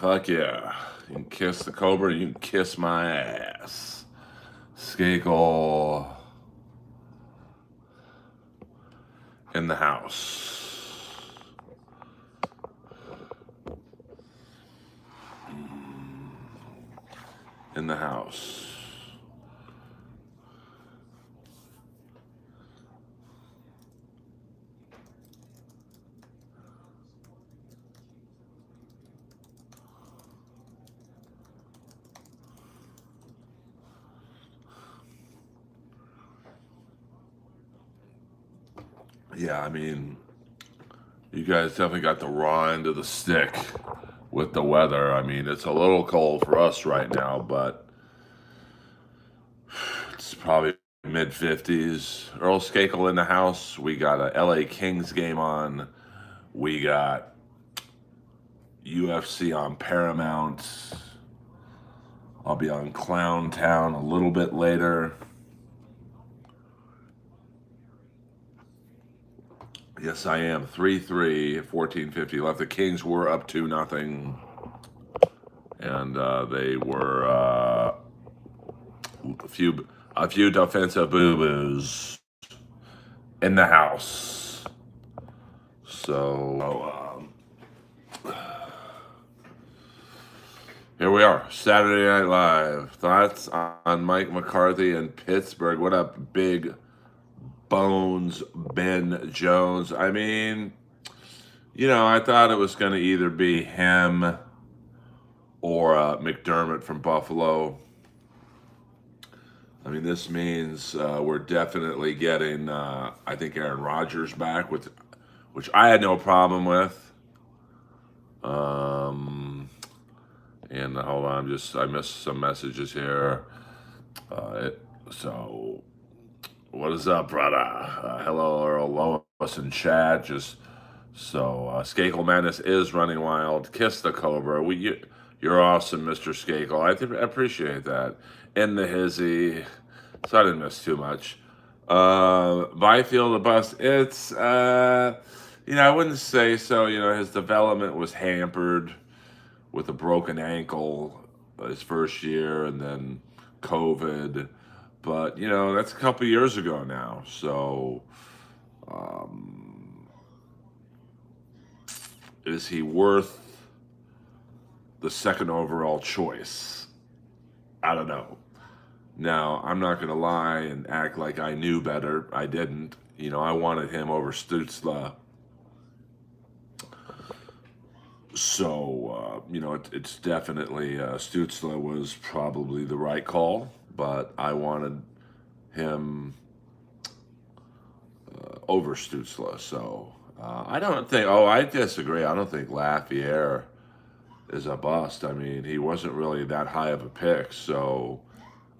Fuck yeah. You can kiss the Cobra, you can kiss my ass. Skakel in the house. In the house. Yeah, I mean, you guys definitely got the raw end of the stick with the weather. I mean, it's a little cold for us right now, but it's probably mid 50s. Earl Skakel in the house. We got a LA Kings game on. We got UFC on Paramount. I'll be on Clown Town a little bit later. Yes, I am. 3-3, 14:50 left. The Kings were up 2-0. And they were a few defensive boo-boos in the house. So here we are, Saturday Night Live. Thoughts on Mike McCarthy and Pittsburgh? What up, Big Bones Ben Jones? I mean, I thought it was going to either be him or McDermott from Buffalo. I mean, this means we're definitely getting, I think, Aaron Rodgers back, which I had no problem with. And hold on, I missed some messages here. So, what is up, brother? Hello, Earl, Lois in chat. Just So Skakel Madness is running wild. Kiss the Cobra. You're awesome, Mr. Skakel. I appreciate that. In the hizzy, so I didn't miss too much. Byfield the bus. It's I wouldn't say so. His development was hampered with a broken ankle his first year, and then COVID. But that's a couple years ago now. So. Is he worth the second overall choice? I don't know. Now, I'm not going to lie and act like I knew better. I didn't. I wanted him over Stutzla. So, it's definitely Stutzla was probably the right call, but I wanted him over Stutzla. So, I don't think, I disagree. I don't think Lafayette is a bust. I mean, he wasn't really that high of a pick. So,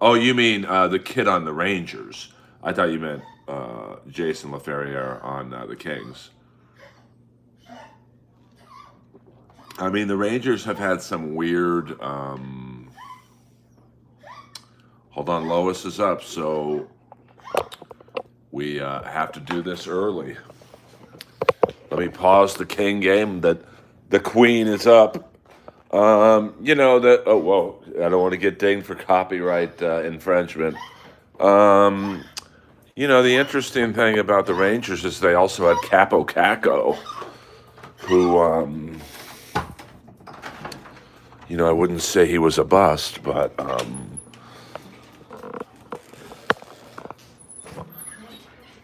you mean the kid on the Rangers? I thought you meant Jason LaFerriere on the Kings. I mean, the Rangers have had some weird. Hold on, Lois is up, so we have to do this early. Let me pause the King game. That the Queen is up. That. Oh, whoa! I don't want to get dinged for copyright infringement. The interesting thing about the Rangers is they also had Capo Caco, who, I wouldn't say he was a bust, but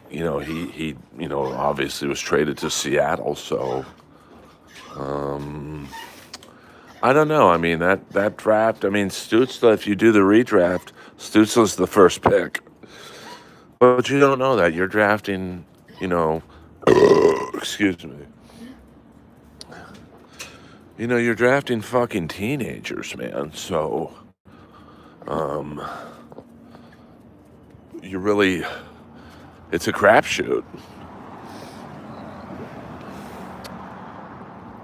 he obviously was traded to Seattle, so. I don't know. I mean, that draft, Stutzla, if you do the redraft, Stutzla's the first pick. But you don't know that. You're drafting, excuse me. You're drafting fucking teenagers, man. So, it's a crapshoot.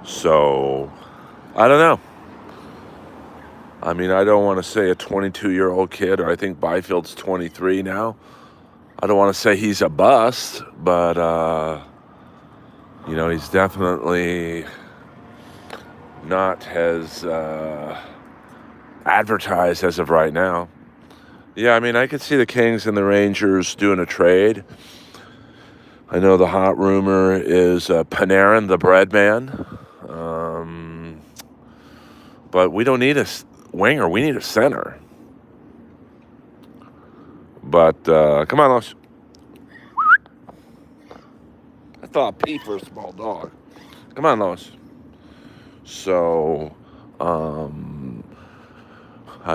So, I don't know. I mean, I don't want to say a 22-year-old kid, or I think Byfield's 23 now. I don't want to say he's a bust, but, he's definitely not as advertised as of right now. Yeah, I could see the Kings and the Rangers doing a trade. I know the hot rumor is Panarin, the bread man. But we don't need a winger. We need a center. But, come on, Los. I thought pee for a small dog. Come on, Los. So, I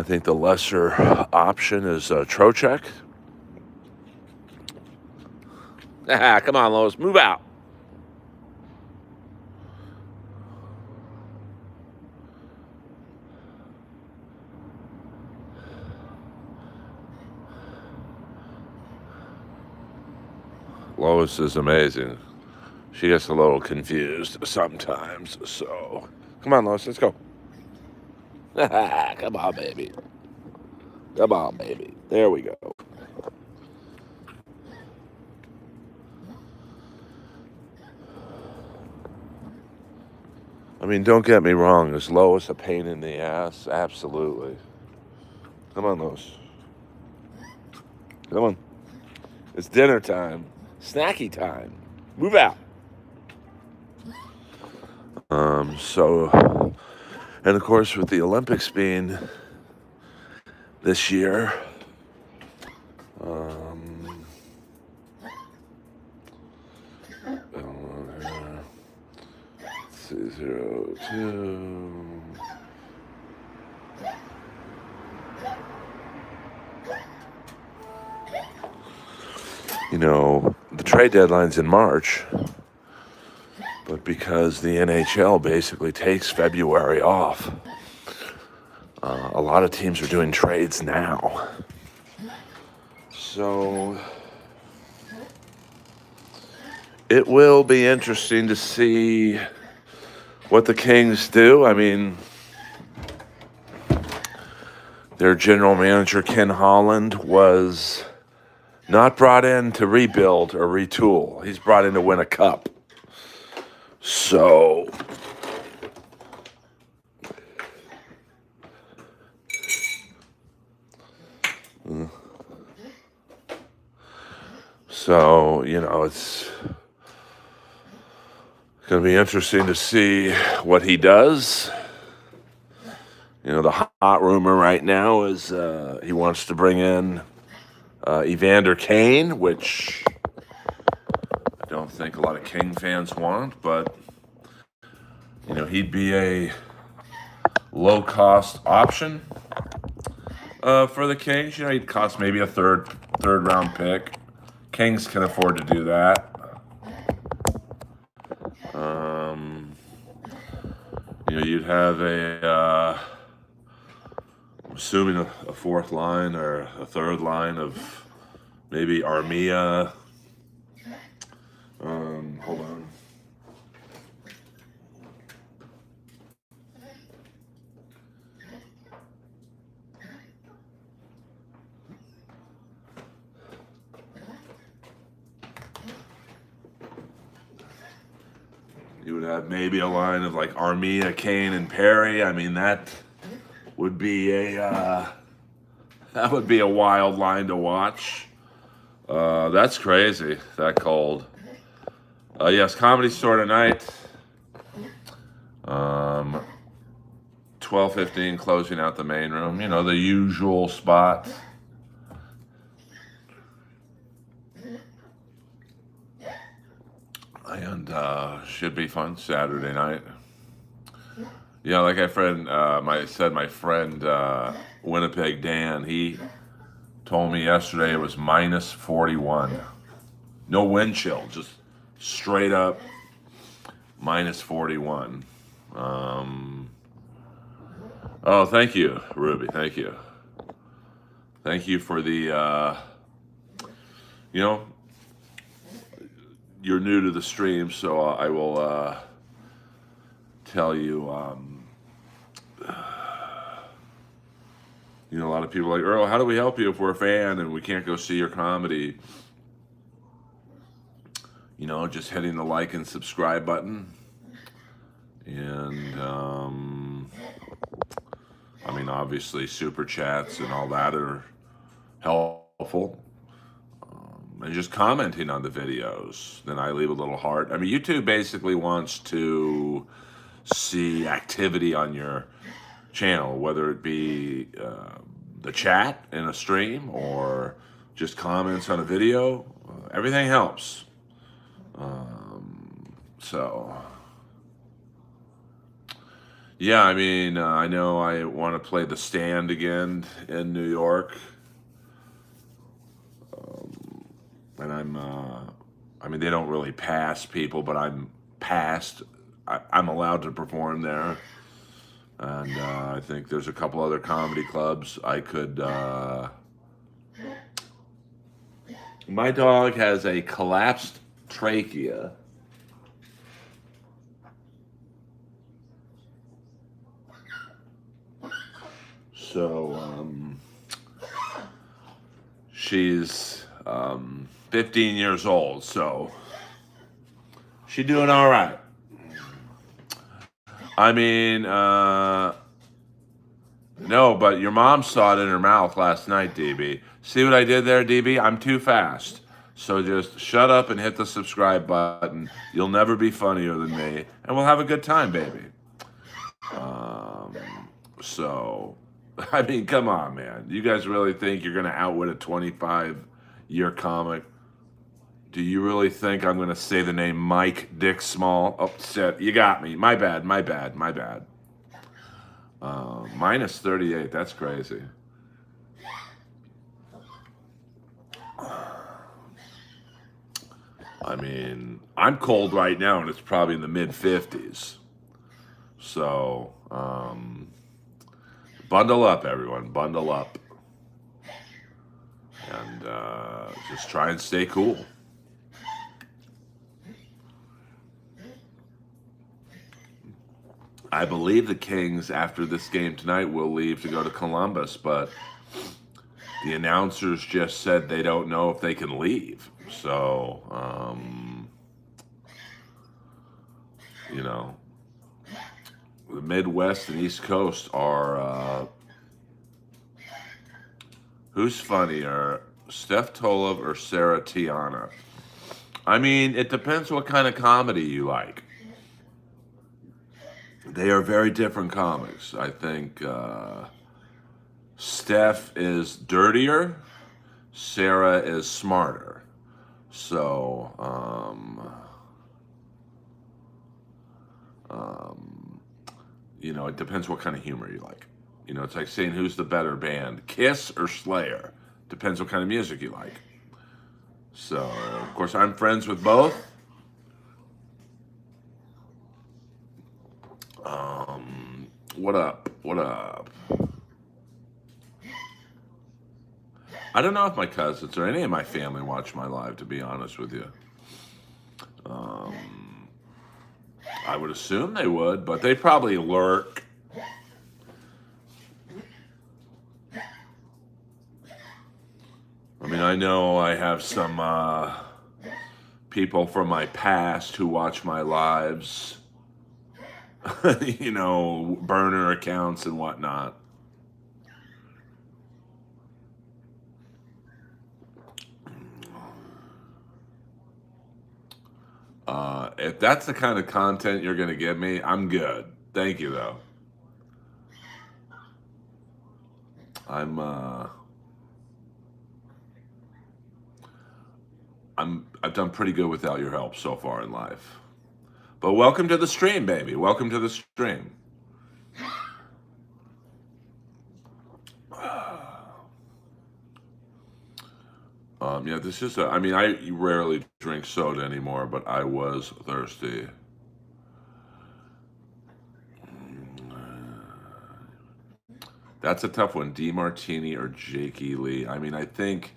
think the lesser option is Trocheck. Come on, Lois. Move out. Lois is amazing. She gets a little confused sometimes. So, come on, Lois. Let's go. Come on, baby. Come on, baby. There we go. Don't get me wrong. Is Lois a pain in the ass? Absolutely. Come on, Lois. Come on. It's dinner time. Snacky time. Move out. And of course, with the Olympics being this year, 02. The trade deadline's in March, but because the NHL basically takes February off, a lot of teams are doing trades now. So, it will be interesting to see what the Kings do. I mean, their general manager, Ken Holland, was not brought in to rebuild or retool. He's brought in to win a cup. So, it's going to be interesting to see what he does. The hot rumor right now is he wants to bring in Evander Kane, which I don't think a lot of King fans want, but he'd be a low-cost option for the Kings. He'd cost maybe a third round pick. Kings can afford to do that. You'd have assuming a fourth line or a third line of maybe Armia. Hold on. You would have maybe a line of like Armia, Kane, and Perry. I mean, that would be a wild line to watch. That's crazy. That cold. Yes, Comedy Store tonight. 12:15, closing out the main room. The usual spot. And should be fun Saturday night. Yeah, like my friend Winnipeg Dan, he told me yesterday it was minus 41. No wind chill, just straight up minus 41. Oh, thank you, Ruby. Thank you. Thank you for the, you're new to the stream, so I will tell you, a lot of people are like, Earl, how do we help you if we're a fan and we can't go see your comedy? Just hitting the like and subscribe button. And, obviously super chats and all that are helpful. And just commenting on the videos. Then I leave a little heart. YouTube basically wants to see activity on your channel, whether it be the chat in a stream or just comments on a video. Everything helps. Yeah, I know I want to play The Stand again in New York. And they don't really pass people, but I'm passed. I'm allowed to perform there. And I think there's a couple other comedy clubs I could... My dog has a collapsed trachea. So, she's 15 years old, so she's doing all right. No, but your mom saw it in her mouth last night, DB. See what I did there, DB? I'm too fast. So just shut up and hit the subscribe button. You'll never be funnier than me, and we'll have a good time, baby. Come on, man. You guys really think you're going to outwit a 25-year comic? Do you really think I'm going to say the name Mike Dick Small? Oh, shit. You got me. My bad. Minus 38. That's crazy. I'm cold right now, and it's probably in the mid-50s. So, bundle up, everyone. Bundle up. And just try and stay cool. I believe the Kings, after this game tonight, will leave to go to Columbus, but the announcers just said they don't know if they can leave. So, you know, the Midwest and East Coast are who's funnier, Steph Tolov or Sarah Tiana? I mean, it depends what kind of comedy you like. They are very different comics. I think Steph is dirtier, Sarah is smarter. So, you know, it depends what kind of humor you like. You know, it's like saying who's the better band, Kiss or Slayer. Depends what kind of music you like. So, of course, I'm friends with both. What up? What up? I don't know if my cousins or any of my family watch my live, to be honest with you. I would assume they would, but they probably lurk. I mean, I know I have some people from my past who watch my lives, you know, burner accounts and whatnot. If that's the kind of content you're going to give me, I'm good. Thank you, though. I've done pretty good without your help so far in life. But welcome to the stream, baby. Welcome to the stream. Yeah, this is I mean, I rarely drink soda anymore, but I was thirsty. That's a tough one. D Martini or Jake E. Lee. I mean, I think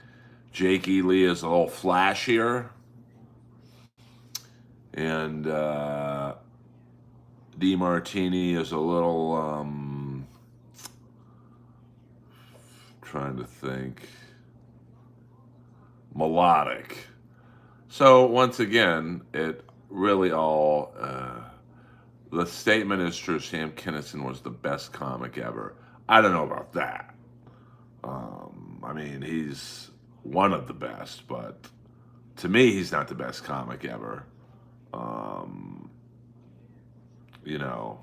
Jake E. Lee is a little flashier. And D Martini is a little trying to think, melodic. So once again, it really all the statement is true. Sam Kinison was the best comic ever. I don't know about that. I mean, he's one of the best, but to me, he's not the best comic ever. You know,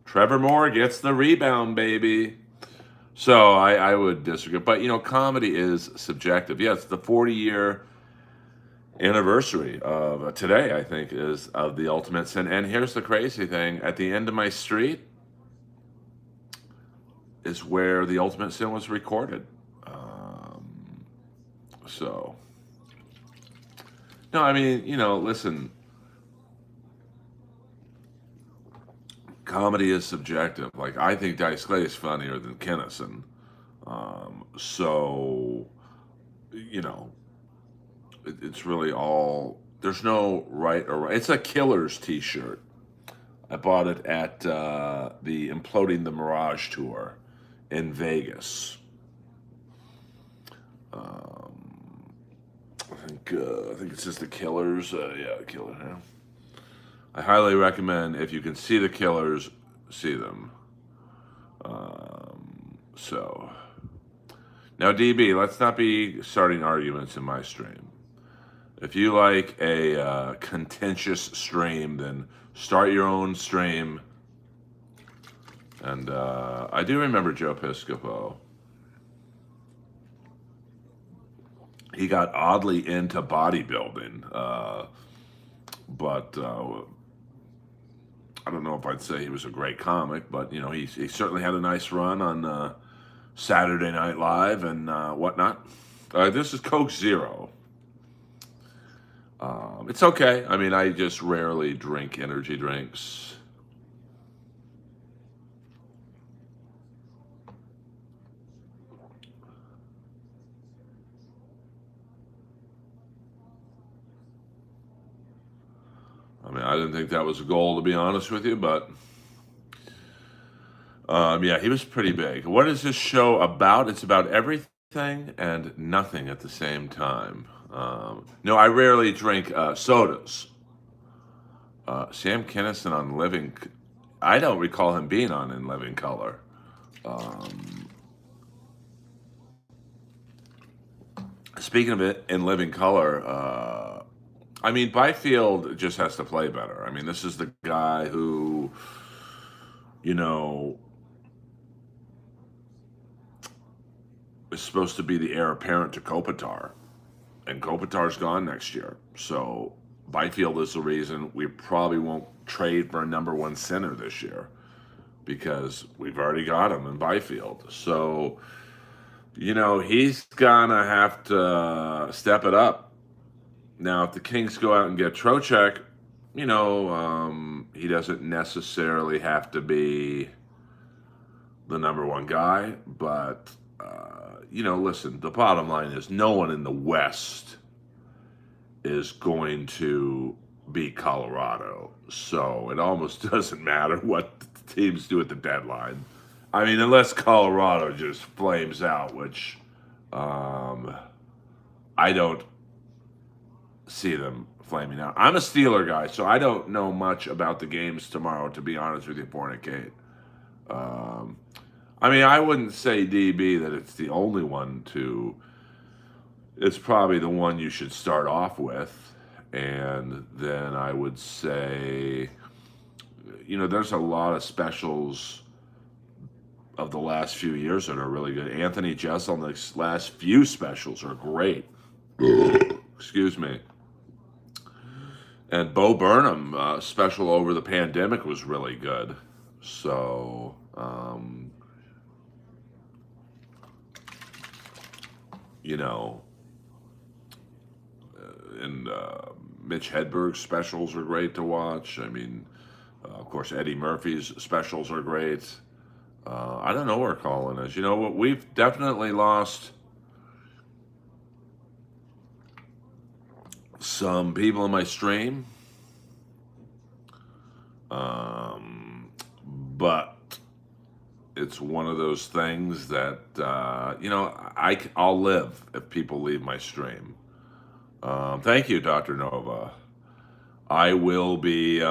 Trevor Moore gets the rebound, baby. So I would disagree. But, you know, comedy is subjective. Yes, the 40-year anniversary of today, I think, is of The Ultimate Sin. And here's the crazy thing. At the end of my street is where The Ultimate Sin was recorded. So, no, I mean, you know, listen, comedy is subjective. Like, I think Dice Clay is funnier than Kinnison. So, you know, it's really all, there's no right or right. It's a Killers t-shirt. I bought it at the Imploding the Mirage tour in Vegas. I think it's just the Killers. Yeah, the Killers. Yeah. I highly recommend, if you can see the Killers, see them. So now, DB, let's not be starting arguments in my stream. If you like a contentious stream, then start your own stream. And I do remember Joe Piscopo. He got oddly into bodybuilding, but I don't know if I'd say he was a great comic, but you know, he certainly had a nice run on Saturday Night Live and whatnot. This is Coke Zero. It's okay. I mean, I just rarely drink energy drinks. I mean, I didn't think that was a goal, to be honest with you, but yeah, he was pretty big. What is this show about? It's about everything and nothing at the same time. No, I rarely drink sodas. Sam Kinison on Living. I don't recall him being on In Living Color. Um, Speaking of it, In Living Color, I mean, Byfield just has to play better. I mean, this is the guy who, you know, is supposed to be the heir apparent to Kopitar, and Kopitar's gone next year. So Byfield is the reason we probably won't trade for a number one center this year because we've already got him in Byfield. So, he's gonna have to step it up. Now, if the Kings go out and get Trocheck, he doesn't necessarily have to be the number one guy, but listen, the bottom line is no one in the West is going to beat Colorado. So it almost doesn't matter what the teams do at the deadline. I mean, unless Colorado just flames out, which I don't see them flaming out. I'm a Steeler guy, so I don't know much about the games tomorrow, to be honest with you, Fornicate. I mean, I wouldn't say, DB, that it's the only one to... It's probably the one you should start off with. And then I would say, there's a lot of specials of the last few years that are really good. Anthony Jeselnik's last few specials are great. Excuse me. And Bo Burnham, special over the pandemic, was really good. So, and Mitch Hedberg's specials are great to watch. I mean, of course, Eddie Murphy's specials are great. I don't know where Colin is. You know what? We've definitely lost some people in my stream. But it's one of those things that, I'll live if people leave my stream. Thank you, Dr. Nova. I will be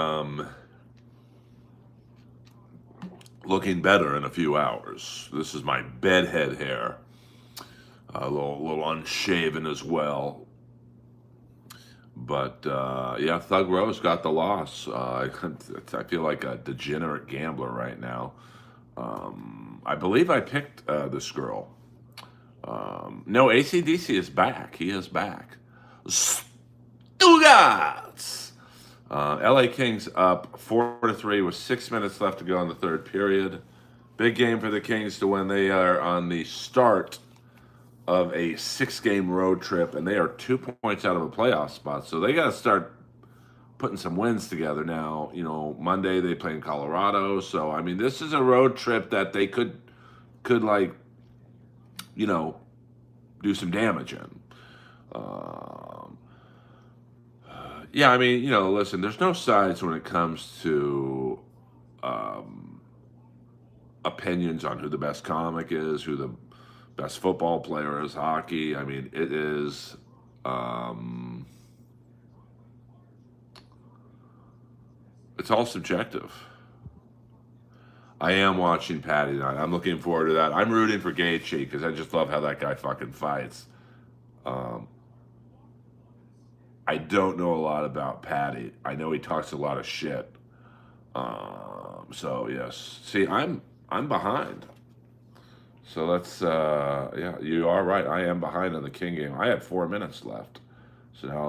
looking better in a few hours. This is my bedhead hair. A little unshaven as well. But, Thug Rose got the loss. I feel like a degenerate gambler right now. I believe I picked this girl. No, AC/DC is back. He is back. Stugatz! LA Kings up 4-3 with 6 minutes left to go in the third period. Big game for the Kings to win. They are on the start of a 6-game road trip, and they are 2 points out of a playoff spot. So they got to start putting some wins together now. Monday they play in Colorado. So, I mean, this is a road trip that they could do some damage in. I mean, listen, there's no sides when it comes to opinions on who the best comic is, who the best football player is, hockey. I mean, it is... it's all subjective. I am watching Patty tonight. I'm looking forward to that. I'm rooting for Gaethje because I just love how that guy fucking fights. I don't know a lot about Patty. I know he talks a lot of shit. So yes. See, I'm behind. So that's you are right. I am behind on the King game. I had 4 minutes left. So now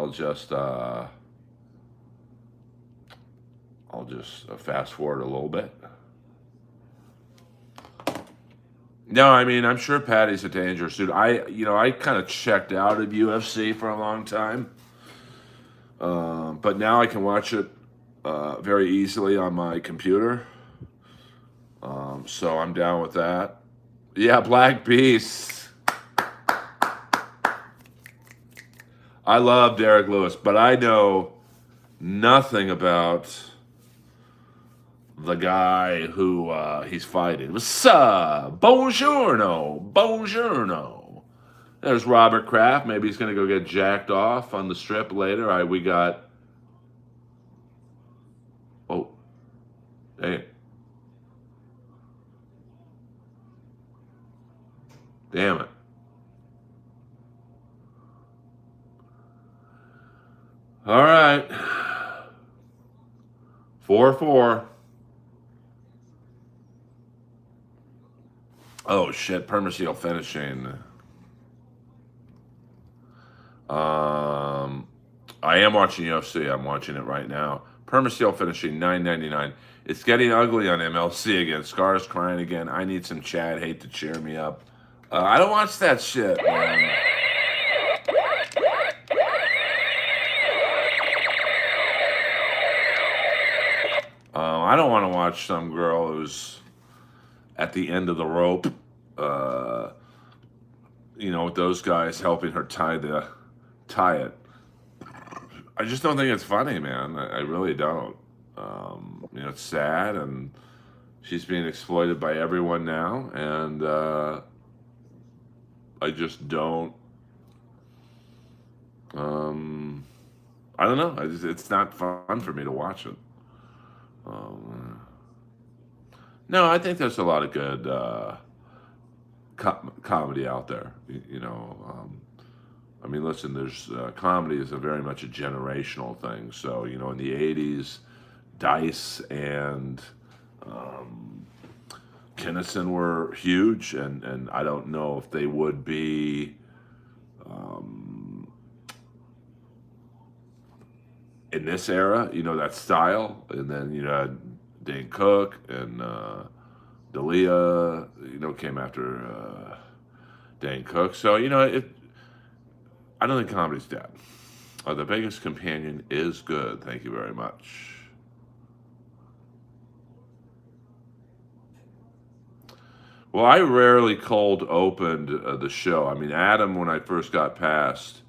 I'll just fast forward a little bit. No, I mean, I'm sure Patty's a dangerous dude. I kind of checked out of UFC for a long time. But now I can watch it very easily on my computer. So I'm down with that. Yeah, Black Beast. I love Derek Lewis, but I know nothing about the guy who he's fighting. What's up? Buongiorno. Buongiorno. There's Robert Kraft. Maybe he's going to go get jacked off on the strip later. We got. Oh, hey. Damn it. All right. 4-4. Oh, shit. Permaseal finishing. I am watching UFC. I'm watching it right now. Permaseal finishing $9.99. It's getting ugly on MLC again. Scar's crying again. I need some Chad hate to cheer me up. I don't watch that shit, man. I don't want to watch some girl who's at the end of the rope, with those guys helping her tie it. I just don't think it's funny, man. I really don't. It's sad, and she's being exploited by everyone now, and I just don't. I don't know. It's not fun for me to watch it. No, I think there's a lot of good comedy out there. Listen, there's comedy is very much a generational thing. So, in the 80s, Dice and Kinnison were huge, and I don't know if they would be in this era, that style. And then, Dane Cook and D'Elia, came after Dane Cook. So, I don't think comedy's dead. The biggest companion is good. Thank you very much. Well, I rarely cold opened the show. Adam, when I first got past,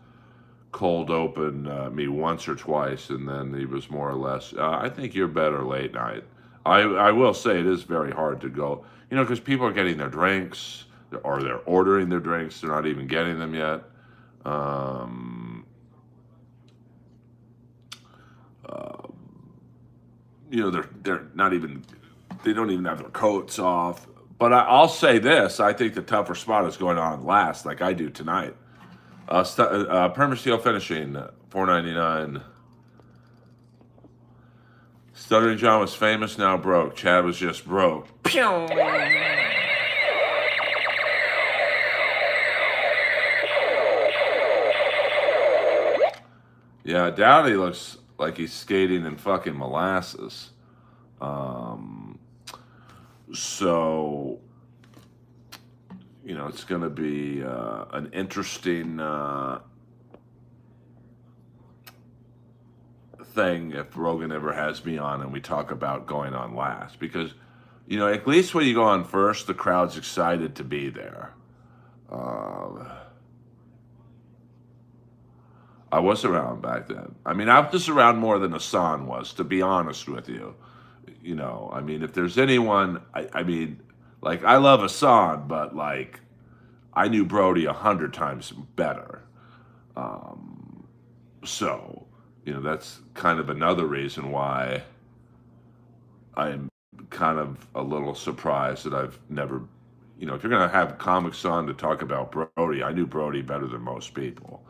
cold opened me once or twice, and then he was more or less, I think you're better late night. I will say it is very hard to go, because people are getting their drinks, or they're ordering their drinks. They're not even getting them yet. They're not even, they don't even have their coats off. But I'll say this, I think the tougher spot is going on last, like I do tonight. Permaseal finishing, $4.99. Stuttering John was famous, now broke. Chad was just broke. Pew! Yeah, Dowdy looks like he's skating in fucking molasses. So, it's going to be an interesting thing if Rogan ever has me on and we talk about going on last. Because, at least when you go on first, the crowd's excited to be there. I was around back then. I was around more than Hassan was, to be honest with you. If there's anyone, I love Hassan, but I knew Brody 100 times better. So, that's kind of another reason why I'm kind of a little surprised that I've never, if you're going to have comics on to talk about Brody, I knew Brody better than most people.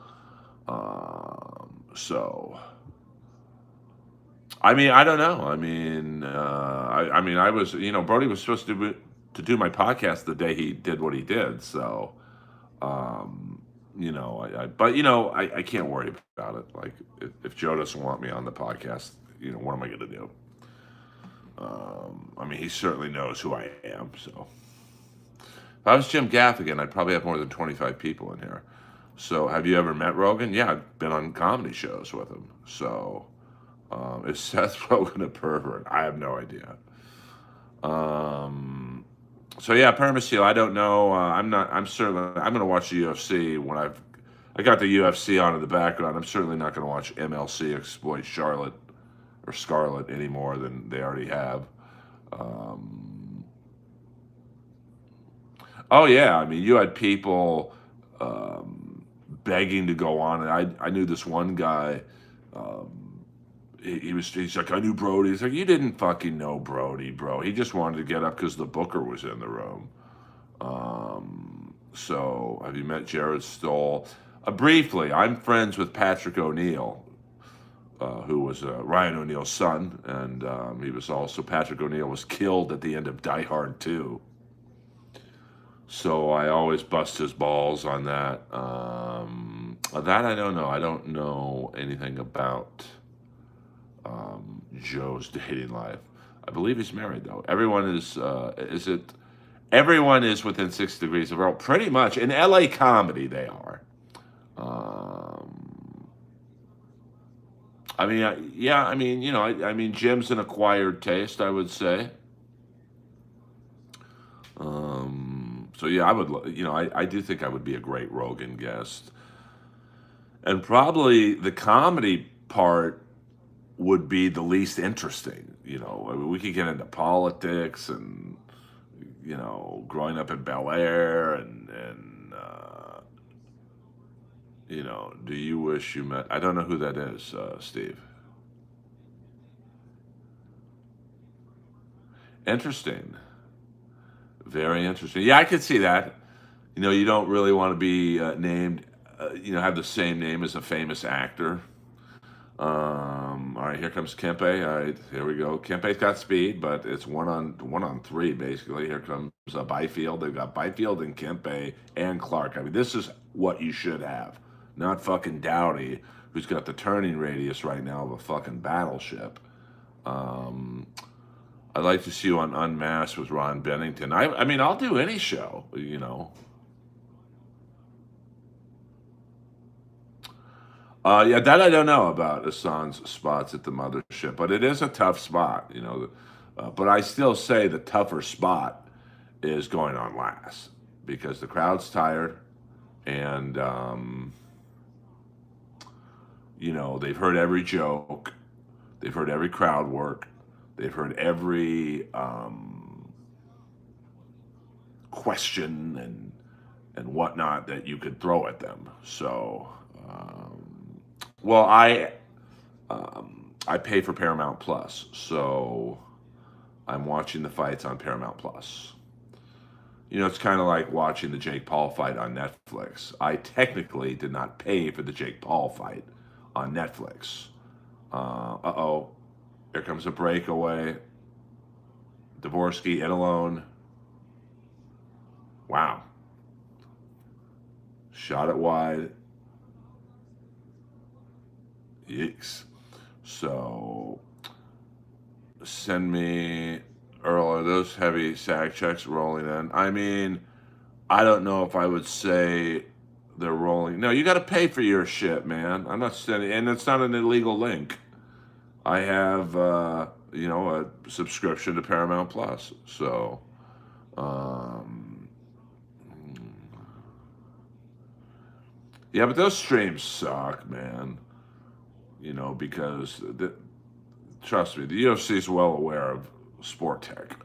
So, I don't know. I was, Brody was supposed to do my podcast the day he did what he did. So, I can't worry about it. Like, if Joe doesn't want me on the podcast, what am I going to do? He certainly knows who I am. So, if I was Jim Gaffigan, I'd probably have more than 25 people in here. So, have you ever met Rogan? Yeah, I've been on comedy shows with him. So, is Seth Rogen a pervert? I have no idea. So yeah, Permaseal. I don't know. I'm going to watch the UFC when I got the UFC on in the background. I'm certainly not going to watch MLC exploit Charlotte. or Scarlet any more than they already have. Um, oh yeah, I mean, you had people begging to go on, and I knew this one guy. Um, he's like, I knew Brody. He's like, you didn't fucking know Brody, bro. He just wanted to get up because the booker was in the room. So have you met Jared Stoll? Briefly, I'm friends with Patrick O'Neill, who was Ryan O'Neill's son, and he was also Patrick O'Neill was killed at the end of Die Hard 2. So I always bust his balls on that. That I don't know. I don't know anything about Joe's dating life. I believe he's married though. Everyone is it? Everyone is within 6 degrees of Earl. Pretty much in LA comedy, they are. Um, I mean, yeah. I mean, I mean, Jim's an acquired taste, I would say. So yeah, I would. I do think I would be a great Rogan guest, and probably the comedy part would be the least interesting. I mean, we could get into politics and growing up in Bel Air and do you wish you met? I don't know who that is, Steve. Interesting, very interesting. Yeah, I could see that. You don't really want to be named. Have the same name as a famous actor. All right, here comes Kempe. All right, here we go. Kempe's got speed, but it's one on three basically. Here comes Byfield. They've got Byfield and Kempe and Clark. I mean, this is what you should have, not fucking Dowdy, who's got the turning radius right now of a fucking battleship. Um, I'd like to see you on Unmasked with Ron Bennington. I mean, I'll do any show. Yeah, that I don't know about Hassan's spots at the mothership, but it is a tough spot. But I still say the tougher spot is going on last because the crowd's tired and, they've heard every joke, they've heard every crowd work, they've heard every question and whatnot that you could throw at them. So, well, I pay for Paramount Plus, so I'm watching the fights on Paramount Plus. It's kind of like watching the Jake Paul fight on Netflix. I technically did not pay for the Jake Paul fight on Netflix. Uh-oh, here comes a breakaway. Dvorsky in alone. Wow. Shot it wide. Yikes. So send me, Earl, are those heavy SAG checks rolling in? I mean, I don't know if I would say they're rolling. No, you got to pay for your shit, man. I'm not sending, and it's not an illegal link. I have, a subscription to Paramount Plus. So, um, yeah, but those streams suck, man. Because trust me, the UFC is well aware of sport tech,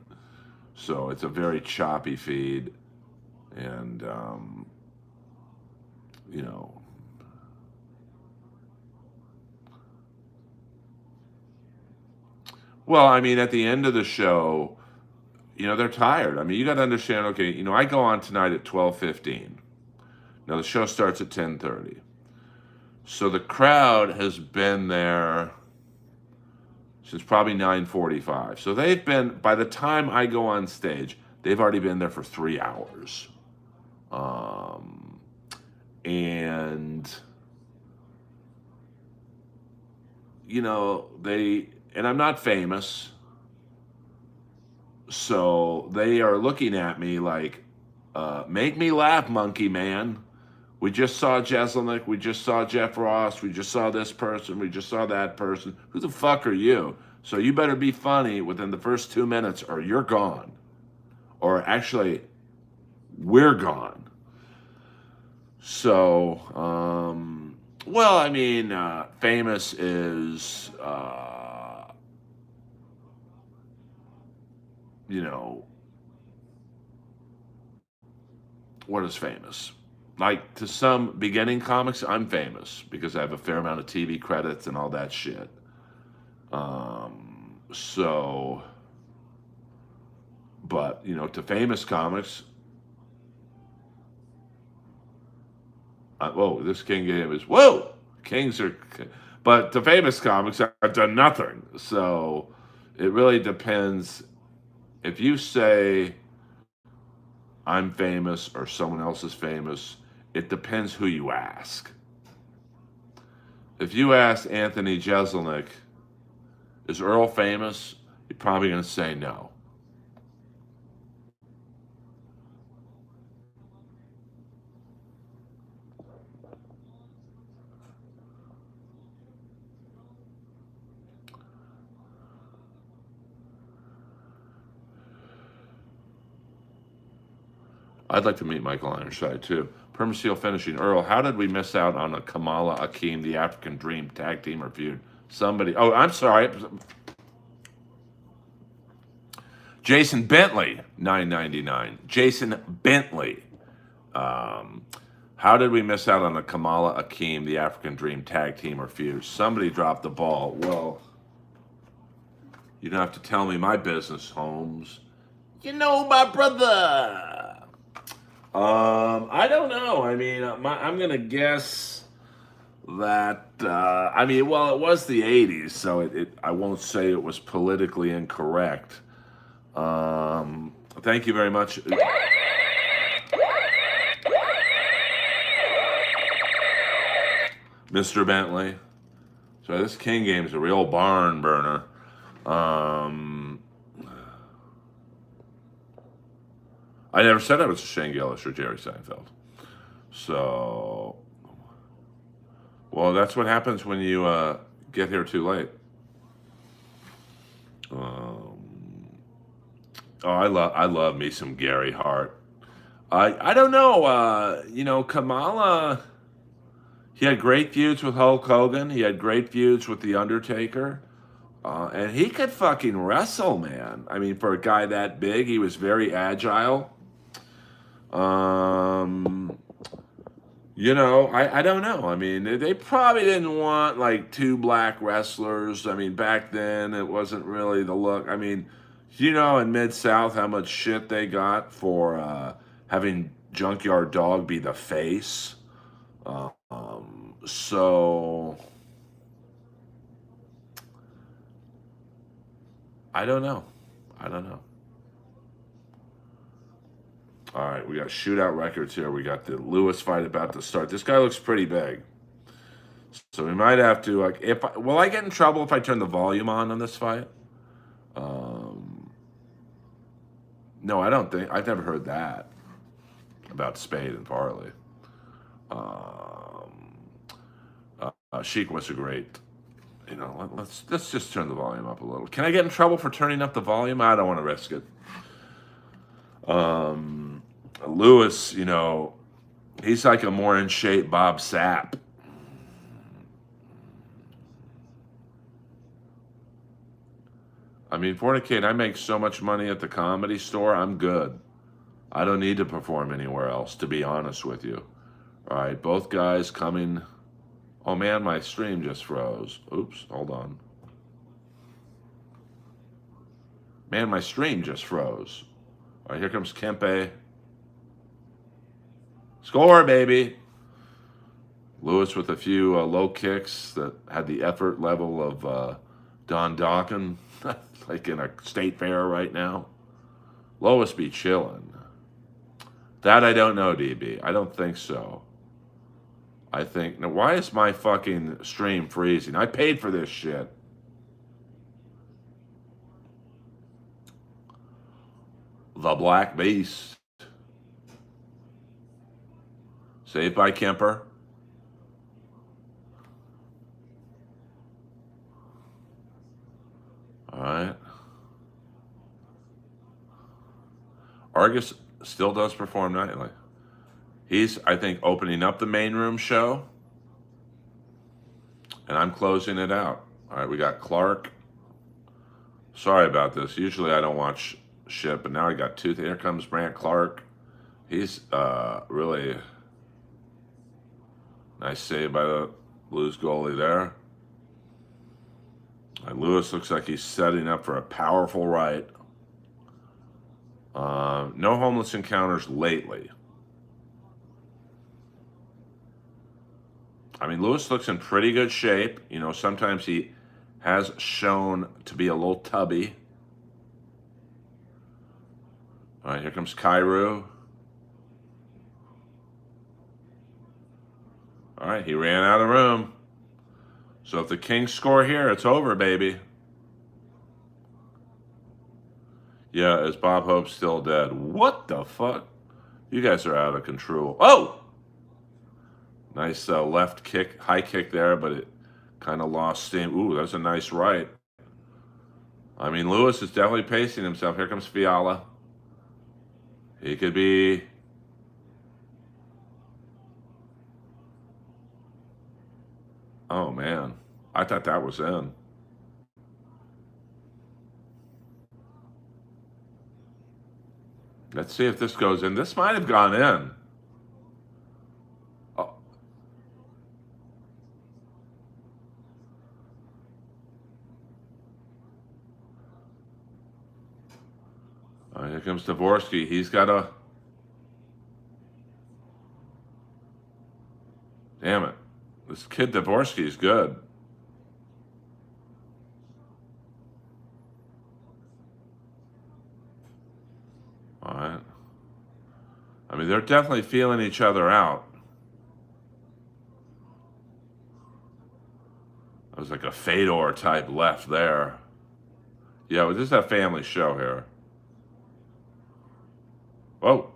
so it's a very choppy feed, and you know, well, I mean, at the end of the show, they're tired. I mean, you got to understand. Okay, I go on tonight at 12:15. Now the show starts at 10:30, so the crowd has been there since probably 9:45. So they've been, by the time I go on stage, they've already been there for 3 hours. Um, and, and I'm not famous. So they are looking at me like, make me laugh, monkey man. We just saw Jeselnik. We just saw Jeff Ross. We just saw this person. We just saw that person. Who the fuck are you? So you better be funny within the first 2 minutes or you're gone. Or actually, we're gone. So, well, I mean, famous is you know, what is famous? Like to some beginning comics, I'm famous because I have a fair amount of TV credits and all that shit. So, but to famous comics, whoa, this King game is whoa. Kings are, but to famous comics, I've done nothing. So, it really depends. If you say I'm famous or someone else is famous, it depends who you ask. If you ask Anthony Jeselnik, is Earl famous? You're probably going to say no. I'd like to meet Michael Ironside too. Permaseal finishing. Earl, how did we miss out on a Kamala Akeem, the African Dream tag team feud? Somebody. Oh, I'm sorry. Jason Bentley, $9.99. Jason Bentley. How did we miss out on a Kamala Akeem, the African Dream tag team feud? Somebody dropped the ball. Well, you don't have to tell me my business, Holmes. You know my brother. I don't know. I mean, I'm gonna guess that. Well, it was the '80s, so I won't say it was politically incorrect. Thank you very much, Mr. Bentley. So this King game is a real barn burner. I never said I was Shane Gillis or Jerry Seinfeld. So, well, that's what happens when you get here too late. I love me some Gary Hart. I don't know. Kamala. He had great feuds with Hulk Hogan. He had great feuds with The Undertaker. And he could fucking wrestle, man. I mean, for a guy that big, he was very agile. I don't know. I mean, they probably didn't want like two black wrestlers. I mean, back then it wasn't really the look. I mean, in Mid-South how much shit they got for having Junkyard Dog be the face. So I don't know. All right, we got shootout records here. We got the Lewis fight about to start. This guy looks pretty big, so we might have to will I get in trouble if I turn the volume on this fight? No, I don't think. I've never heard that about Spade and Farley. Sheik was a great. Let's just turn the volume up a little. Can I get in trouble for turning up the volume? I don't want to risk it. Lewis, he's like a more in shape Bob Sapp. I mean, Fornicate, I make so much money at the Comedy Store, I'm good. I don't need to perform anywhere else, to be honest with you. All right, both guys coming. Oh man, my stream just froze. Oops, hold on. Man, my stream just froze. All right, here comes Kempe. Score, baby. Lewis with a few low kicks that had the effort level of Don Dawkin, like in a state fair right now. Lois be chillin'. That I don't know, DB. I don't think so. I think, now why is my fucking stream freezing? I paid for this shit. The Black Beast. Saved by Kemper. All right. Argus still does perform nightly. He's, I think, opening up the main room show. And I'm closing it out. All right, we got Clark. Sorry about this. Usually I don't watch shit, but now he got two. Here comes Brant Clark. He's really nice save by the Blues goalie there. And Lewis looks like he's setting up for a powerful right. No homeless encounters lately. I mean, Lewis looks in pretty good shape. You know, sometimes he has shown to be a little tubby. All right, here comes Kyrou. All right, he ran out of room. So if the Kings score here, it's over, baby. Yeah, is Bob Hope still dead? What the fuck? You guys are out of control. Oh! Nice left kick, high kick there, but it kind of lost steam. Ooh, that's a nice right. I mean, Lewis is definitely pacing himself. Here comes Fiala. He could be... Oh, man. I thought that was in. Let's see if this goes in. This might have gone in. Oh. All right, here comes Dvorsky. He's got a... Damn it. This kid Dvorsky is good. All right. I mean, they're definitely feeling each other out. That was like a Fedor type left there. Yeah, well, this is a family show here. Whoa.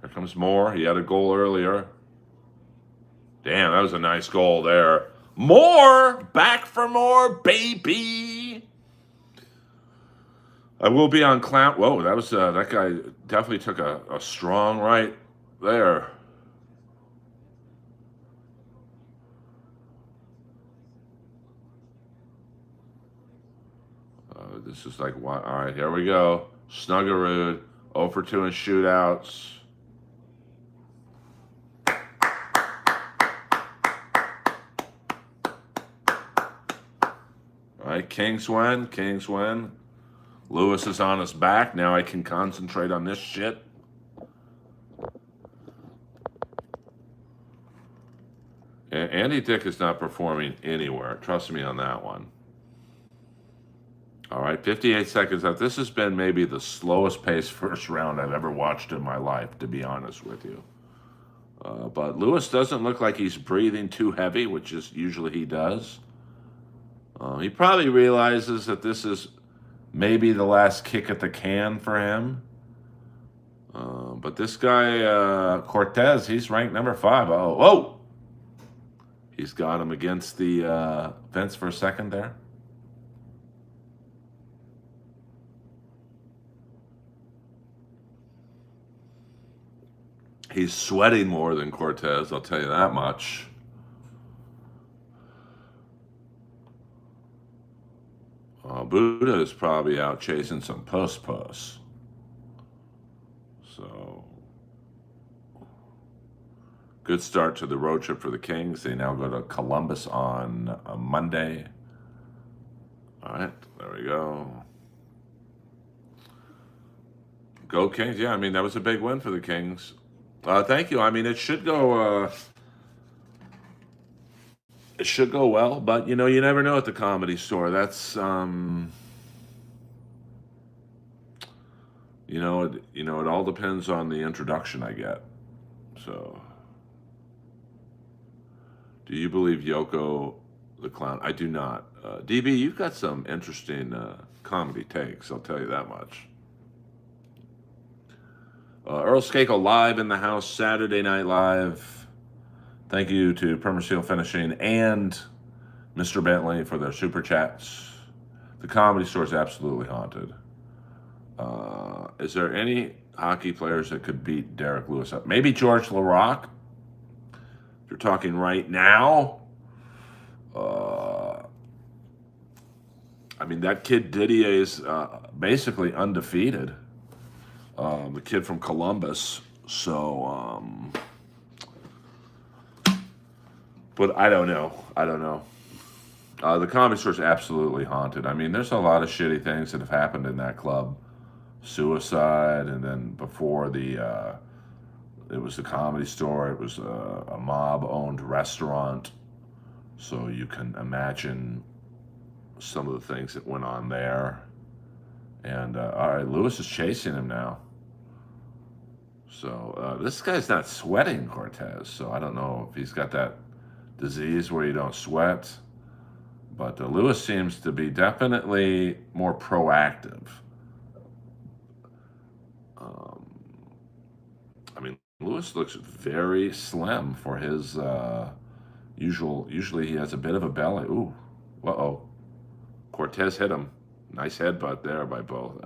Here comes Moore. He had a goal earlier. Damn, that was a nice goal there. More! Back for more, baby! I will be on clown. Whoa, that was that guy definitely took a strong right there. This is like what? All right, here we go. Snuggerud, 0 for 2 in shootouts. All right, Kings win. Kings win. Lewis is on his back. Now I can concentrate on this shit. Andy Dick is not performing anywhere. Trust me on that one. All right, 58 seconds left. This has been maybe the slowest paced first round I've ever watched in my life, to be honest with you. But Lewis doesn't look like he's breathing too heavy, which is usually he does. He probably realizes that this is maybe the last kick at the can for him. But this guy, Cortez, he's ranked number 5. Oh, whoa! He's got him against the fence for a second there. He's sweating more than Cortez, I'll tell you that much. Buddha is probably out chasing some puss. So, good start to the road trip for the Kings. They now go to Columbus on a Monday. All right, there we go. Go Kings. Yeah, I mean, that was a big win for the Kings. Thank you. I mean, it should go... It should go well, but you know, you never know at the Comedy Store. That's it all depends on the introduction I get. So, do you believe Yoko the Clown? I do not. DB, you've got some interesting comedy takes. I'll tell you that much. Earl Skakel live in the house, Saturday Night Live. Thank you to Permaseal Finishing and Mr. Bentley for their super chats. The Comedy Store is absolutely haunted. Is there any hockey players that could beat Derek Lewis up? Maybe George LaRocque. If you're talking right now. I mean, that kid Didier's basically undefeated. The kid from Columbus. So, but I don't know. I don't know. The Comedy Store's absolutely haunted. I mean, there's a lot of shitty things that have happened in that club. Suicide, and then before it was the Comedy Store. It was a mob-owned restaurant. So you can imagine some of the things that went on there. And all right, Lewis is chasing him now. So this guy's not sweating Cortez. So I don't know if he's got that disease where you don't sweat. But Lewis seems to be definitely more proactive. Um, I mean, Lewis looks very slim for his Usually he has a bit of a belly. Ooh, uh-oh. Cortez hit him. Nice headbutt there by both.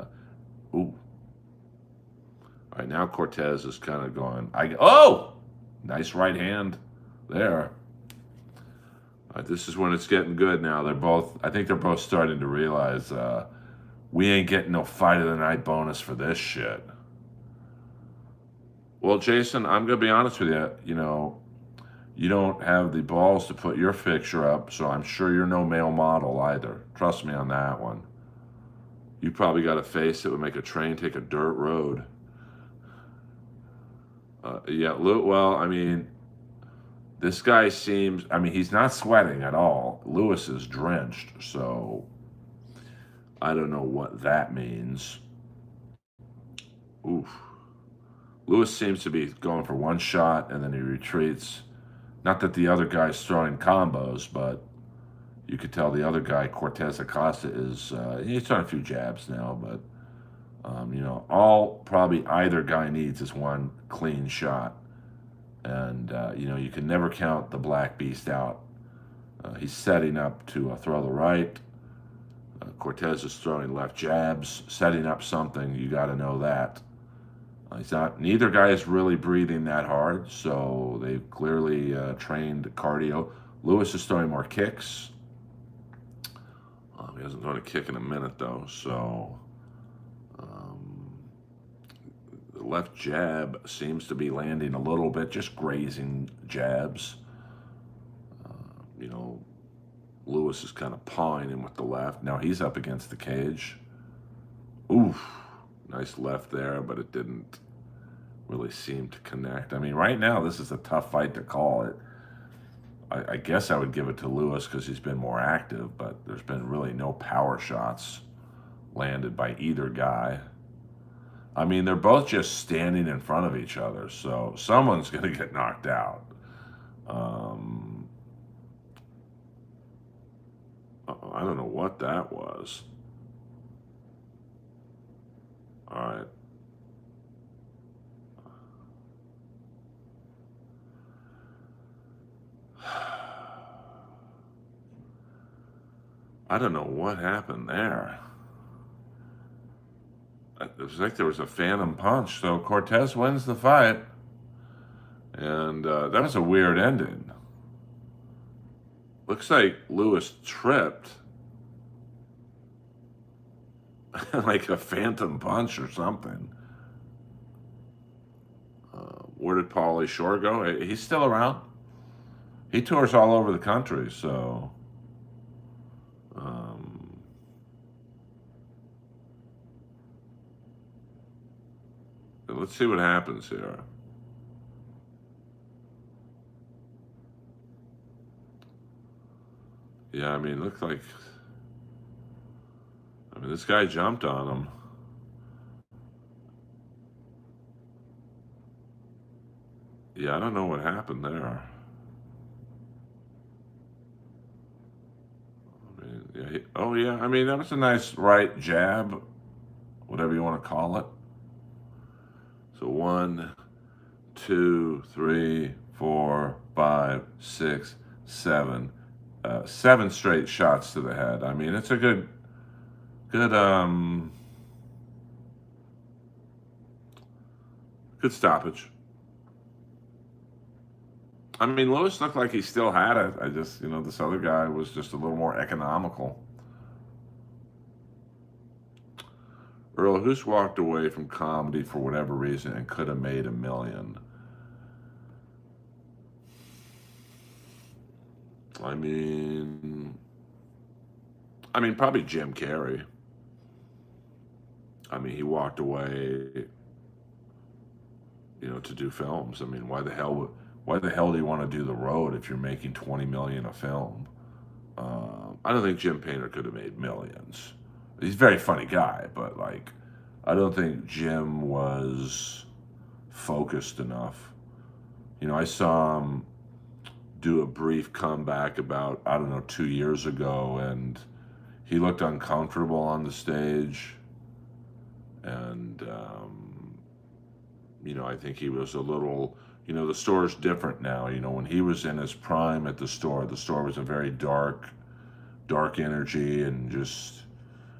Ooh. All right, now Cortez is kind of going. Oh! Nice right hand there. All right, this is when it's getting good now. I think they're both starting to realize we ain't getting no fight of the night bonus for this shit. Well, Jason, I'm going to be honest with you. You don't have the balls to put your picture up, so I'm sure you're no male model either. Trust me on that one. You probably got a face that would make a train take a dirt road. Yeah, well, I mean, this guy seems, he's not sweating at all. Lewis is drenched, so I don't know what that means. Oof. Lewis seems to be going for one shot, and then he retreats. Not that the other guy's throwing combos, but you could tell the other guy, Cortez Acosta, he's throwing a few jabs now, but, all probably either guy needs is one clean shot. And, you can never count the Black Beast out. He's setting up to throw the right. Cortez is throwing left jabs, setting up something. You got to know that. Neither guy is really breathing that hard, so they've clearly trained cardio. Lewis is throwing more kicks. He hasn't thrown a kick in a minute, though, so the left jab seems to be landing a little bit, just grazing jabs. Lewis is kind of pawing him with the left. Now he's up against the cage. Oof. Nice left there, but it didn't really seem to connect. Right now, this is a tough fight to call. I guess I would give it to Lewis because he's been more active, but there's been really no power shots landed by either guy. They're both just standing in front of each other, so someone's going to get knocked out. I don't know what that was. All right. I don't know what happened there. It was like there was a phantom punch. So Cortez wins the fight. And that was a weird ending. Looks like Lewis tripped. Like a phantom punch or something. Where did Paulie Shore go? He's still around. He tours all over the country, so... let's see what happens here. Yeah, looks like... this guy jumped on him. Yeah, I don't know what happened there. That was a nice right jab, whatever you want to call it. So 1, 2, 3, 4, 5, 6, 7. 7 straight shots to the head. It's a good stoppage. Lewis looked like he still had it. This other guy was just a little more economical. Earl, who's walked away from comedy for whatever reason and could have made $1 million? I mean, probably Jim Carrey. I mean, he walked away, to do films. I mean, why the hell do you want to do the road if you're making 20 million a film? I don't think Jim Painter could have made millions. He's a very funny guy, but like, I don't think Jim was focused enough. I saw him do a brief comeback about, I don't know, 2 years ago, and he looked uncomfortable on the stage. And, I think he was a little, the store's different now. When he was in his prime at the store was a very dark, dark energy and just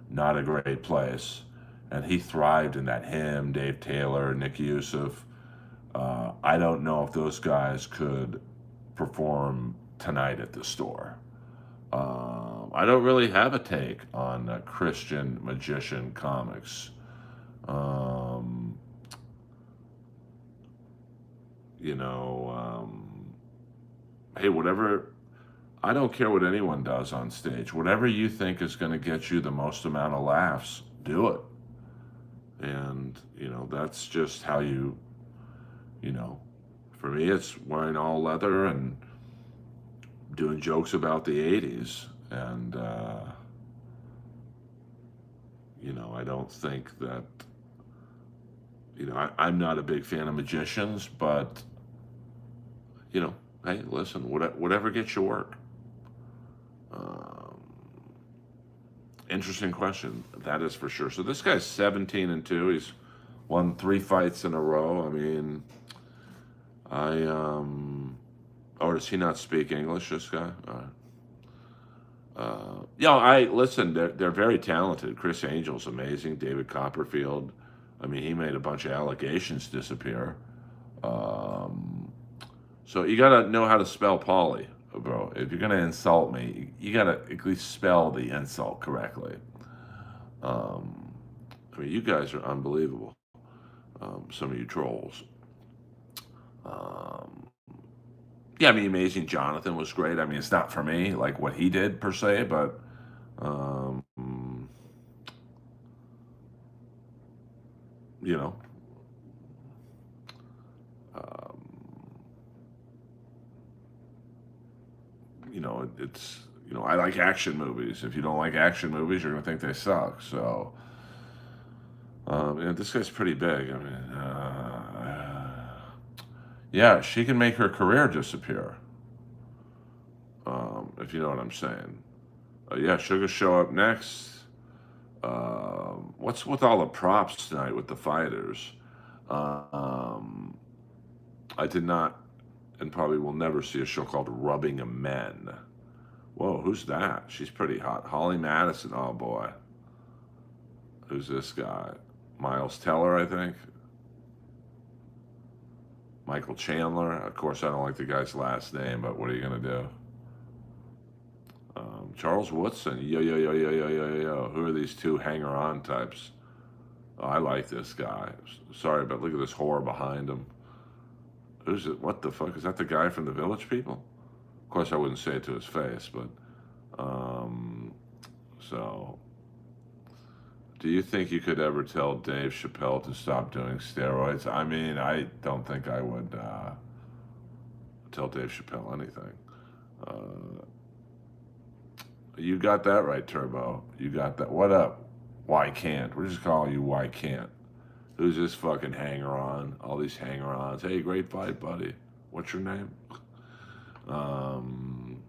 not a great place. And he thrived in that. Him, Dave Taylor, Nick Youssef. I don't know if those guys could perform tonight at the store. I don't really have a take on Christian magician comics. Um, hey, whatever, I don't care what anyone does on stage. Whatever you think is going to get you the most amount of laughs, do it. And, that's just how you know, for me, it's wearing all leather and doing jokes about the 80s. And, I don't think that, I'm not a big fan of magicians, but, hey, listen, whatever gets you work. Um, Interesting question. That is for sure. So this guy's 17-2. He's won 3 fights in a row. I mean, oh, does he not speak English, this guy? Yeah, I listen. They're very talented. Chris Angel's amazing. David Copperfield. I mean, he made a bunch of allegations disappear. Um, so you gotta know how to spell Polly, bro. If you're gonna insult me, you gotta at least spell the insult correctly. Um, I mean, you guys are unbelievable. Some of you trolls. Um, yeah, I mean, Amazing Jonathan was great. I mean, it's not for me, like what he did per se, but um, you know, um, it's I like action movies. If you don't like action movies, you're gonna think they suck. So, this guy's pretty big. I mean, yeah, she can make her career disappear. If you know what I'm saying. Yeah, Sugar show up next. What's with all the props tonight with the fighters? Um, I did not, and probably will never see a show called Rubbing a Men. Whoa, who's that? She's pretty hot. Holly Madison. Oh boy, who's this guy? Miles Teller, I think. Michael Chandler. Of course, I don't like the guy's last name, but what are you gonna do? Charles Woodson. Yo, yo, yo, yo, yo, yo, yo. Who are these two hanger-on types? Oh, I like this guy. Sorry, but look at this whore behind him. Who's it? What the fuck? Is that the guy from the Village People? Of course, I wouldn't say it to his face, but um, so. Do you think you could ever tell Dave Chappelle to stop doing steroids? I mean, I don't think I would tell Dave Chappelle anything. Uh, you got that right, Turbo. You got that. What up? Why can't? We're just calling you Why can't. Who's this fucking hanger-on? All these hanger-ons. Hey, great fight, buddy. What's your name? Um,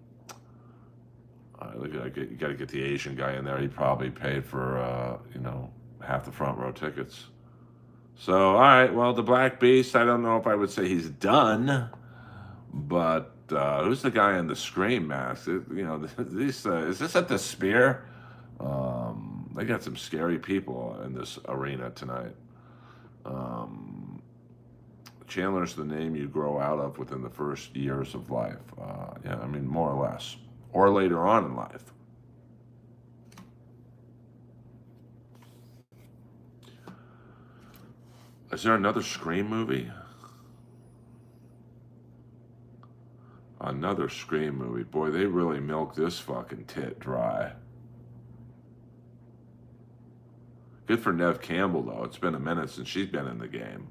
you got to get the Asian guy in there. He probably paid for, half the front row tickets. So, all right. Well, the Black Beast, I don't know if I would say he's done, but who's the guy in the Scream mask? Is this at the Spear? They got some scary people in this arena tonight. Chandler's the name you grow out of within the first years of life. Yeah, I mean, more or less. Or later on in life. Is there another Scream movie? Another Scream movie. Boy, they really milk this fucking tit dry. Good for Nev Campbell, though. It's been a minute since she's been in the game.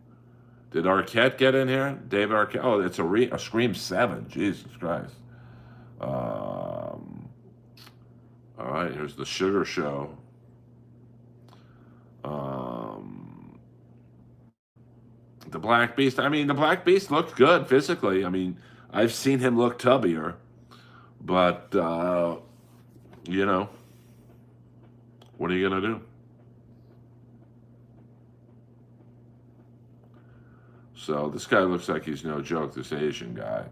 Did Arquette get in here? Dave Arquette. Oh, it's a Scream 7. Jesus Christ. All right, here's the Sugar Show. The Black Beast. I mean, the Black Beast looked good physically. I mean, I've seen him look tubbier, but you know, what are you gonna do? So this guy looks like he's no joke. This Asian guy.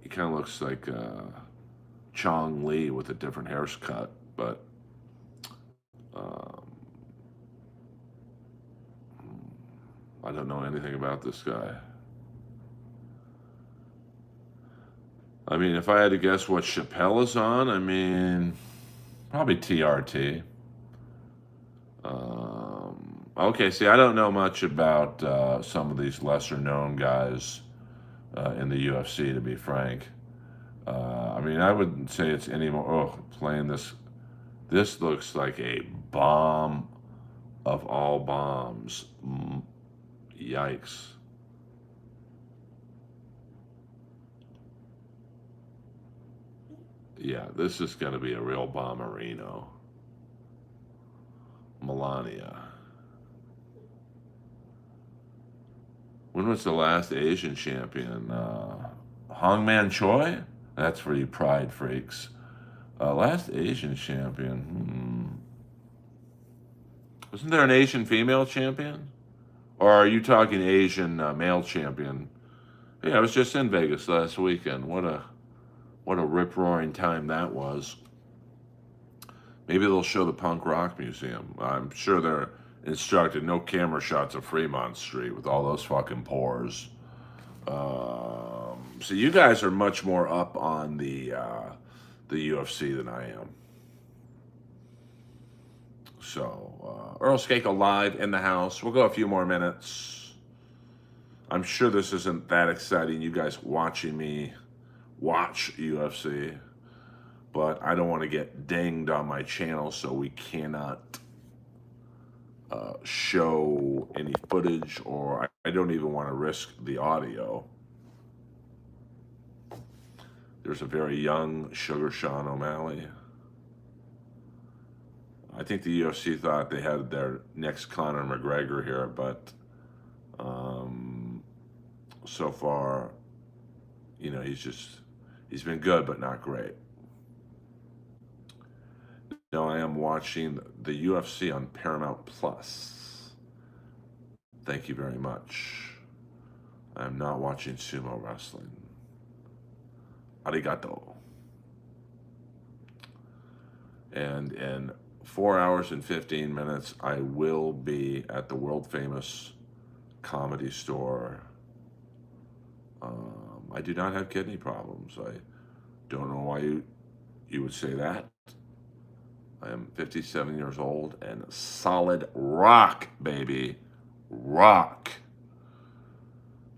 He kind of looks like Chong Li with a different haircut, but um, I don't know anything about this guy. I mean, if I had to guess what Chappelle is on, I mean, probably TRT. Okay, see, I don't know much about some of these lesser known guys in the UFC, to be frank. I mean, I wouldn't say it's any more. Oh, playing this. This looks like a bomb of all bombs. Yikes. Yeah, this is going to be a real bomberino. Melania. When was the last Asian champion? Hongman Choi? That's for you pride freaks. Last Asian champion. Wasn't there an Asian female champion? Or are you talking Asian male champion? Yeah, I was just in Vegas last weekend. What a rip-roaring time that was. Maybe they'll show the Punk Rock Museum. I'm sure they're instructed no camera shots of Fremont Street with all those fucking pores. So you guys are much more up on the UFC than I am. So Earl Skakel live in the house. We'll go a few more minutes. I'm sure this isn't that exciting. You guys watching me watch UFC, but I don't want to get dinged on my channel, so we cannot show any footage, or I don't even want to risk the audio. There's a very young Sugar Sean O'Malley. I think the UFC thought they had their next Conor McGregor here, but so far, you know, he's been good, but not great. No, I am watching the UFC on Paramount Plus. Thank you very much. I'm not watching sumo wrestling. Arigato. And in 4 hours and 15 minutes, I will be at the world famous Comedy Store. I do not have kidney problems. I don't know why you would say that. I am 57 years old and solid rock, baby. Rock.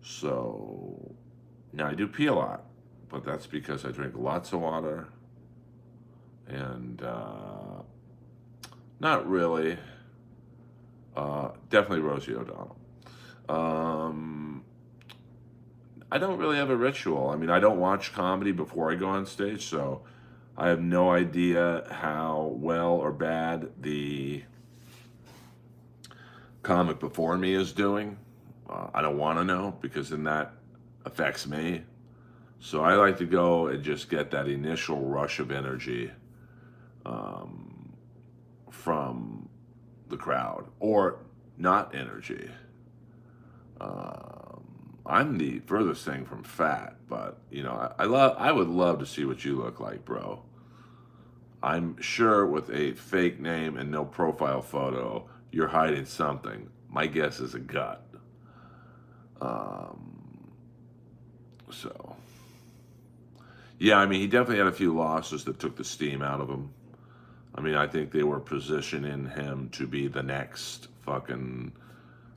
So, now I do pee a lot, but that's because I drink lots of water and not really. Definitely Rosie O'Donnell. I don't really have a ritual. I mean, I don't watch comedy before I go on stage, so I have no idea how well or bad the comic before me is doing. I don't want to know, because then that affects me. So I like to go and just get that initial rush of energy from the crowd, or not energy. I'm the furthest thing from fat, but you know, I would love to see what you look like, bro. I'm sure with a fake name and no profile photo, you're hiding something. My guess is a gut. So, yeah, I mean, he definitely had a few losses that took the steam out of him. I mean, I think they were positioning him to be the next fucking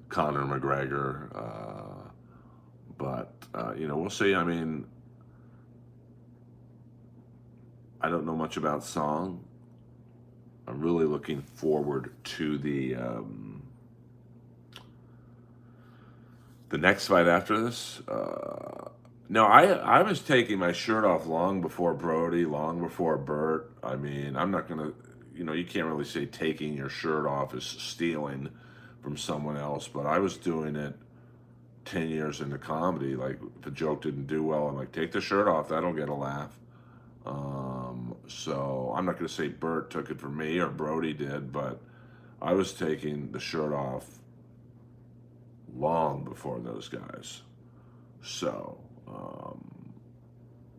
Conor McGregor. But we'll see. I mean, I don't know much about Song. I'm really looking forward to the next fight after this. No, I was taking my shirt off long before Brody, long before Burt. I mean, I'm not gonna, you can't really say taking your shirt off is stealing from someone else, but I was doing it 10 years into comedy. Like, if a joke didn't do well, I'm like, take the shirt off, that'll get a laugh. So I'm not gonna say Burt took it from me or Brody did, but I was taking the shirt off long before those guys. So,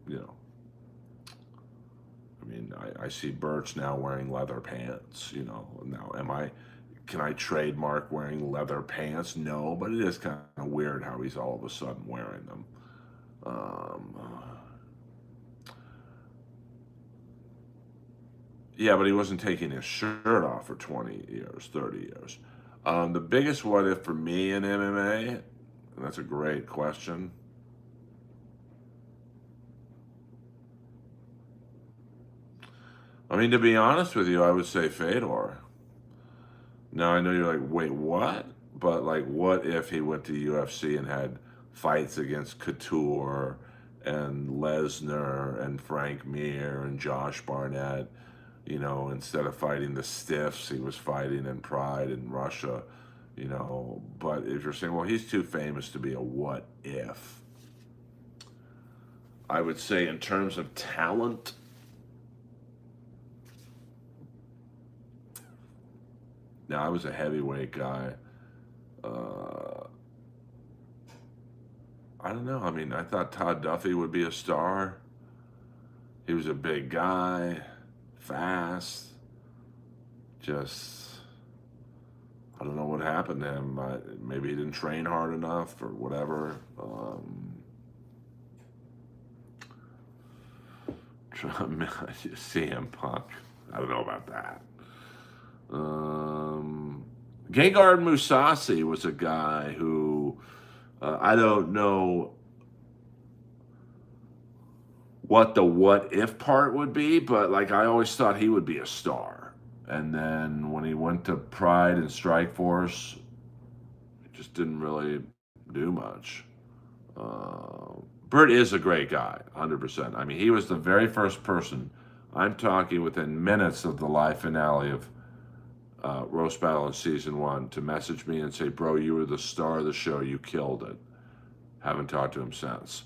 you know, I mean, I see Birch now wearing leather pants. Now can I trademark wearing leather pants? No, but it is kind of weird how he's all of a sudden wearing them. Um, yeah, but he wasn't taking his shirt off for 20 years, 30 years. The biggest what if for me in MMA, and that's a great question. I mean, to be honest with you, I would say Fedor. Now I know you're like, wait, what? But like, what if he went to UFC and had fights against Couture and Lesnar and Frank Mir and Josh Barnett? Instead of fighting the stiffs, he was fighting in Pride in Russia. But if you're saying, well, he's too famous to be a what if, I would say in terms of talent, now I was a heavyweight guy. Uh, I don't know. I mean, I thought Todd Duffy would be a star. He was a big guy, fast. Just, I don't know what happened to him. Maybe he didn't train hard enough or whatever. CM Punk. I don't know about that. Gegard Mousasi was a guy who I don't know what the what if part would be, but like I always thought he would be a star. And then when he went to Pride and Strikeforce, he just didn't really do much. Burt is a great guy, 100%. I mean, he was the very first person, I'm talking within minutes of the live finale of Roast Battle in season 1, to message me and say, bro, you were the star of the show, you killed it. Haven't talked to him since.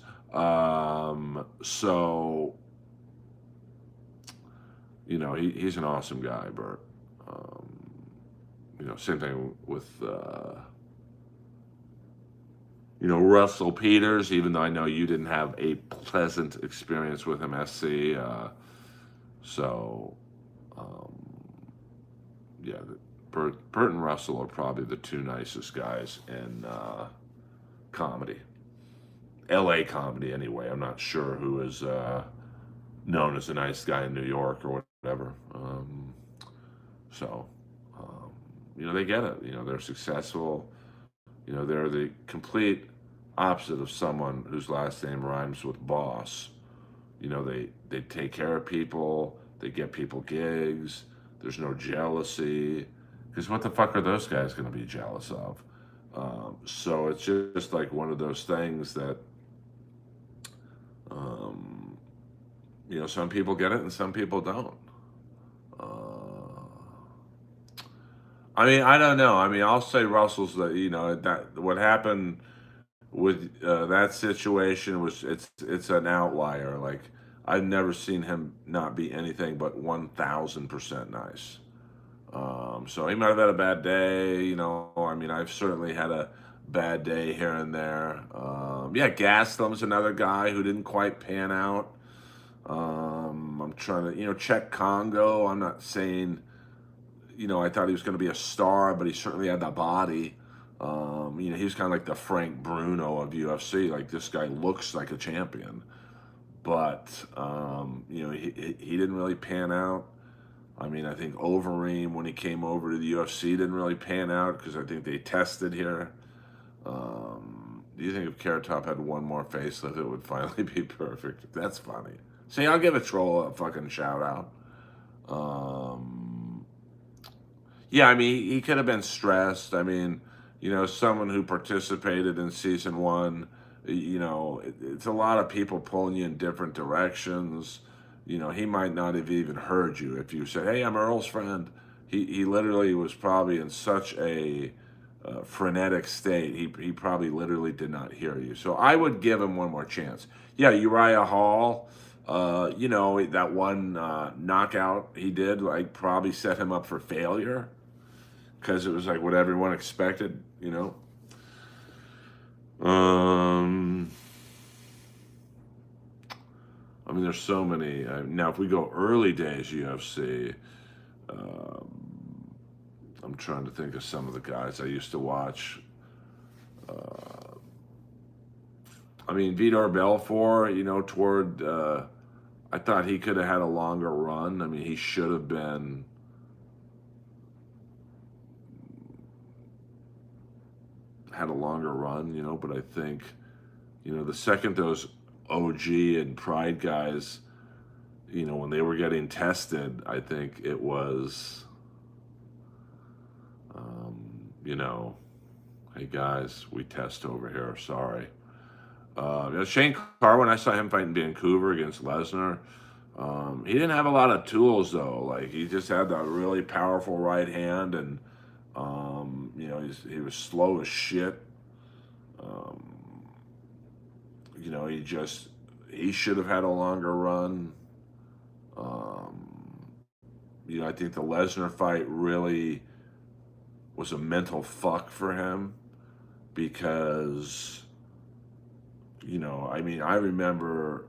So, he's an awesome guy, Burt. Same thing with, Russell Peters, even though I know you didn't have a pleasant experience with him, SC. So, yeah, Burt and Russell are probably the two nicest guys in comedy. LA comedy, anyway. I'm not sure who is known as a nice guy in New York or whatever. So, they get it. They're successful. They're the complete opposite of someone whose last name rhymes with boss. They take care of people. They get people gigs. There's no jealousy. Because what the fuck are those guys going to be jealous of? So it's just like one of those things that, some people get it and some people don't. I mean, I don't know. I mean, I'll say Russell's that what happened with that situation was it's an outlier. Like, I've never seen him not be anything but 1,000% nice. So he might have had a bad day. I mean, I've certainly had a bad day here and there. Yeah, Gaslam's another guy who didn't quite pan out. I'm trying to, check Congo. I'm not saying, I thought he was going to be a star, but he certainly had the body. He was kind of like the Frank Bruno of UFC. Like, this guy looks like a champion, but he didn't really pan out. I mean, I think Overeem, when he came over to the UFC, didn't really pan out because I think they tested here. Do you think if Carrot Top had one more facelift, it would finally be perfect? That's funny. See, I'll give a troll a fucking shout out. Um, yeah, I mean, he could have been stressed. I mean, someone who participated in season one, it's a lot of people pulling you in different directions. He might not have even heard you if you said, "Hey, I'm Earl's friend." He literally was probably in such a frenetic state. He probably literally did not hear you. So I would give him one more chance. Yeah, Uriah Hall. That one knockout he did, like, probably set him up for failure because it was like what everyone expected. Um, I mean, there's so many. Now, if we go early days UFC, um, I'm trying to think of some of the guys I used to watch. Uh, I mean, Vitor Belfort, I thought he could have had a longer run. I mean, he should have been had a longer run, but I think, the second those OG and Pride guys, when they were getting tested, I think it was, hey guys, we test over here, sorry. Shane Carwin, I saw him fight in Vancouver against Lesnar. He didn't have a lot of tools though. Like, he just had that really powerful right hand, and he was slow as shit. Um, he should have had a longer run. Um, I think the Lesnar fight really was a mental fuck for him because, I mean, I remember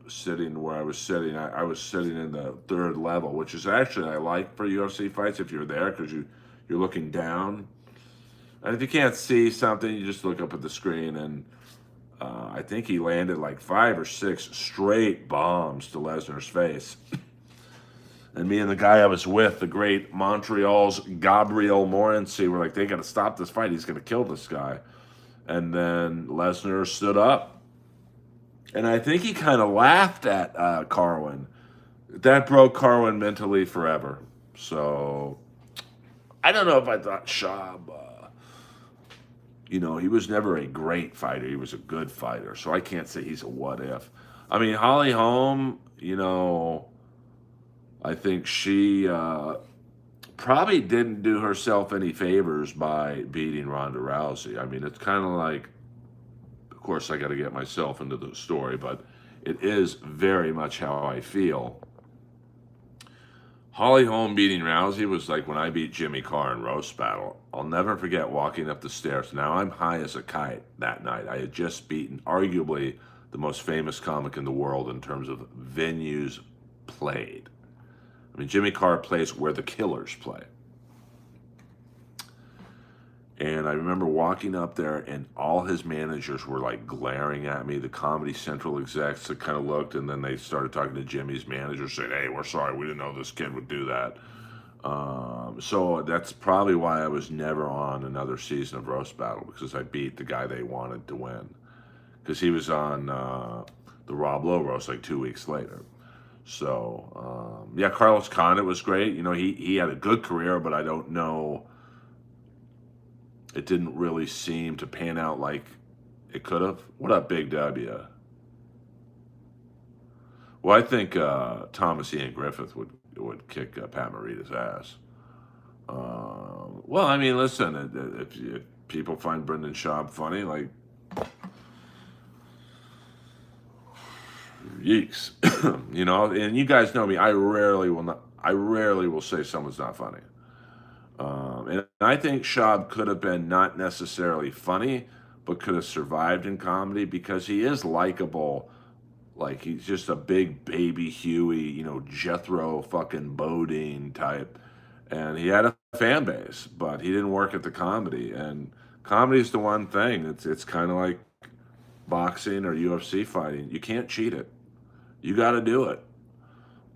sitting where I was sitting. I was sitting in the third level, which is actually I like for UFC fights if you're there because you're looking down. And if you can't see something, you just look up at the screen. And I think he landed like 5 or 6 straight bombs to Lesnar's face. And me and the guy I was with, the great Montreal's Gabriel Morency, were like, they got to stop this fight. He's going to kill this guy. And then Lesnar stood up. And I think he kind of laughed at Carwin. That broke Carwin mentally forever. So I don't know if I thought Schaub, he was never a great fighter. He was a good fighter. So I can't say he's a what if. I mean, Holly Holm, I think she probably didn't do herself any favors by beating Ronda Rousey. I mean, it's kind of like, of course, I got to get myself into the story, but it is very much how I feel. Holly Holm beating Rousey was like when I beat Jimmy Carr in Roast Battle. I'll never forget walking up the stairs. Now, I'm high as a kite that night. I had just beaten arguably the most famous comic in the world in terms of venues played. I mean, Jimmy Carr plays where the Killers play. And I remember walking up there, and all his managers were like glaring at me. The Comedy Central execs that kind of looked, and then they started talking to Jimmy's manager, saying, "Hey, we're sorry, we didn't know this kid would do that." So that's probably why I was never on another season of Roast Battle, because I beat the guy they wanted to win, because he was on the Rob Lowe roast like 2 weeks later. So yeah, Carlos Condit was great. He had a good career, but I don't know. It didn't really seem to pan out like it could have. What up, Big W? Well, I think Thomas Ian Griffith would kick Pat Morita's ass. Well, I mean, listen, if people find Brendan Schaub funny, like, yeeks, and you guys know me. I rarely will say someone's not funny. And I think Schaub could have been not necessarily funny, but could have survived in comedy because he is likable. Like, he's just a big baby Huey, Jethro fucking Bodine type. And he had a fan base, but he didn't work at the comedy. And comedy is the one thing. It's kind of like boxing or UFC fighting. You can't cheat it. You got to do it.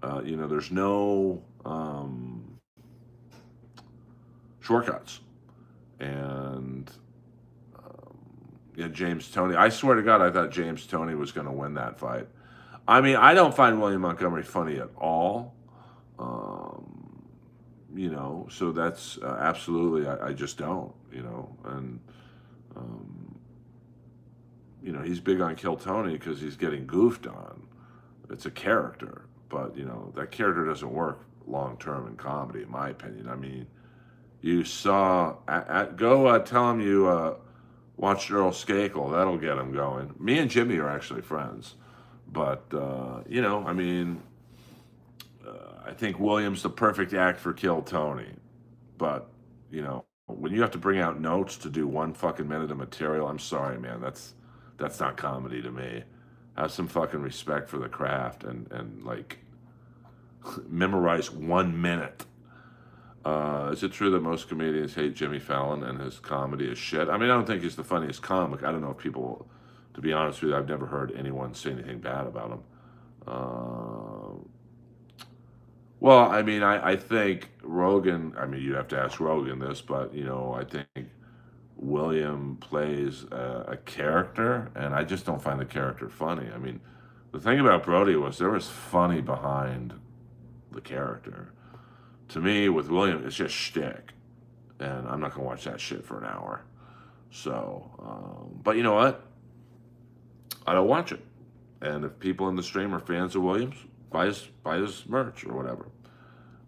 There's no shortcuts. And yeah, James Toney. I swear to God, I thought James Toney was going to win that fight. I mean, I don't find William Montgomery funny at all. Um, so that's absolutely, I just don't, and, um, he's big on Kill Tony because he's getting goofed on. It's a character, but, that character doesn't work long term in comedy, in my opinion. I mean, you saw, go tell him you watched Earl Skakel. That'll get him going. Me and Jimmy are actually friends. But, I mean, I think William's the perfect act for Kill Tony. But, when you have to bring out notes to do 1 fucking minute of material, I'm sorry, man. That's not comedy to me. Have some fucking respect for the craft and like, memorize 1 minute. Is it true that most comedians hate Jimmy Fallon and his comedy is shit? I mean, I don't think he's the funniest comic. I don't know if people, to be honest with you, I've never heard anyone say anything bad about him. Well, I mean, I think Rogan, I mean, you'd have to ask Rogan this, but, I think William plays a character, and I just don't find the character funny. I mean, the thing about Brody was there was funny behind the character. To me, with William, it's just shtick, and I'm not gonna watch that shit for an hour. So, but you know what? I don't watch it. And if people in the stream are fans of Williams, buy his merch or whatever.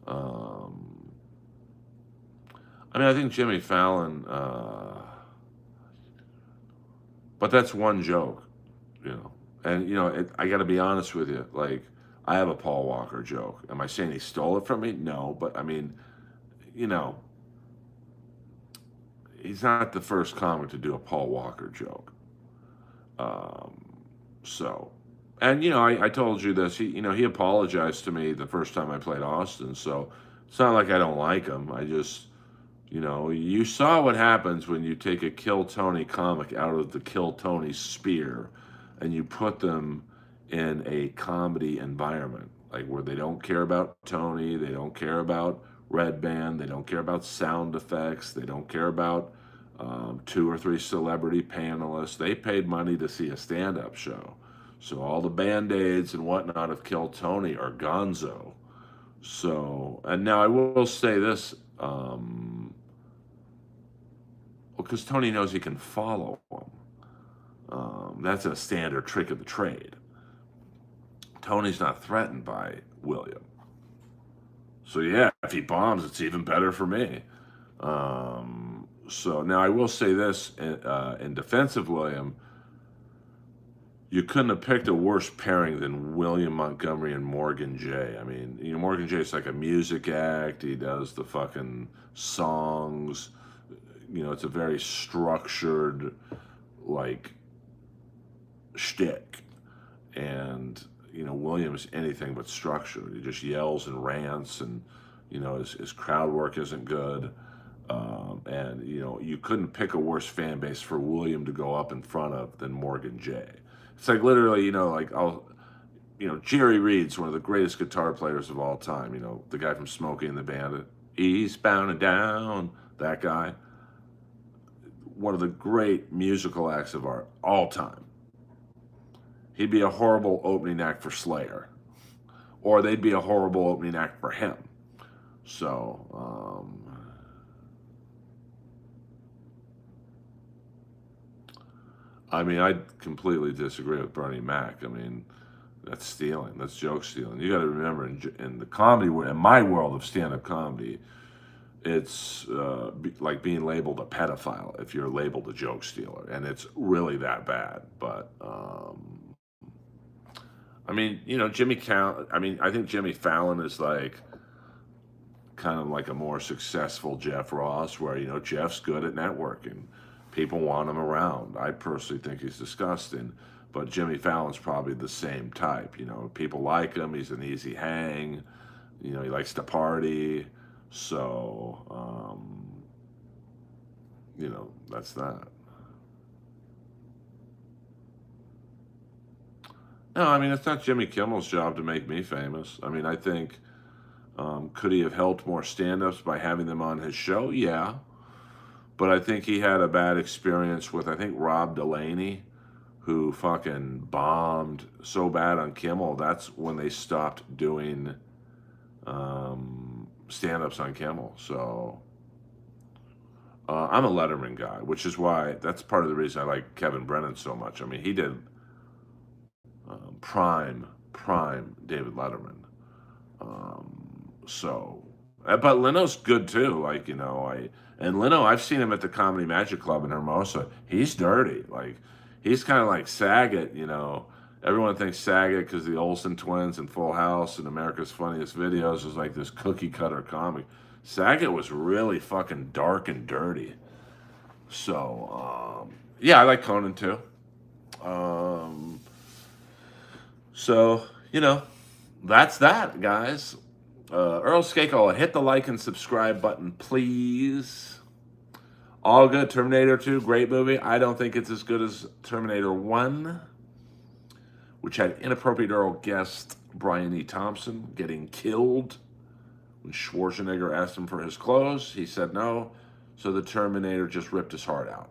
Um, I mean, I think Jimmy Fallon, but that's one joke, And I got to be honest with you, like. I have a Paul Walker joke. Am I saying he stole it from me? No, but I mean, he's not the first comic to do a Paul Walker joke. So, and I told you this. He apologized to me the first time I played Austin. So it's not like I don't like him. I just, you saw what happens when you take a Kill Tony comic out of the Kill Tony sphere, and you put them in a comedy environment, like where they don't care about Tony, they don't care about Red Band, they don't care about sound effects, they don't care about 2 or 3 celebrity panelists. They paid money to see a stand-up show. So all the Band-Aids and whatnot of Kill Tony are gonzo. So, and now I will say this, because Tony knows he can follow him. That's a standard trick of the trade. Tony's not threatened by William. So yeah, if he bombs, it's even better for me. So now I will say this, in defense of William, you couldn't have picked a worse pairing than William Montgomery and Morgan J. I mean, Morgan J's like a music act. He does the fucking songs. It's a very structured, like, shtick. And Williams anything but structured. He just yells and rants, and his crowd work isn't good. And you couldn't pick a worse fan base for William to go up in front of than Morgan J. It's like literally, Jerry Reed's one of the greatest guitar players of all time. The guy from Smokey and the Bandit, Eastbound and Down, that guy. One of the great musical acts of art all time. He'd be a horrible opening act for Slayer, or they'd be a horrible opening act for him. So, I mean, I completely disagree with Bernie Mac. I mean, that's stealing. That's joke stealing. You got to remember, in the comedy, in my world of stand-up comedy, it's like being labeled a pedophile if you're labeled a joke stealer, and it's really that bad. But I mean, I think Jimmy Fallon is like kind of like a more successful Jeff Ross, where Jeff's good at networking. People want him around. I personally think he's disgusting, but Jimmy Fallon's probably the same type. People like him. He's an easy hang. He likes to party. So, that's that. No, I mean, it's not Jimmy Kimmel's job to make me famous. I mean, I think Could he have helped more stand-ups by having them on his show? Yeah. But I think he had a bad experience with, I think, Rob Delaney, who fucking bombed so bad on Kimmel. That's when they stopped doing stand-ups on Kimmel. So I'm a Letterman guy, which is why that's part of the reason I like Kevin Brennan so much. I mean, he did prime David Letterman. But Leno's good too. Like, and Leno, I've seen him at the Comedy Magic Club in Hermosa. He's dirty. Like, he's kind of like Saget. Everyone thinks Saget because the Olsen twins and Full House and America's Funniest Videos was like this cookie cutter comic. Saget was really fucking dark and dirty. So, yeah, I like Conan too. So, that's that, guys. Earl Skakel, hit the like and subscribe button, please. All good. Terminator 2, great movie. I don't think it's as good as Terminator 1, which had inappropriate Earl guest Brian E. Thompson getting killed when Schwarzenegger asked him for his clothes. He said no, so the Terminator just ripped his heart out.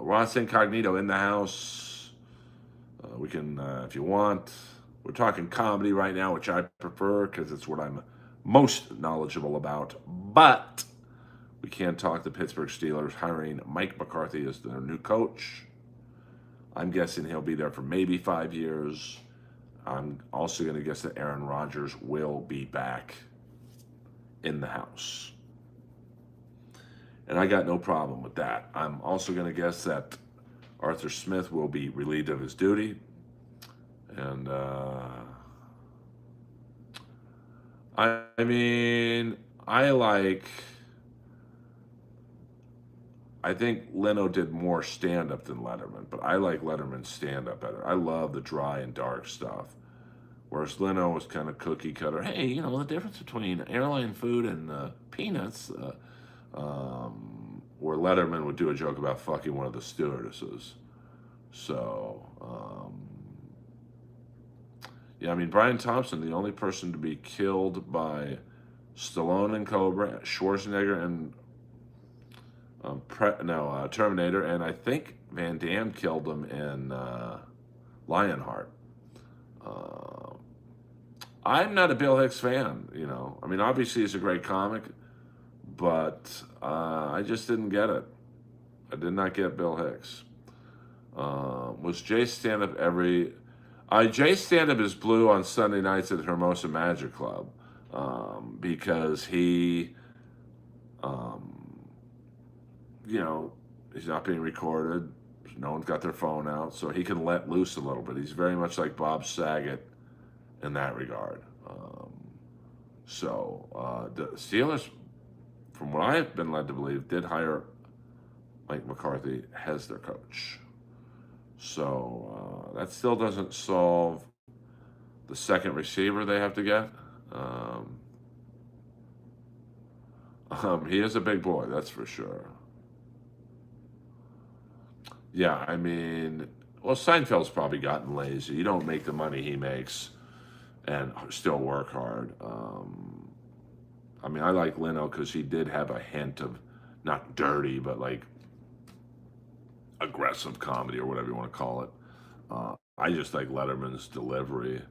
Ross Incognito in the house. We can, if you want. We're talking comedy right now, which I prefer because it's what I'm most knowledgeable about. But we can't talk the Pittsburgh Steelers hiring Mike McCarthy as their new coach. I'm guessing he'll be there for maybe 5 years. I'm also going to guess that Aaron Rodgers will be back in the house. And I got no problem with that. I'm also going to guess that Arthur Smith will be relieved of his duty. And, I mean, I think Leno did more stand-up than Letterman, but I like Letterman's stand-up better. I love the dry and dark stuff. Whereas Leno was kind of cookie cutter. Hey, the difference between airline food and peanuts, where Letterman would do a joke about fucking one of the stewardesses. So, yeah, I mean, Brian Thompson, the only person to be killed by Stallone and Cobra, Schwarzenegger and Terminator, and I think Van Damme killed him in Lionheart. I'm not a Bill Hicks fan, I mean, obviously he's a great comic, but I just didn't get it. I did not get Bill Hicks. Was Jay's stand-up Jay's stand-up is blue on Sunday nights at Hermosa Magic Club because he, he's not being recorded. No one's got their phone out, so he can let loose a little bit. He's very much like Bob Saget in that regard. The Steelers, from what I've been led to believe, did hire Mike McCarthy as their coach. So that still doesn't solve the second receiver they have to get. He is a big boy, that's for sure. Yeah, I mean, well, Seinfeld's probably gotten lazy. You don't make the money he makes and still work hard. I mean, I like Leno because he did have a hint of, not dirty, but like aggressive comedy or whatever you want to call it. I just like Letterman's delivery.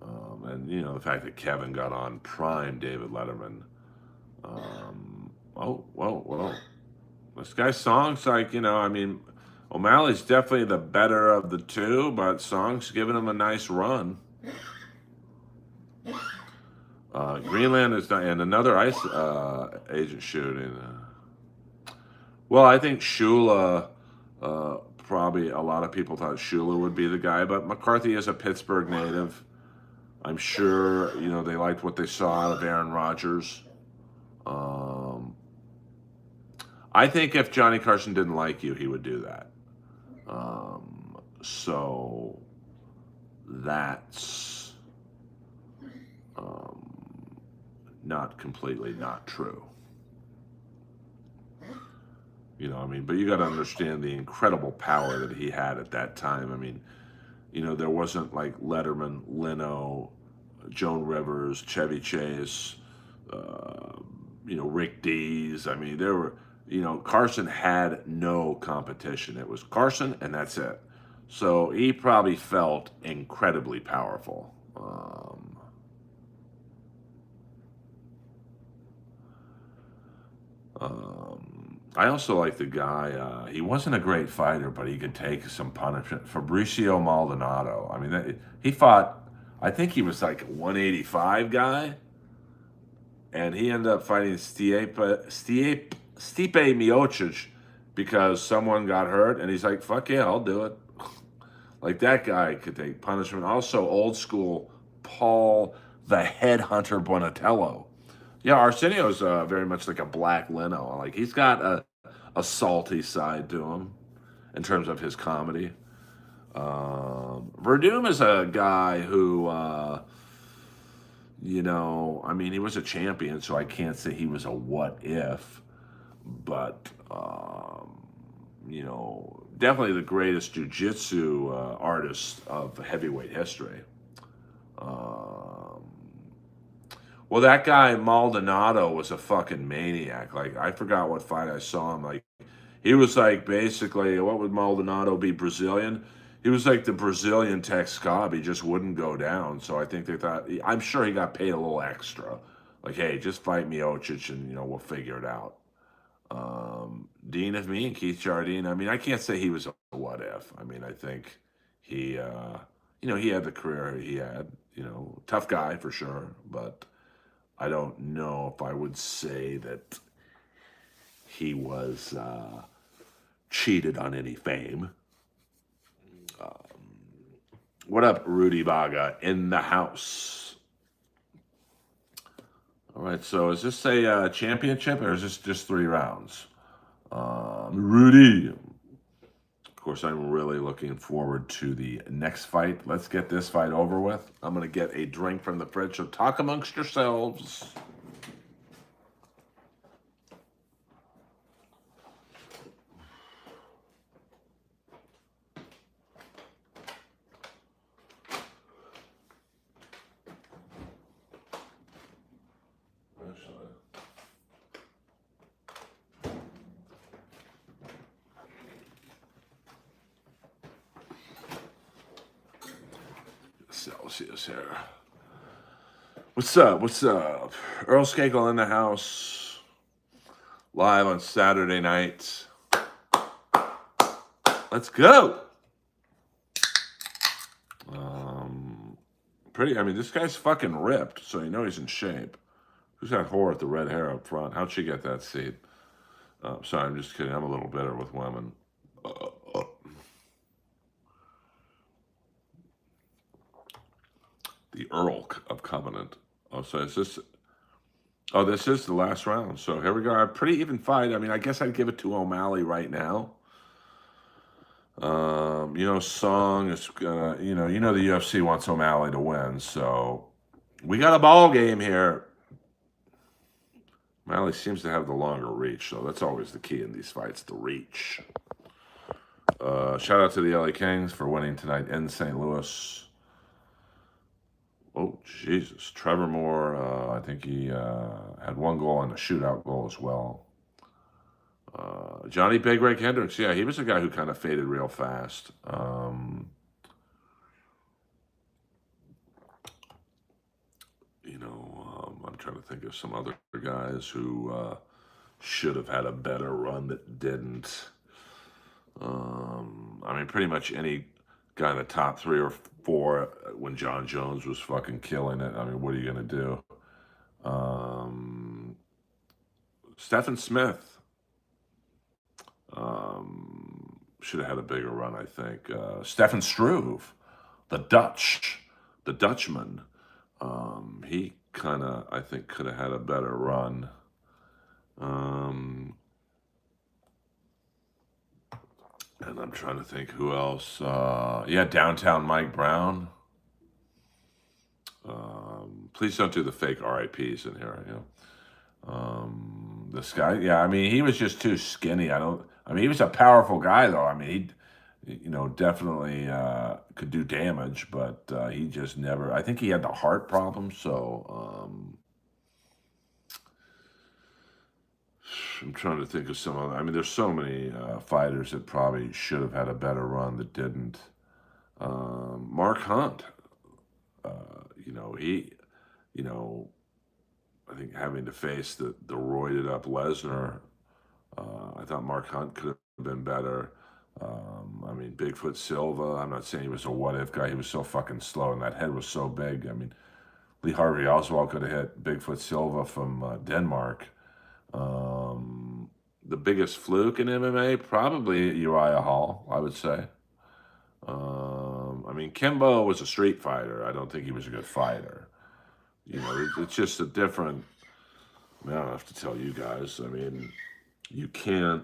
And, the fact that Kevin got on prime David Letterman. Well. This guy's Song's like, I mean, O'Malley's definitely the better of the two, but Song's giving him a nice run. Greenland is not, and another ICE agent shooting. Well, I think Shula, probably a lot of people thought Shula would be the guy, but McCarthy is a Pittsburgh native. I'm sure, they liked what they saw out of Aaron Rodgers. I think if Johnny Carson didn't like you, he would do that. So that's not completely not true. But you got to understand the incredible power that he had at that time. I mean, there wasn't like Letterman, Leno, Joan Rivers, Chevy Chase, uh, Rick Dees. I mean, there were, Carson had no competition. It was Carson, and that's it. So he probably felt incredibly powerful. I also like the guy. He wasn't a great fighter, but he could take some punishment. Fabricio Maldonado. I mean, he fought. I think he was like a 185 guy, and he ended up fighting Stipe Miocic because someone got hurt, and he's like, "Fuck yeah, I'll do it." Like that guy could take punishment. Also, old school Paul the Headhunter Bonatello. Yeah, Arsenio's very much like a Black Leno. Like he's got a salty side to him in terms of his comedy. Verdum is a guy who, I mean, he was a champion, so I can't say he was a what if, but, definitely the greatest jujitsu artist of heavyweight history. Um, well, that guy Maldonado was a fucking maniac. Like, I forgot what fight I saw him. Like, he was like basically, what would Maldonado be? Brazilian? He was like the Brazilian Tex Cobb. He just wouldn't go down. So I think they thought, I'm sure he got paid a little extra. Like, hey, just fight Miocic and, we'll figure it out. Dean of Me and Keith Jardine. I mean, I can't say he was a what if. I mean, I think he, he had the career he had. Tough guy for sure, but I don't know if I would say that he was cheated on any fame. What up, Rudy Baga in the house? All right, so is this a championship or is this just 3 rounds? Rudy. Of course, I'm really looking forward to the next fight. Let's get this fight over with. I'm going to get a drink from the fridge, so talk amongst yourselves. Celsius here. What's up? What's up? Earl Skakel in the house. Live on Saturday night. Let's go. I mean, this guy's fucking ripped, so he's in shape. Who's that whore with the red hair up front? How'd she get that seat? Sorry, I'm just kidding. I'm a little bitter with women. The Earl of Covenant. Oh, so is this? Oh, this is the last round. So here we go. A pretty even fight. I mean, I guess I'd give it to O'Malley right now. Song is gonna. The UFC wants O'Malley to win. So we got a ball game here. O'Malley seems to have the longer reach, so that's always the key in these fights: the reach. Shout out to the LA Kings for winning tonight in St. Louis. Oh, Jesus. Trevor Moore, I think he had 1 goal and a shootout goal as well. Johnny Big Rig Hendricks, yeah, he was a guy who kind of faded real fast. I'm trying to think of some other guys who should have had a better run that didn't. I mean, pretty much any guy in the top 3 or 4 when John Jones was fucking killing it. I mean, what are you going to do? Stephen Smith should have had a bigger run, I think. Stefan Struve, the Dutchman. He kind of, I think, could have had a better run. And I'm trying to think who else. Downtown Mike Brown. Please don't do the fake RIPs in here. This guy, yeah, I mean, he was just too skinny. He was a powerful guy, though. I mean, definitely could do damage, but he just never. I think he had the heart problem, so I'm trying to think of some other. I mean, there's so many fighters that probably should have had a better run that didn't. Mark Hunt, he, you know, I think having to face the roided up Lesnar, I thought Mark Hunt could have been better. I mean, Bigfoot Silva. I'm not saying he was a what if guy. He was so fucking slow, and that head was so big. I mean, Lee Harvey Oswald could have hit Bigfoot Silva from Denmark. The biggest fluke in MMA, probably Uriah Hall, I would say. I mean, Kimbo was a street fighter. I don't think he was a good fighter. It's just a different. I mean, I don't have to tell you guys. I mean, you can't.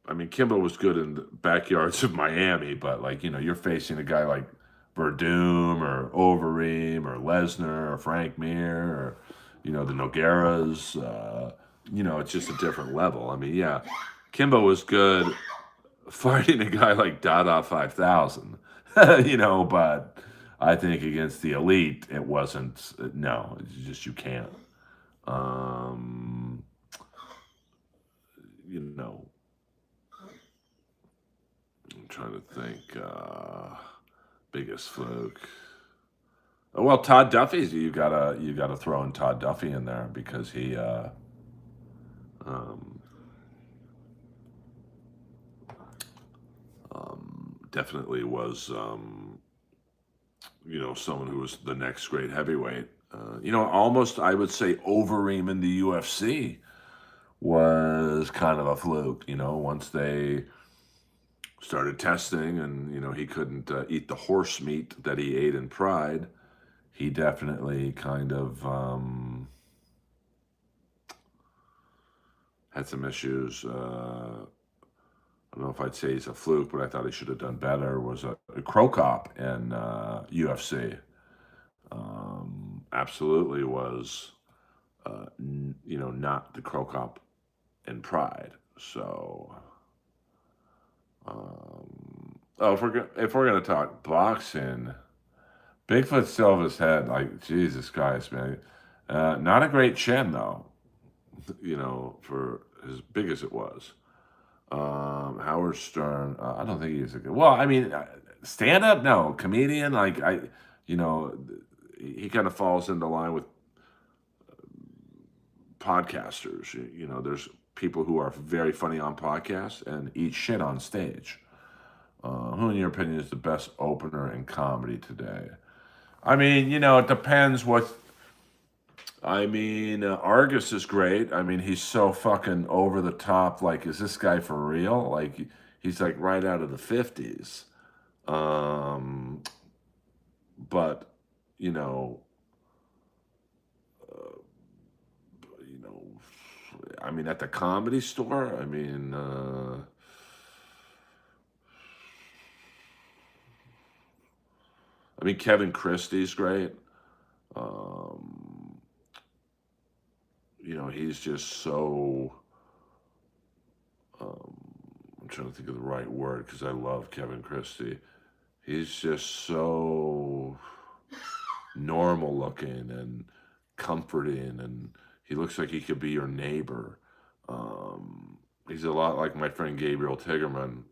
I mean, Kimbo was good in the backyards of Miami, but like, you're facing a guy like Verdum or Overeem or Lesnar or Frank Mir or, the Nogueras. It's just a different level. I mean, yeah, Kimbo was good fighting a guy like Dada 5000, but I think against the elite, it wasn't, no, it's just, you can't. Um, you know, I'm trying to think. Biggest fluke. Well, Todd Duffy's you gotta throw in Todd Duffy in there because he um, definitely was someone who was the next great heavyweight. Almost I would say Overeem in the UFC was kind of a fluke. Once they started testing and he couldn't eat the horse meat that he ate in Pride, he definitely kind of had some issues. I don't know if I'd say he's a fluke, but I thought he should have done better. Was a Crow Cop in UFC. Absolutely was, not the Crow Cop in Pride. So, if we're gonna talk boxing, Bigfoot Silva's head, like Jesus Christ, man, not a great chin though. For as big as it was. Howard Stern, I don't think he's a good. Well, I mean, stand up, no, comedian. Like you know, he kind of falls into line with podcasters. There's people who are very funny on podcasts and eat shit on stage. Who, in your opinion, is the best opener in comedy today? I mean, it depends what. I mean, Argus is great. I mean, he's so fucking over the top. Like, is this guy for real? Like, he's like right out of the 50s. Um, but, you know, uh, you know, I mean, at the Comedy Store, I mean, Kevin Christie's great. Um, he's just so. Um, I'm trying to think of the right word because I love Kevin Christie. He's just so normal looking and comforting, and he looks like he could be your neighbor. He's a lot like my friend Gabriel Tigerman,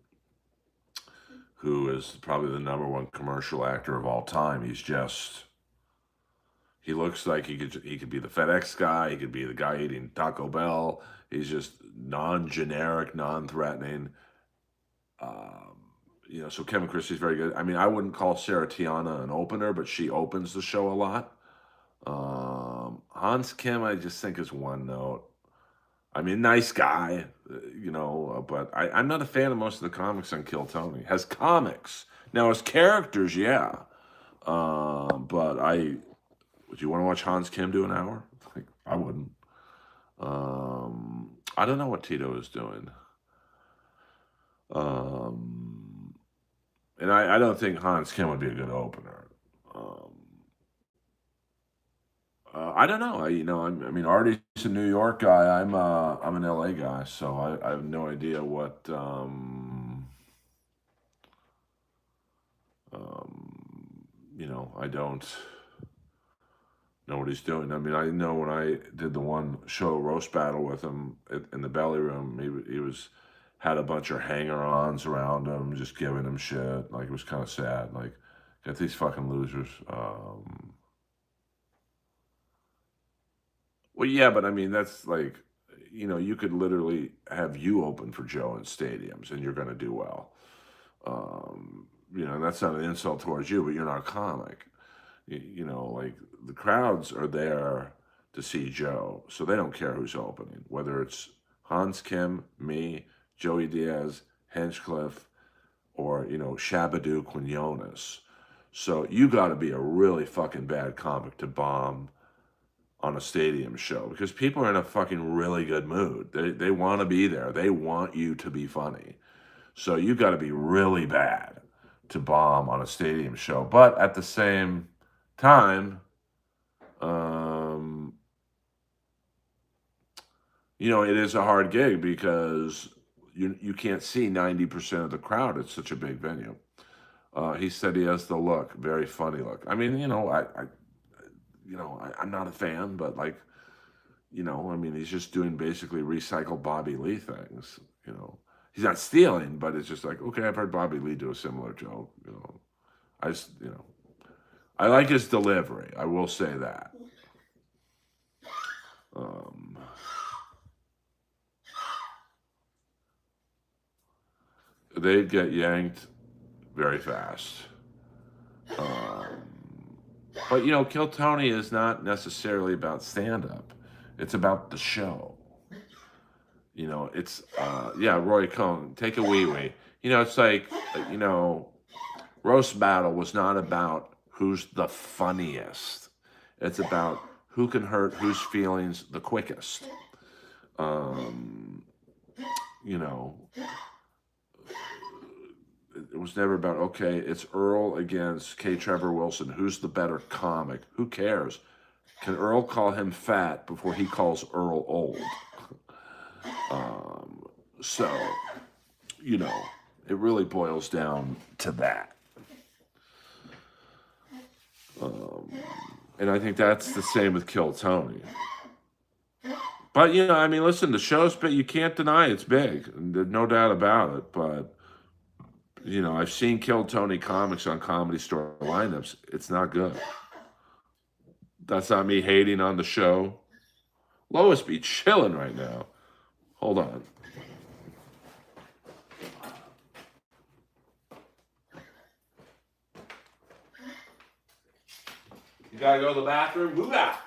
who is probably the number one commercial actor of all time. He looks like he could be the FedEx guy. He could be the guy eating Taco Bell. He's just non-generic, non-threatening. Um, so Kevin Christie's very good. I mean, I wouldn't call Sarah Tiana an opener, but she opens the show a lot. Hans Kim, I just think is one note. I mean, nice guy, but I'm not a fan of most of the comics on Kill Tony. Has comics. Now, his characters, yeah. But would you want to watch Hans Kim do an hour? Like, I wouldn't. I don't know what Tito is doing. Um, and I don't think Hans Kim would be a good opener. I don't know. I mean, Artie's a New York guy. I'm an LA guy, so I have no idea what I don't know what he's doing. I mean, I know when I did the one show roast battle with him in the belly room, he was had a bunch of hanger-ons around him, just giving him shit. Like, it was kind of sad. Like, get these fucking losers. Well, yeah, but I mean, that's like, you could literally have you open for Joe in stadiums, and you're going to do well. That's not an insult towards you, but you're not a comic. Like, the crowds are there to see Joe, so they don't care who's opening, whether it's Hans Kim, me, Joey Diaz, Hinchcliffe, or Shabadoo Quinones. So you got to be a really fucking bad comic to bomb on a stadium show, because people are in a fucking really good mood. They want to be there. They want you to be funny. So you got to be really bad to bomb on a stadium show. But at the same time, it is a hard gig because you can't see 90% of the crowd. It's such a big venue. He said he has the look, very funny look. I mean, I'm not a fan, but like, I mean, he's just doing basically recycled Bobby Lee things. He's not stealing, but it's just like, okay, I've heard Bobby Lee do a similar joke. I just, I like his delivery. I will say that. They get yanked very fast. But Kill Tony is not necessarily about stand-up. It's about the show. It's Roy Cohn, take a wee-wee. It's like, roast battle was not about who's the funniest. It's about who can hurt whose feelings the quickest. It was never about, okay, it's Earl against K. Trevor Wilson. Who's the better comic? Who cares? Can Earl call him fat before he calls Earl old? So, it really boils down to that. And I think that's the same with Kill Tony. But, I mean, listen, the show's big. You can't deny it's big. There's no doubt about it. But, I've seen Kill Tony comics on Comedy Store lineups. It's not good. That's not me hating on the show. Lois be chilling right now. Hold on. You gotta go to the bathroom? Move out.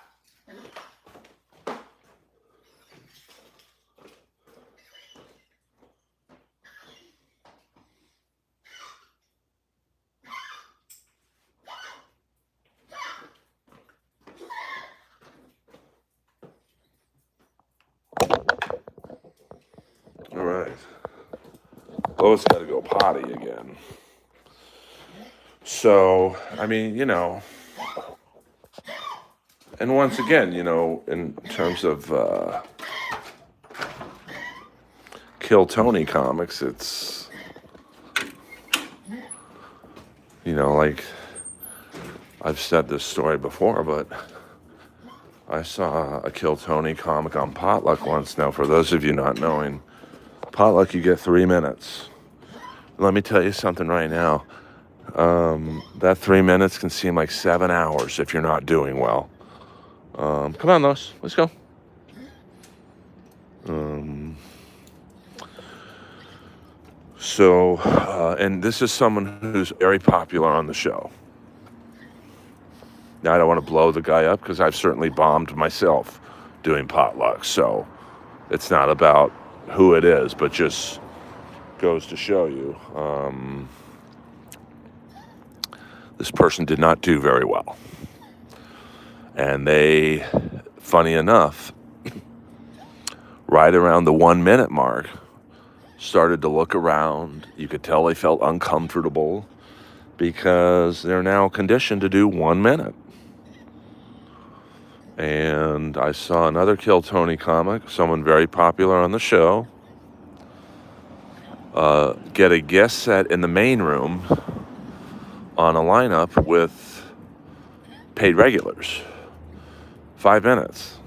All right. Lois got to go potty again. So, I mean, and once again, in terms of Kill Tony comics, it's, like, I've said this story before, but I saw a Kill Tony comic on Potluck once. Now, for those of you not knowing, Potluck, you get 3 minutes. Let me tell you something right now. That 3 minutes can seem like 7 hours if you're not doing well. Come on, Lois. Let's go. And this is someone who's very popular on the show. Now, I don't want to blow the guy up because I've certainly bombed myself doing Potluck. So it's not about who it is, but just goes to show you. This person did not do very well. And they, funny enough, right around the 1 minute mark, started to look around. You could tell they felt uncomfortable because they're now conditioned to do 1 minute. And I saw another Kill Tony comic, someone very popular on the show, get a guest set in the main room on a lineup with paid regulars. 5 minutes.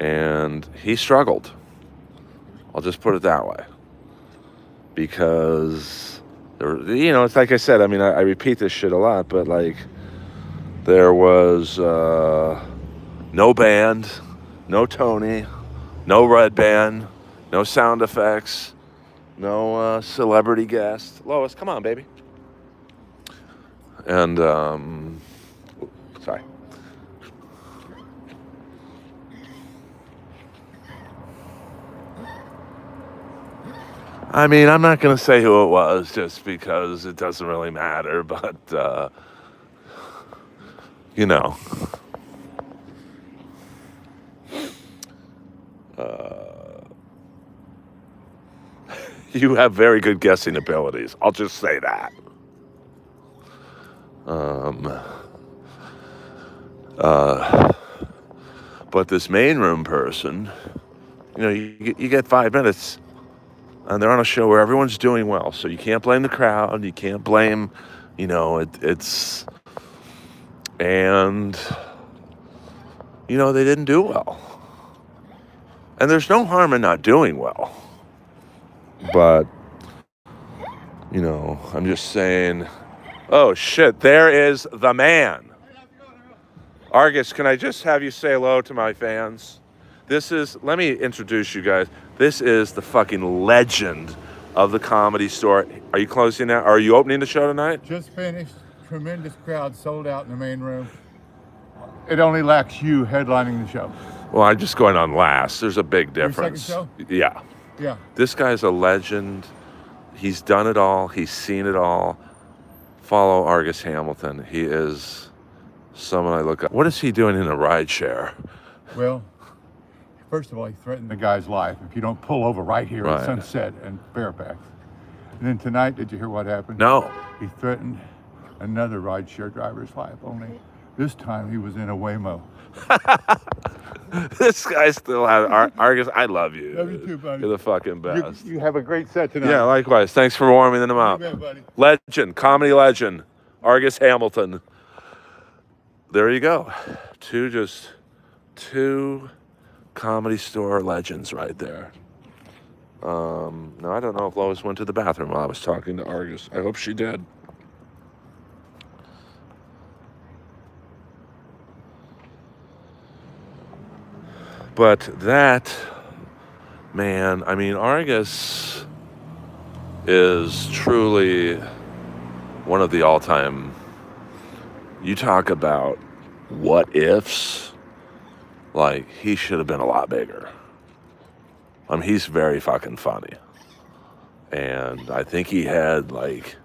And he struggled. I'll just put it that way. Because, it's like I said, I mean, I repeat this shit a lot, but like, there was no band, no Tony, no red band, no sound effects, no celebrity guest. Lois, come on, baby. And, sorry. I mean, I'm not going to say who it was just because it doesn't really matter, but, you have very good guessing abilities. I'll just say that. But this main room person, you get 5 minutes, and they're on a show where everyone's doing well. So you can't blame the crowd. You can't blame, it's, and, they didn't do well. And there's no harm in not doing well. But, I'm just saying, oh shit, there is the man. Argus, can I just have you say hello to my fans? Let me introduce you guys. This is the fucking legend of the Comedy Store. Are you closing now? Are you opening the show tonight? Just finished. Tremendous crowd, sold out in the main room. It only lacks you headlining the show. Well, I'm just going on last. There's a big difference. Your second show? Yeah. Yeah. This guy's a legend. He's done it all. He's seen it all. Follow Argus Hamilton. He is someone I look up. What is he doing in a ride share? Well, first of all, he threatened the guy's life if you don't pull over right here at Sunset and Fairfax. And then tonight, did you hear what happened? No. He threatened another ride share driver's life, only this time he was in a Waymo. This guy still has Argus. I love you. Love you too, buddy. You're the fucking best. You have a great set tonight. Yeah, likewise. Thanks for warming them up. You bet, buddy. Legend, comedy legend, Argus Hamilton. There you go. Two Comedy Store legends right there. Now, I don't know if Lois went to the bathroom while I was talking to Argus. I hope she did. But that, man, I mean, Argus is truly one of the all-time, you talk about what ifs, like, he should have been a lot bigger. I mean, he's very fucking funny. And I think he had, like,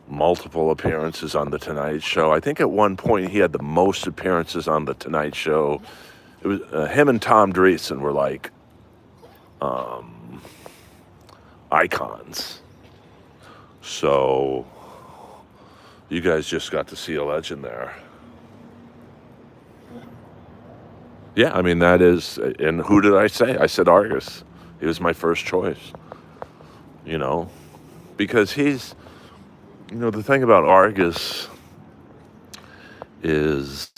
multiple appearances on The Tonight Show. I think at one point he had the most appearances on The Tonight Show. It was him and Tom Dreesen were like icons. So you guys just got to see a legend there. Yeah, I mean, that is, and who did I say? I said Argus. He was my first choice, because he's, the thing about Argus is,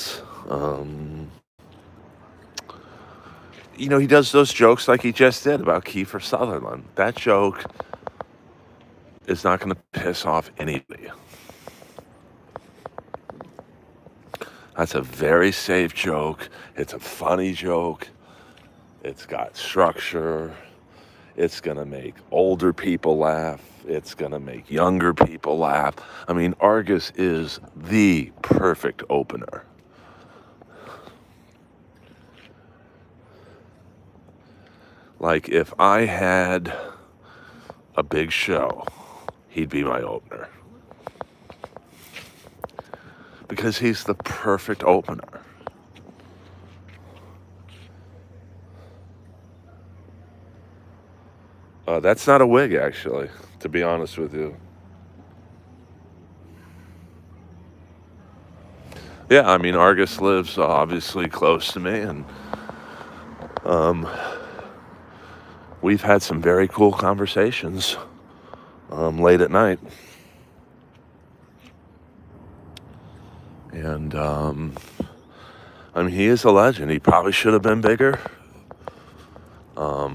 he does those jokes like he just did about Kiefer Sutherland. That joke is not going to piss off anybody. That's a very safe joke. It's a funny joke. It's got structure. It's going to make older people laugh. It's going to make younger people laugh. I mean, Argus is the perfect opener. Like, if I had a big show, he'd be my opener. Because he's the perfect opener. That's not a wig, actually, to be honest with you. Yeah, I mean, Argus lives obviously close to me, and we've had some very cool conversations late at night. And I mean, he is a legend. He probably should have been bigger. I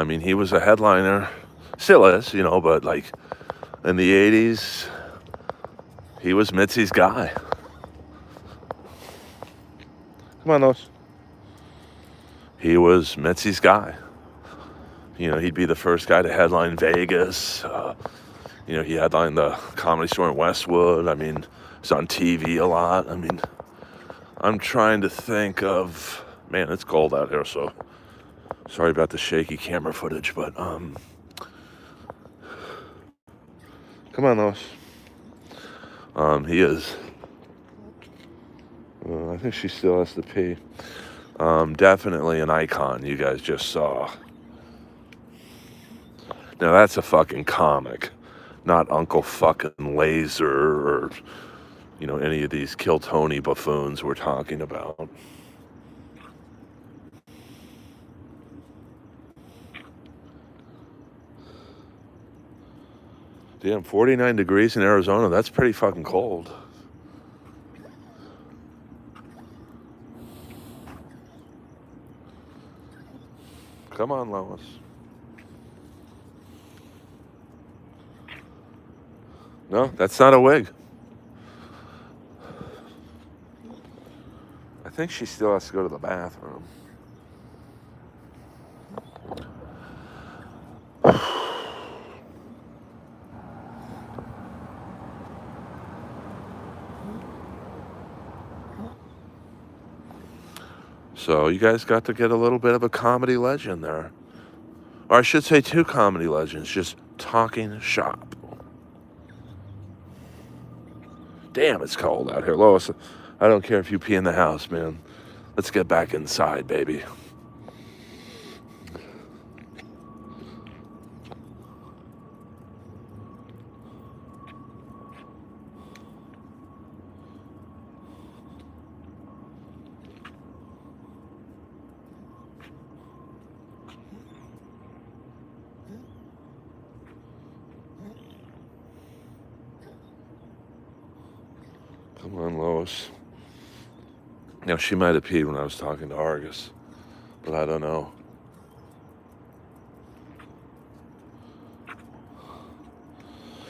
mean, he was a headliner, still is, you know, but like in the 80s, he was Mitzi's guy. Come on, Los. He was Mitzi's guy. You know, he'd be the first guy to headline Vegas. You know, he headlined the Comedy Store in Westwood. I mean, he's on TV a lot. I mean, I'm trying to think of, man, it's cold out here, so sorry about the shaky camera footage, but come on, Los. He is. I think she still has to pee. Definitely an icon you guys just saw. Now that's a fucking comic, not Uncle fucking Laser or, you know, any of these Kill Tony buffoons we're talking about. Damn, 49 degrees in Arizona, that's pretty fucking cold. Come on, Lois. No, that's not a wig. I think she still has to go to the bathroom. So you guys got to get a little bit of a comedy legend there. Or I should say 2 comedy legends, just talking shop. Damn, it's cold out here. Lois, I don't care if you pee in the house, man. Let's get back inside, baby. Come on, Lois. Now, she might have peed when I was talking to Argus, but I don't know.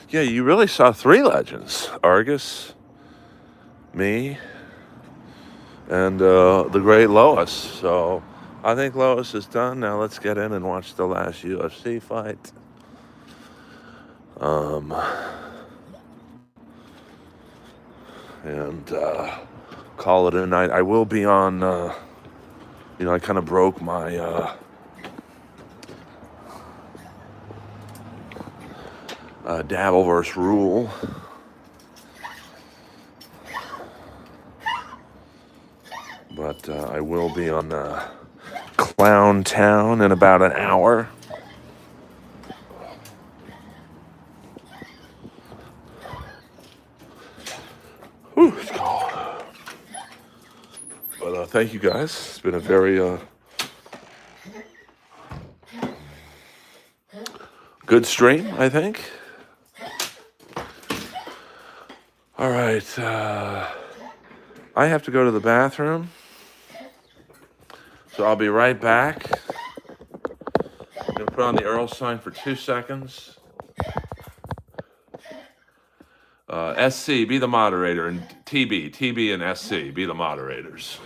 Yeah, you really saw 3 legends. Argus, me, and the great Lois. So I think Lois is done. Now let's get in and watch the last UFC fight. And call it a night. I will be on, you know, I kind of broke my Dabbleverse rule. But I will be on Clown Town in about an hour. Whew, it's cold. But thank you guys. It's been a very good stream, I think. All right. I have to go to the bathroom. So I'll be right back. I'm going to put on the Earl sign for 2 seconds. SC, be the moderator, and TB and SC, be the moderators.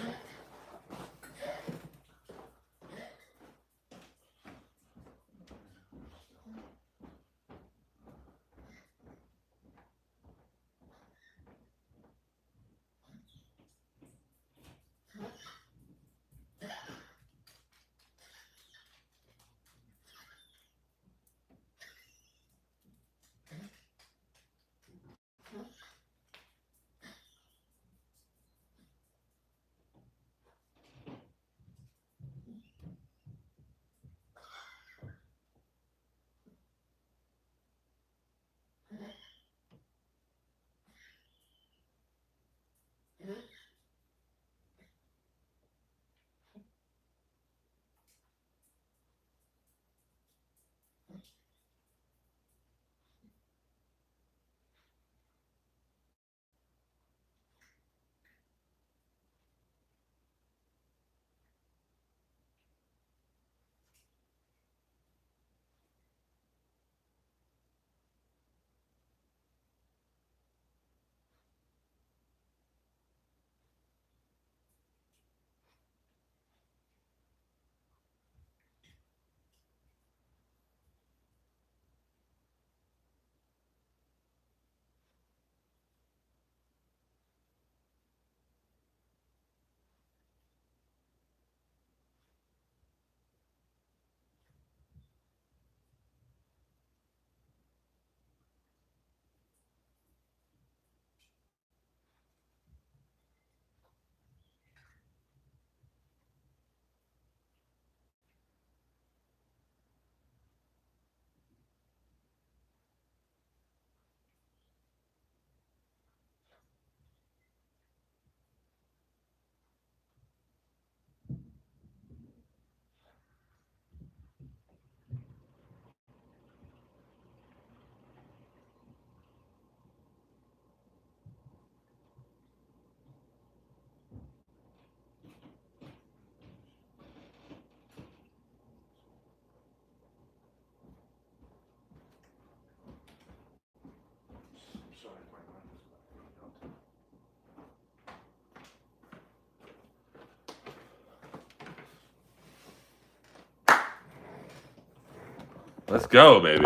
Let's go, baby.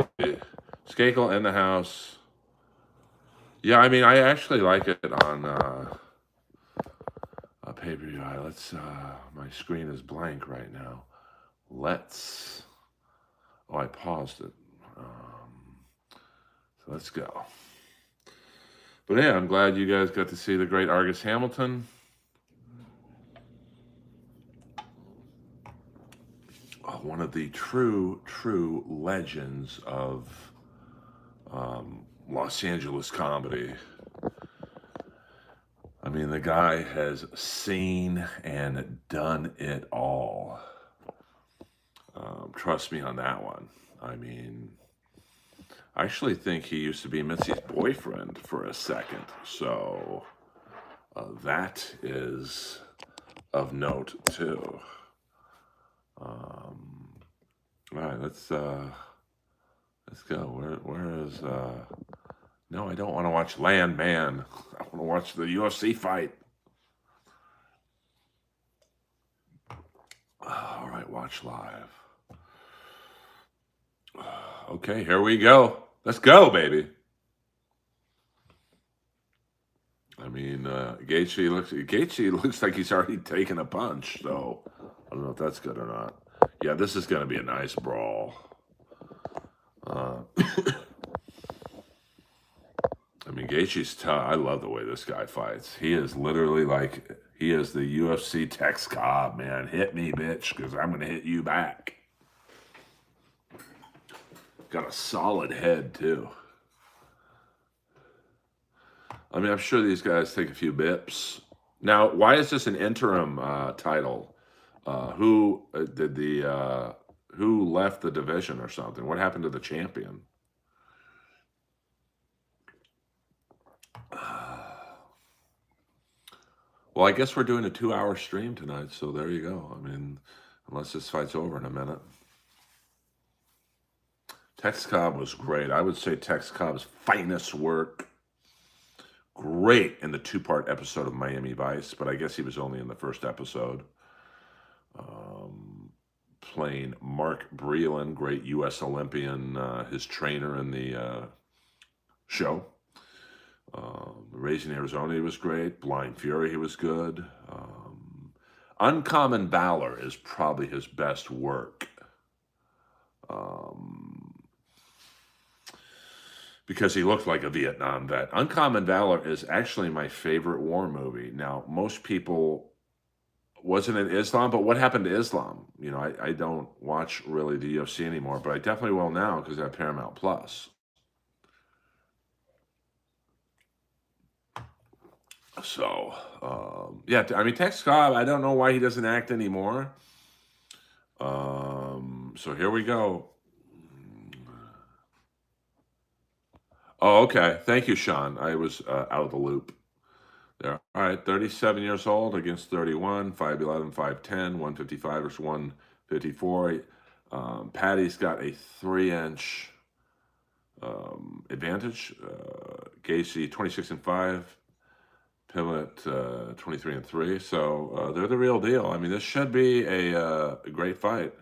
Skakel in the house. Yeah, I mean, I actually like it on pay-per-view. Let's. My screen is blank right now. Let's. Oh, I paused it. So let's go. But yeah, I'm glad you guys got to see the great Argus Hamilton. One of the true legends of Los Angeles comedy. I mean, the guy has seen and done it all. Trust me on that one. I mean, I actually think he used to be Mitzi's boyfriend for a second. So that is of note too. All right, let's go. Where is No, I don't want to watch Landman. I want to watch the UFC fight. All right, watch live. Okay, here we go. Let's go, baby. I mean, Gaethje looks like he's already taken a punch, so I don't know if that's good or not. Yeah, this is going to be a nice brawl. I mean, Gaethje's tough. I love the way this guy fights. He is literally like, he is the UFC Tex Cobb, man. Hit me, bitch, because I'm going to hit you back. Got a solid head, too. I mean, I'm sure these guys take a few bips. Now, why is this an interim title? Who left the division or something? What happened to the champion? Well, I guess we're doing a 2-hour stream tonight, so there you go. I mean, unless this fight's over in a minute. Tex Cobb was great. I would say Tex Cobb's finest work. Great in the 2-part episode of Miami Vice, but I guess he was only in the first episode. Playing Mark Breland, great U.S. Olympian, his trainer in the show. Raising Arizona, he was great. Blind Fury, he was good. Uncommon Valor is probably his best work. Because he looked like a Vietnam vet. Uncommon Valor is actually my favorite war movie. Now, most people wasn't in Islam, but what happened to Islam? You know, I don't watch really the UFC anymore, but I definitely will now because I have Paramount Plus. So, yeah, I mean, Tex Cobb, I don't know why he doesn't act anymore. So here we go. Oh, okay. Thank you, Sean. I was out of the loop there. All right, 37 years old against 31, 5'11", 5'10", 155 versus 154. Patty's got a 3-inch advantage. Gaethje 26-5. Pimlet 23-3. So they're the real deal. I mean, this should be a great fight.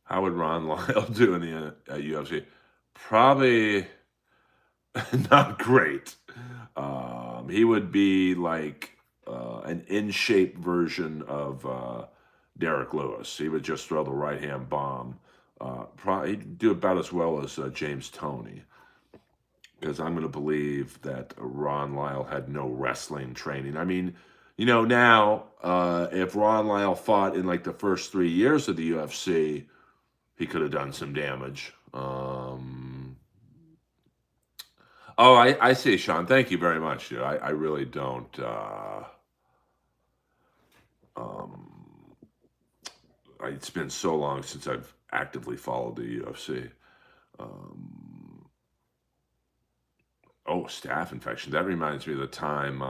How would Ron Lyle do in the UFC? Probably not great. He would be like an in-shape version of Derek Lewis. He would just throw the right-hand bomb. He'd do about as well as James Toney. Because I'm going to believe that Ron Lyle had no wrestling training. I mean, you know, now, if Ron Lyle fought in like the first 3 years of the UFC, he could have done some damage. Oh, I see, Sean. Thank you very much, dude. I really don't. It's been so long since I've actively followed the UFC. Oh, staph infection. That reminds me of the time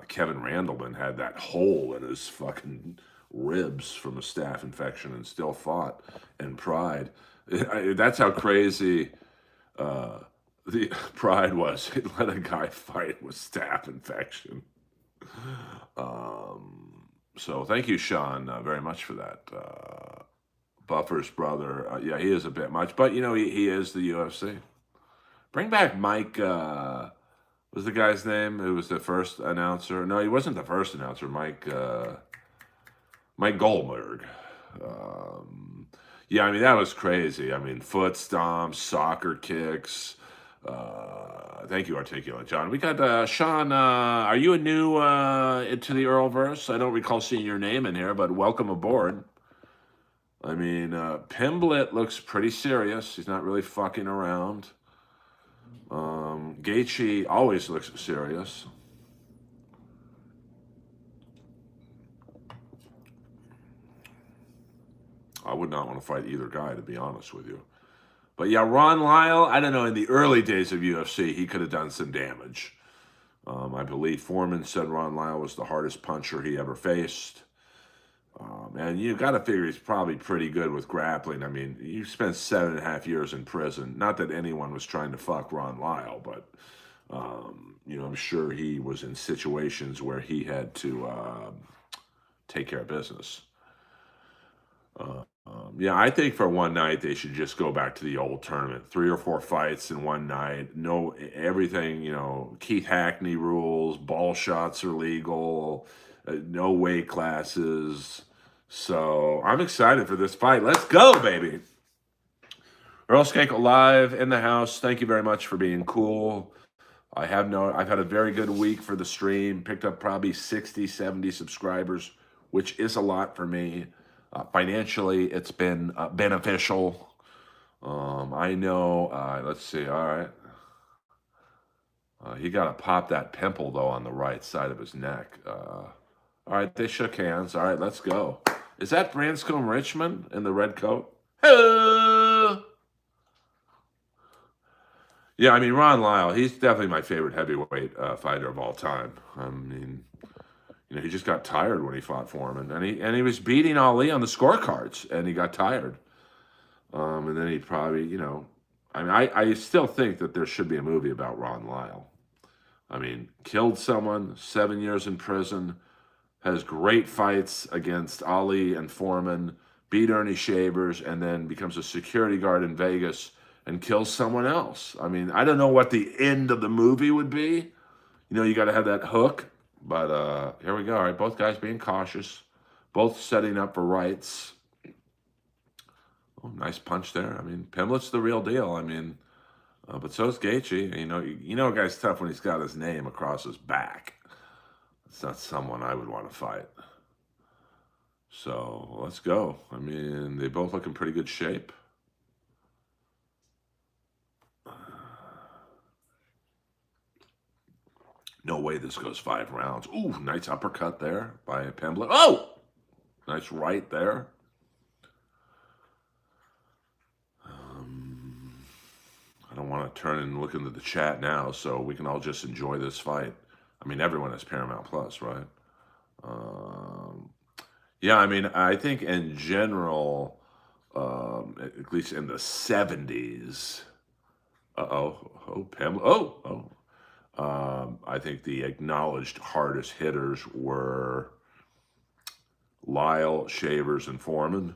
Kevin Randleman had that hole in his fucking ribs from a staph infection and still fought in Pride. That's how crazy the Pride was. It let a guy fight with staph infection. So thank you, Sean, very much for that. Buffer's brother. Yeah, he is a bit much, but he is the UFC. Bring back Mike. Was the guy's name? Who was the first announcer? No, he wasn't the first announcer. Mike Goldberg. Yeah, I mean that was crazy. I mean foot stomps, soccer kicks. Thank you, Articulate John. We got Sean. Are you a new into the Earlverse? I don't recall seeing your name in here, but welcome aboard. I mean, Pimblett looks pretty serious. He's not really fucking around. Gaethje always looks serious. I would not want to fight either guy, to be honest with you. But yeah, Ron Lyle, I don't know, in the early days of UFC, he could have done some damage. I believe Foreman said Ron Lyle was the hardest puncher he ever faced. And you got to figure he's probably pretty good with grappling. I mean, you spent 7.5 years in prison. Not that anyone was trying to fuck Ron Lyle, but, I'm sure he was in situations where he had to take care of business. Yeah, I think for one night they should just go back to the old tournament. 3 or 4 fights in one night. No, everything, Keith Hackney rules, ball shots are legal, no weight classes. So I'm excited for this fight. Let's go, baby. Earl Skakel live in the house. Thank you very much for being cool. I've had a very good week for the stream. Picked up probably 60, 70 subscribers, which is a lot for me. Financially, it's been beneficial. I know. Let's see. All right. He got to pop that pimple, though, on the right side of his neck. All right. They shook hands. All right. Let's go. Is that Branscombe Richmond in the red coat? Hello. Yeah, I mean, Ron Lyle, he's definitely my favorite heavyweight fighter of all time. I mean, he just got tired when he fought Foreman, and he was beating Ali on the scorecards, and he got tired. And then he probably, I mean, I still think that there should be a movie about Ron Lyle. I mean, killed someone, 7 years in prison, has great fights against Ali and Foreman, beat Ernie Shavers, and then becomes a security guard in Vegas and kills someone else. I mean, I don't know what the end of the movie would be. You got to have that hook. But here we go. All right, both guys being cautious, both setting up for rights. Oh, nice punch there. I mean, Pimblett's the real deal. I mean, but so is Gaethje. A guy's tough when he's got his name across his back. It's not someone I would want to fight. So let's go. I mean, they both look in pretty good shape. No way this goes 5 rounds. Ooh, nice uppercut there by Pimblett. Oh! Nice right there. I don't want to turn and look into the chat now, so we can all just enjoy this fight. I mean, everyone has Paramount Plus, right? Yeah, I mean, I think in general, at least in the 70s, Pimblett, I think the acknowledged hardest hitters were Lyle, Shavers, and Foreman.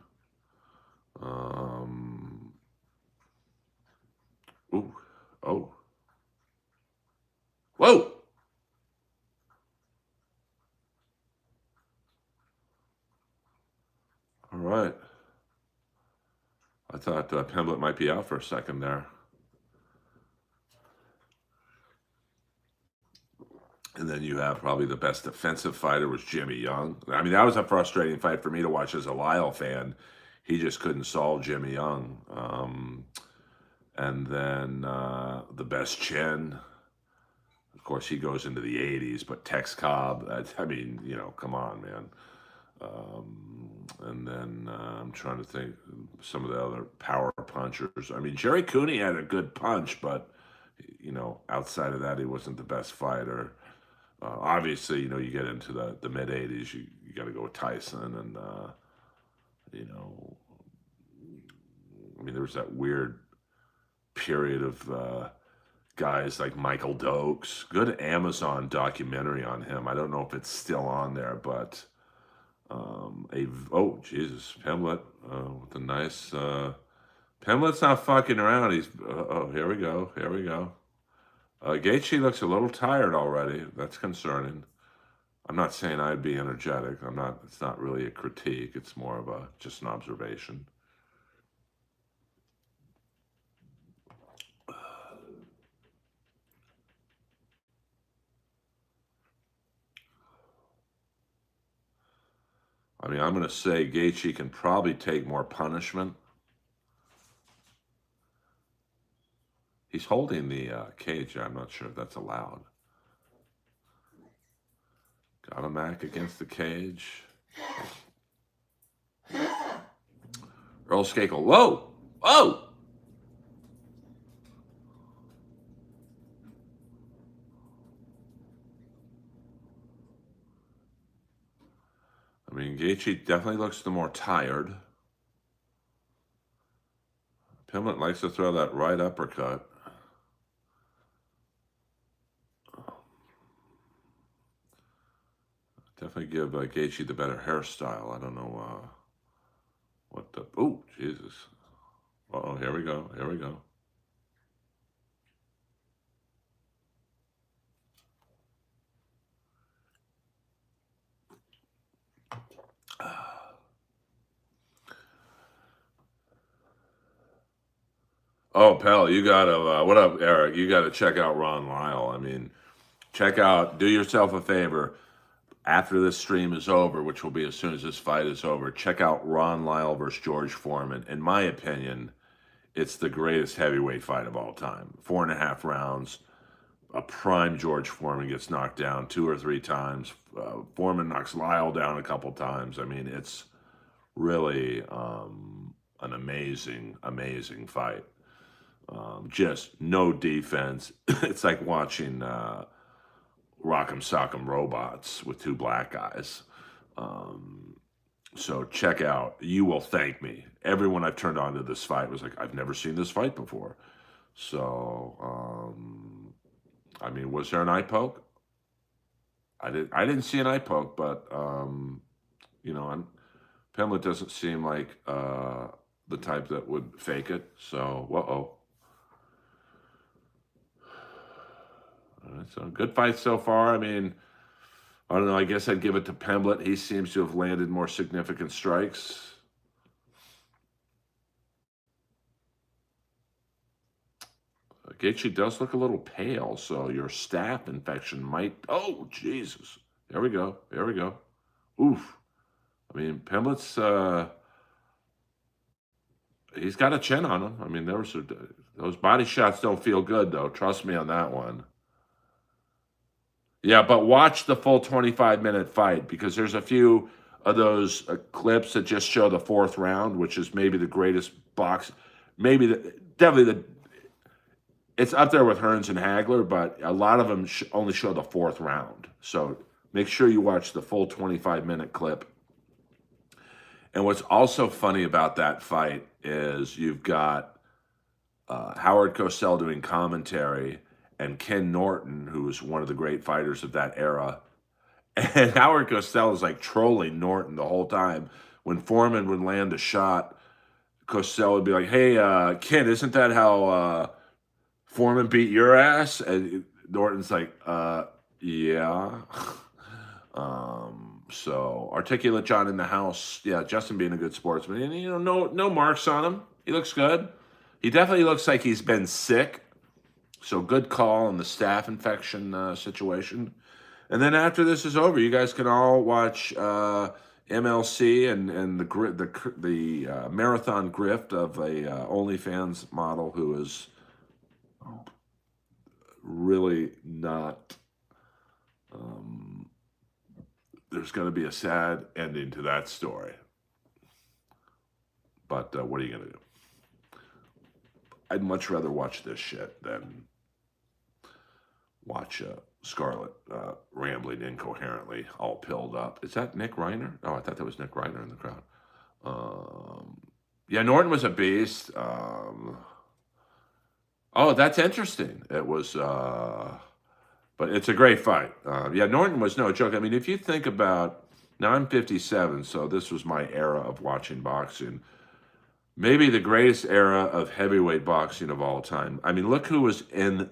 Whoa! All right. I thought Pimblett might be out for a second there. And then you have probably the best defensive fighter was Jimmy Young. I mean, that was a frustrating fight for me to watch as a Lyle fan. He just couldn't solve Jimmy Young. And then the best chin. Of course, he goes into the 80s, but Tex Cobb, I mean, come on, man. And then I'm trying to think some of the other power punchers. I mean, Jerry Cooney had a good punch, but, outside of that, he wasn't the best fighter. Obviously, you get into the mid-'80s, you got to go with Tyson. And, I mean, there was that weird period of guys like Michael Dokes. Good Amazon documentary on him. I don't know if it's still on there, but Oh, Jesus, Pimlet with a nice. Pimlet's not fucking around. He's. Oh, here we go. Here we go. Gaethje looks a little tired already. That's concerning. I'm not saying I'd be energetic. I'm not. It's not really a critique. It's more of a just an observation. I mean, I'm going to say Gaethje can probably take more punishment. He's holding the cage. I'm not sure if that's allowed. Got him back against the cage. Earl Skakel. Whoa! Whoa! I mean, Gaethje definitely looks the more tired. Pimlet likes to throw that right uppercut. Definitely give Gaethje the better hairstyle. I don't know what the... Oh, Jesus. Uh-oh, here we go. Here we go. Oh, pal, you gotta, what up, Eric? You gotta check out Ron Lyle. I mean, do yourself a favor. After this stream is over, which will be as soon as this fight is over, check out Ron Lyle versus George Foreman. In my opinion, it's the greatest heavyweight fight of all time. 4.5 rounds. A prime George Foreman gets knocked down 2 or 3 times. Foreman knocks Lyle down a couple times. I mean, it's really an amazing, amazing fight. Just no defense. It's like watching Rock'em Sock'em Robots with 2 black guys. So check out. You will thank me. Everyone I've turned on to this fight was like, I've never seen this fight before. So, I mean, was there an eye poke? I didn't see an eye poke, but you know, Pimlet doesn't seem like the type that would fake it. So, whoa. So good fight so far. I mean, I don't know. I guess I'd give it to Pimlet. He seems to have landed more significant strikes. Gaethje does look a little pale, so your staph infection might... Oh, Jesus. There we go. There we go. Oof. I mean, Pimlet's... he's got a chin on him. I mean, those body shots don't feel good, though. Trust me on that one. Yeah, but watch the full 25-minute fight, because there's a few of those clips that just show the 4th round, which is maybe the greatest box... Definitely it's up there with Hearns and Hagler, but a lot of them only show the 4th round. So make sure you watch the full 25-minute clip. And what's also funny about that fight is you've got Howard Cosell doing commentary and Ken Norton, who was one of the great fighters of that era. And Howard Cosell is like trolling Norton the whole time. When Foreman would land a shot, Cosell would be like, hey, Ken, isn't that how... Foreman beat your ass? And Norton's like, yeah. So Articulate John in the house. Yeah, Justin being a good sportsman. And, you know, no marks on him. He looks good. He definitely looks like he's been sick. So good call on the staph infection situation. And then after this is over, you guys can all watch MLC and the marathon grift of a OnlyFans model who is really not... there's going to be a sad ending to that story. But what are you going to do? I'd much rather watch this shit than watch Scarlett rambling incoherently, all pilled up. Is that Nick Reiner? Oh, I thought that was Nick Reiner in the crowd. Yeah, Norton was a beast. Oh, that's interesting. It was, but it's a great fight. Yeah, Norton was no joke. I mean, if you think about Now I'm 57, so this was my era of watching boxing. Maybe the greatest era of heavyweight boxing of all time. I mean, look who was in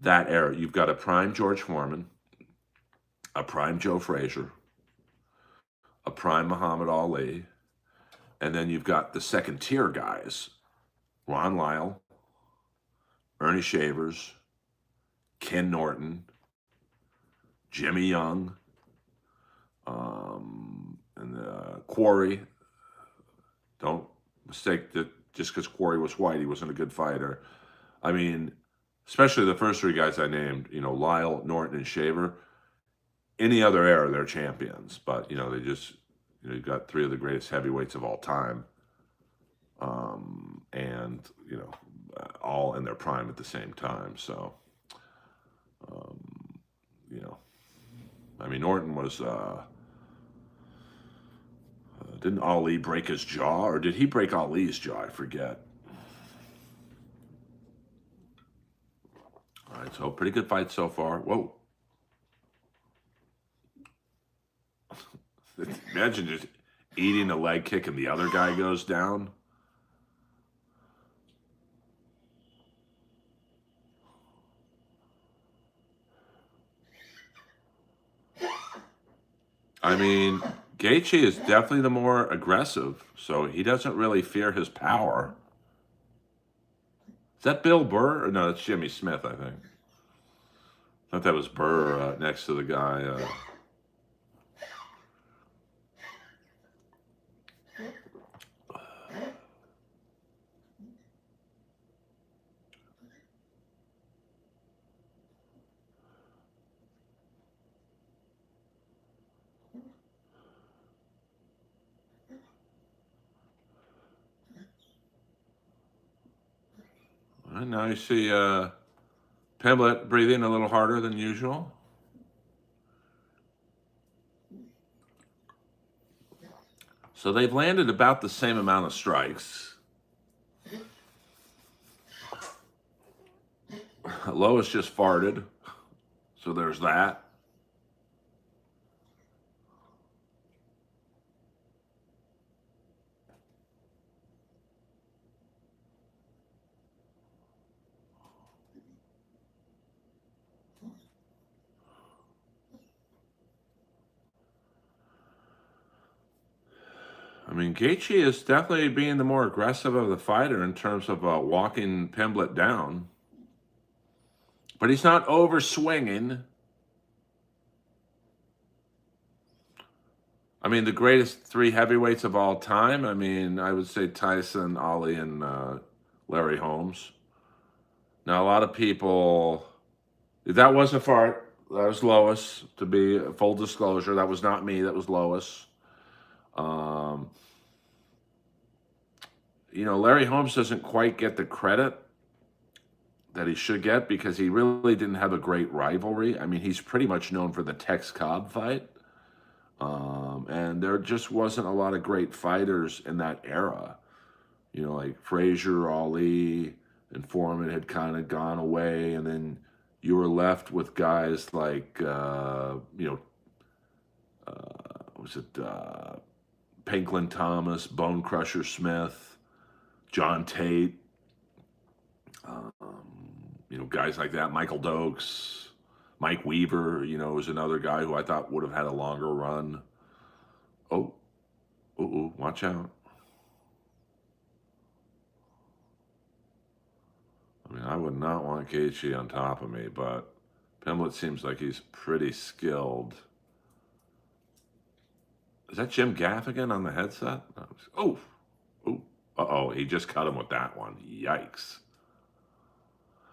that era. You've got a prime George Foreman, a prime Joe Frazier, a prime Muhammad Ali, and then you've got the second tier guys, Ron Lyle, Ernie Shavers, Ken Norton, Jimmy Young, and Quarry. Don't mistake that just because Quarry was white, he wasn't a good fighter. I mean, especially the first three guys I named, Lyle, Norton, and Shaver. Any other era, they're champions. But, they just, you've got three of the greatest heavyweights of all time. And, all in their prime at the same time. So, I mean, Norton was, didn't Ali break his jaw? Or did he break Ali's jaw? I forget. All right, so pretty good fight so far. Whoa. Imagine just eating a leg kick and the other guy goes down. I mean, Gaethje is definitely the more aggressive, so he doesn't really fear his power. Is that Bill Burr? Or no, that's Jimmy Smith, I think. I thought that was Burr next to the guy. And now you see Pimblett breathing a little harder than usual. So they've landed about the same amount of strikes. Lois just farted, so there's that. I mean, Gaethje is definitely being the more aggressive of the fighter in terms of walking Pimblett down. But he's not over swinging. I mean, the greatest three heavyweights of all time. I mean, I would say Tyson, Ali, and Larry Holmes. Now, a lot of people, that was a fart. That was Lois, to be full disclosure. That was not me. That was Lois. Larry Holmes doesn't quite get the credit that he should get because he really didn't have a great rivalry. I mean, he's pretty much known for the Tex Cobb fight. And there just wasn't a lot of great fighters in that era. Like Frazier, Ali, and Foreman had kind of gone away. And then you were left with guys like, Pinklin Thomas, Bone Crusher Smith, John Tate, guys like that, Michael Dokes, Mike Weaver, was another guy who I thought would have had a longer run. Oh, watch out. I mean, I would not want Gaethje on top of me, but Pimblett seems like he's pretty skilled. Is that Jim Gaffigan on the headset? He just cut him with that one. Yikes.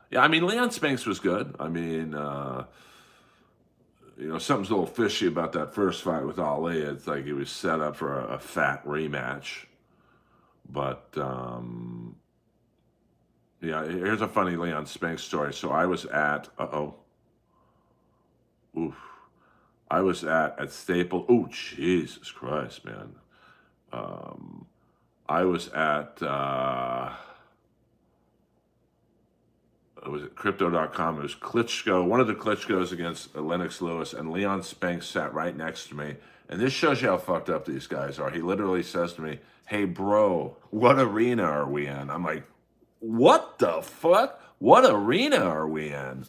Yeah, I mean, Leon Spinks was good. I mean, something's a little fishy about that first fight with Ali. It's like he was set up for a fat rematch. But, here's a funny Leon Spinks story. So I was at, I was at Staples. Oh, Jesus Christ, man. I was at was it Crypto.com. It was Klitschko, one of the Klitschkos against Lennox Lewis, and Leon Spinks sat right next to me. And this shows you how fucked up these guys are. He literally says to me, "Hey, bro, what arena are we in?" I'm like, "What the fuck? What arena are we in?"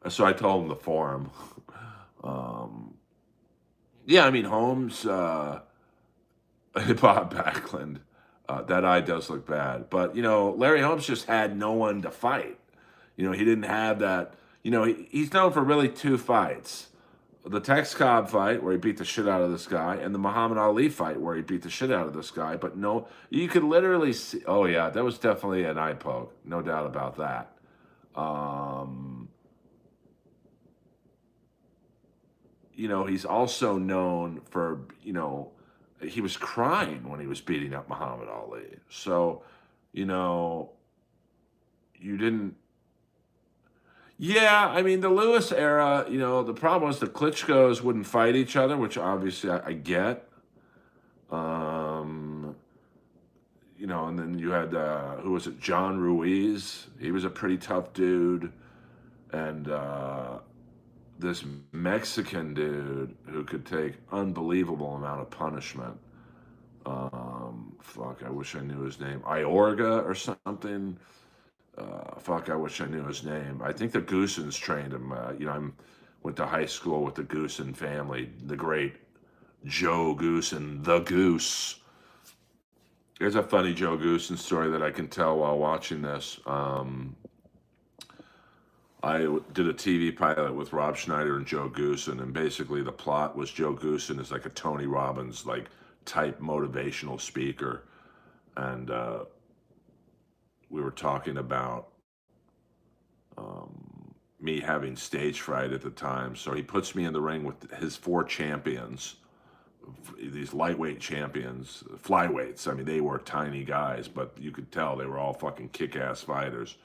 So I told him the forum. Yeah, I mean, Holmes, Bob Backlund, that eye does look bad. But, Larry Holmes just had no one to fight. He didn't have that. He's known for really two fights. The Tex Cobb fight, where he beat the shit out of this guy, and the Muhammad Ali fight, where he beat the shit out of this guy. But no, you could literally see. Oh, yeah, that was definitely an eye poke. No doubt about that. He's also known for, he was crying when he was beating up Muhammad Ali. So, you didn't. Yeah, I mean, the Lewis era, the problem was the Klitschkos wouldn't fight each other, which obviously I get. Um, and then you had, who was it, John Ruiz. He was a pretty tough dude. And this Mexican dude who could take unbelievable amount of punishment. Fuck, I wish I knew his name. Iorga or something. Fuck, I wish I knew his name. I think the Goosens trained him. I went to high school with the Goosen family, the great Joe Goosen, the Goose. There's a funny Joe Goosen story that I can tell while watching this. I did a TV pilot with Rob Schneider and Joe Goosen, and basically the plot was Joe Goosen is like a Tony Robbins like type motivational speaker, and we were talking about me having stage fright at the time. So he puts me in the ring with his 4 champions, these lightweight champions, flyweights. I mean, they were tiny guys, but you could tell they were all fucking kick-ass fighters.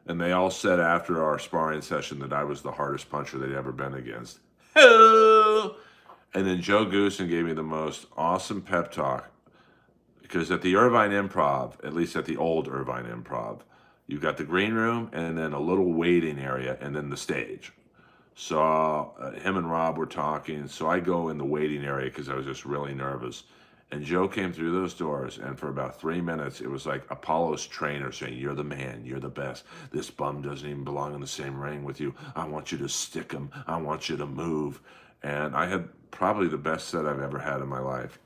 And they all said after our sparring session that I was the hardest puncher they'd ever been against. Hello! And then Joe Goosen gave me the most awesome pep talk. Because at the Irvine Improv, at least at the old Irvine Improv, you got the green room and then a little waiting area and then the stage. So him and Rob were talking. So I go in the waiting area because I was just really nervous. And Joe came through those doors, and for about 3 minutes, it was like Apollo's trainer saying, "You're the man, you're the best. This bum doesn't even belong in the same ring with you. I want you to stick him. I want you to move." And I had probably the best set I've ever had in my life,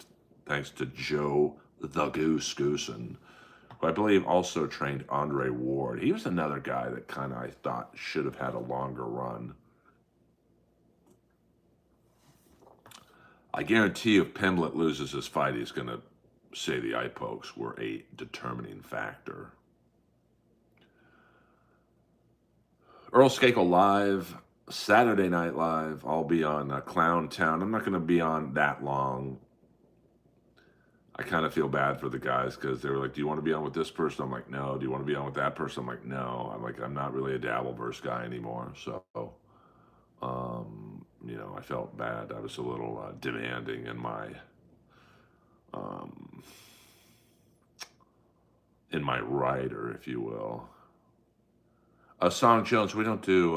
thanks to Joe the Goose Goosen, who I believe also trained Andre Ward. He was another guy that kind of I thought should have had a longer run. I guarantee you if Pimblett loses this fight, he's going to say the eye pokes were a determining factor. Earl Skakel live, Saturday Night Live. I'll be on Clown Town. I'm not going to be on that long. I kind of feel bad for the guys because they were like, "Do you want to be on with this person?" I'm like, "No." "Do you want to be on with that person?" I'm like, "No." I'm not really a Dabbleverse guy anymore. So, I felt bad. I was a little demanding in my rider, if you will. Song Jones, we don't do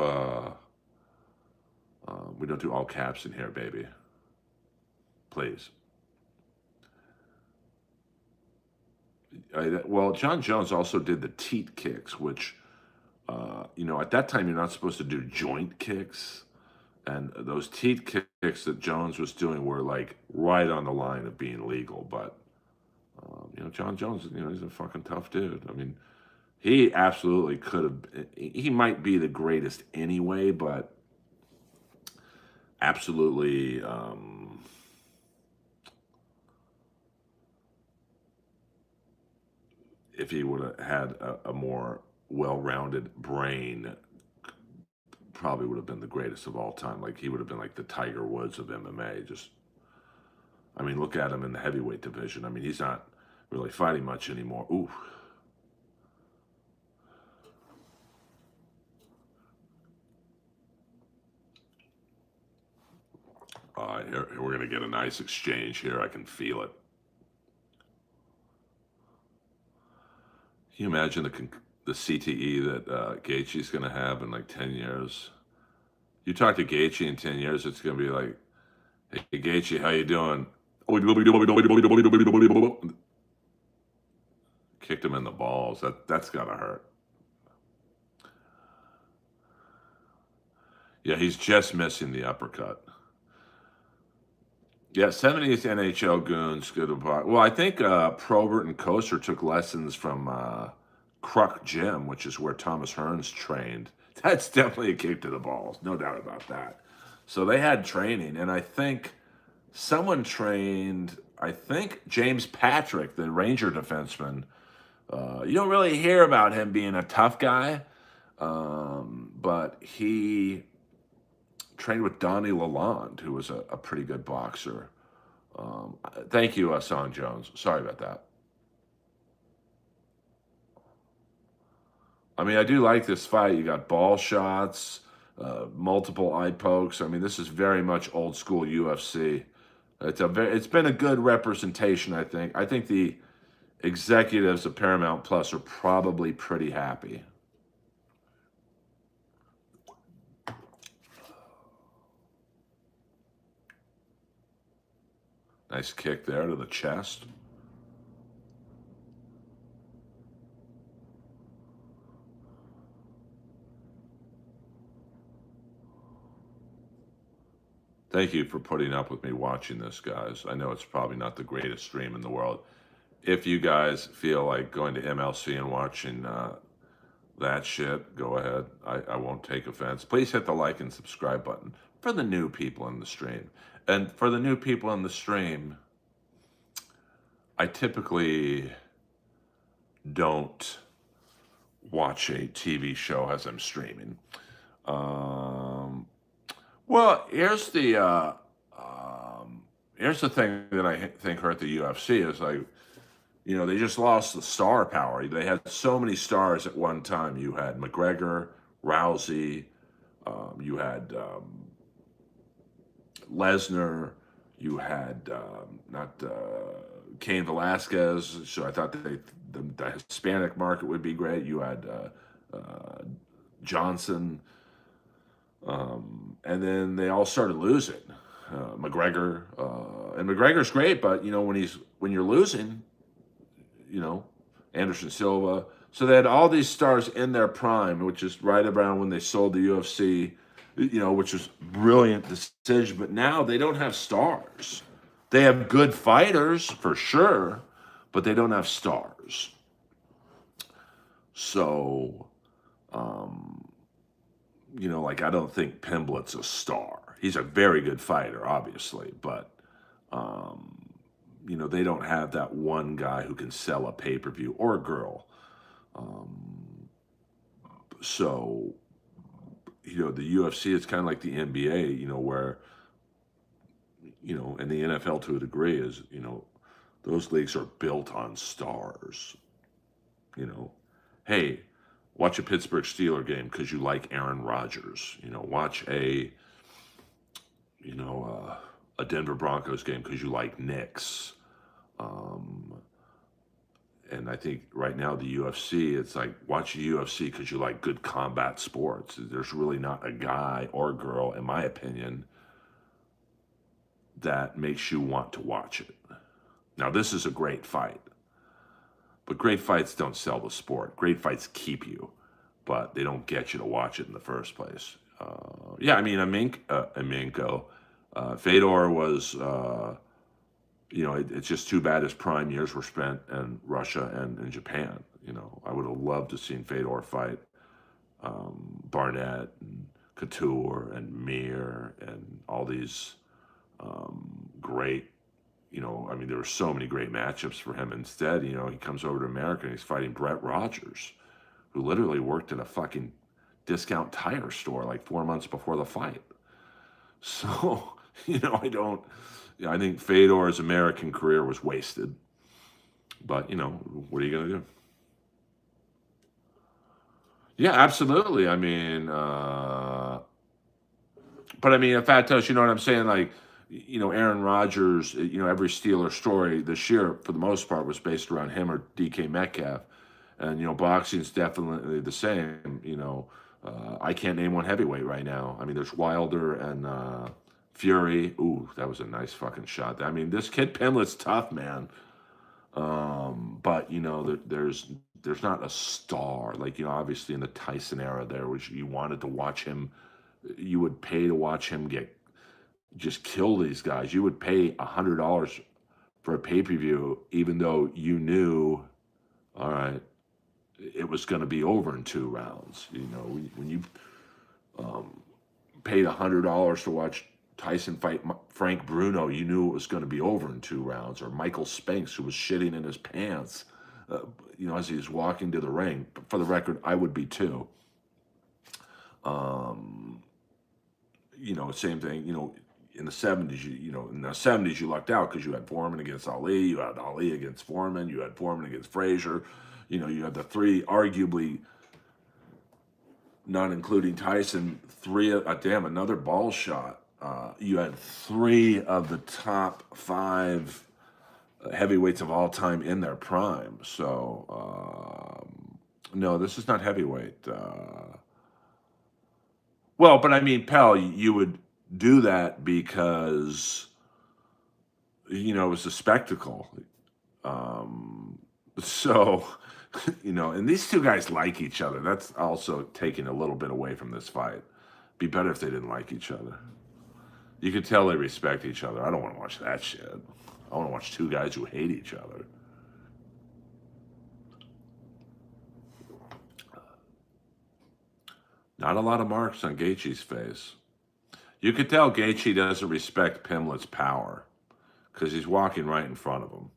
all caps in here, baby. Please. Well, John Jones also did the teat kicks, which, at that time you're not supposed to do joint kicks. And those teat kicks that Jones was doing were like right on the line of being legal. But, John Jones, he's a fucking tough dude. I mean, he absolutely could have, he might be the greatest anyway, but absolutely, if he would have had a more well-rounded brain, probably would have been the greatest of all time. Like he would have been like the Tiger Woods of MMA. Look at him in the heavyweight division. I mean, he's not really fighting much anymore. Ooh. Here we're gonna get a nice exchange here. I can feel it. Can you imagine the the CTE that Gaethje's going to have in like 10 years. You talk to Gaethje in 10 years, it's going to be like, hey, Gaethje, how you doing? Kicked him in the balls. That's got to hurt. Yeah, he's just missing the uppercut. Yeah, 70th NHL goons good about. Well, I think Probert and Koster took lessons from Kruk Gym, which is where Thomas Hearns trained. That's definitely a kick to the balls, no doubt about that. So they had training, and I think someone trained. I think James Patrick, the Ranger defenseman. You don't really hear about him being a tough guy, but he trained with Donnie Lalonde, who was a pretty good boxer. Thank you, Son Jones. Sorry about that. I mean, I do like this fight. You got ball shots, multiple eye pokes. I mean, this is very much old school UFC. It's been a good representation, I think. I think the executives of Paramount Plus are probably pretty happy. Nice kick there to the chest. Thank you for putting up with me watching this, guys. I know it's probably not the greatest stream in the world. If you guys feel like going to MLC and watching that shit, go ahead. I won't take offense. Please hit the like and subscribe button for the new people in the stream. And for the new people in the stream, I typically don't watch a TV show as I'm streaming. Well, here's the thing that I think hurt the UFC is like, you know, they just lost the star power. They had so many stars at one time. You had McGregor, Rousey, you had Lesnar, you had Cain Velasquez. So I thought the Hispanic market would be great. You had Johnson, and then they all started losing. McGregor, and McGregor's great, but you know when you're losing, you know, Anderson Silva. So they had all these stars in their prime, which is right around when they sold the UFC, you know, which was a brilliant decision. But now they don't have stars. They have good fighters for sure, but they don't have stars. So, you know, like I don't think Pimblett's a star. He's a very good fighter, obviously, but you know, they don't have that one guy who can sell a pay-per-view or a girl. So, you know, the UFC is kind of like the NBA, you know, where, you know, and the NFL to a degree is, you know, those leagues are built on stars. You know, hey, watch a Pittsburgh Steelers game because you like Aaron Rodgers. You know, watch a Denver Broncos game because you like Knicks. And I think right now the UFC, it's like watch the UFC because you like good combat sports. There's really not a guy or girl, in my opinion, that makes you want to watch it. Now, this is a great fight. But great fights don't sell the sport. Great fights keep you, but they don't get you to watch it in the first place. Yeah, I mean, Aminko, Fedor was, you know, it's just too bad his prime years were spent in Russia and in Japan. You know, I would have loved to have seen Fedor fight Barnett and Couture and Mir and all these great, you know, I mean, there were so many great matchups for him. Instead, you know, he comes over to America and he's fighting Brett Rogers, who literally worked at a fucking discount tire store like 4 months before the fight. So, you know, I think Fedor's American career was wasted. But, you know, what are you going to do? Yeah, absolutely. I mean, but I mean, if that tells you know what I'm saying, like, you know, Aaron Rodgers, you know, every Steeler story this year, for the most part, was based around him or DK Metcalf. And boxing's definitely the same. I can't name one heavyweight right now. I mean, there's Wilder and Fury. Ooh, that was a nice fucking shot. I mean, this kid Pimlet's tough, man. But there's not a star like obviously in the Tyson era there, which you wanted to watch him. You would pay to watch him just kill these guys. You would pay $100 for a pay-per-view, even though you knew, all right, it was going to be over in 2 rounds. When you paid $100 to watch Tyson fight Frank Bruno, you knew it was going to be over in 2 rounds. Or Michael Spinks, who was shitting in his pants, as he was walking to the ring. But for the record, I would be too. Same thing. In the 70s, you lucked out because you had Foreman against Ali, you had Ali against Foreman, you had Foreman against Frazier. You had the 3, arguably, not including Tyson, another ball shot. You had 3 of the top 5 heavyweights of all time in their prime. So, no, this is not heavyweight. Well, but I mean, Pell, you would do that because, it was a spectacle. So, and these 2 guys like each other. That's also taking a little bit away from this fight. Be better if they didn't like each other. You could tell they respect each other. I don't want to watch that shit. I want to watch 2 guys who hate each other. Not a lot of marks on Gaethje's face. You could tell Gaethje doesn't respect Pimlet's power because he's walking right in front of him.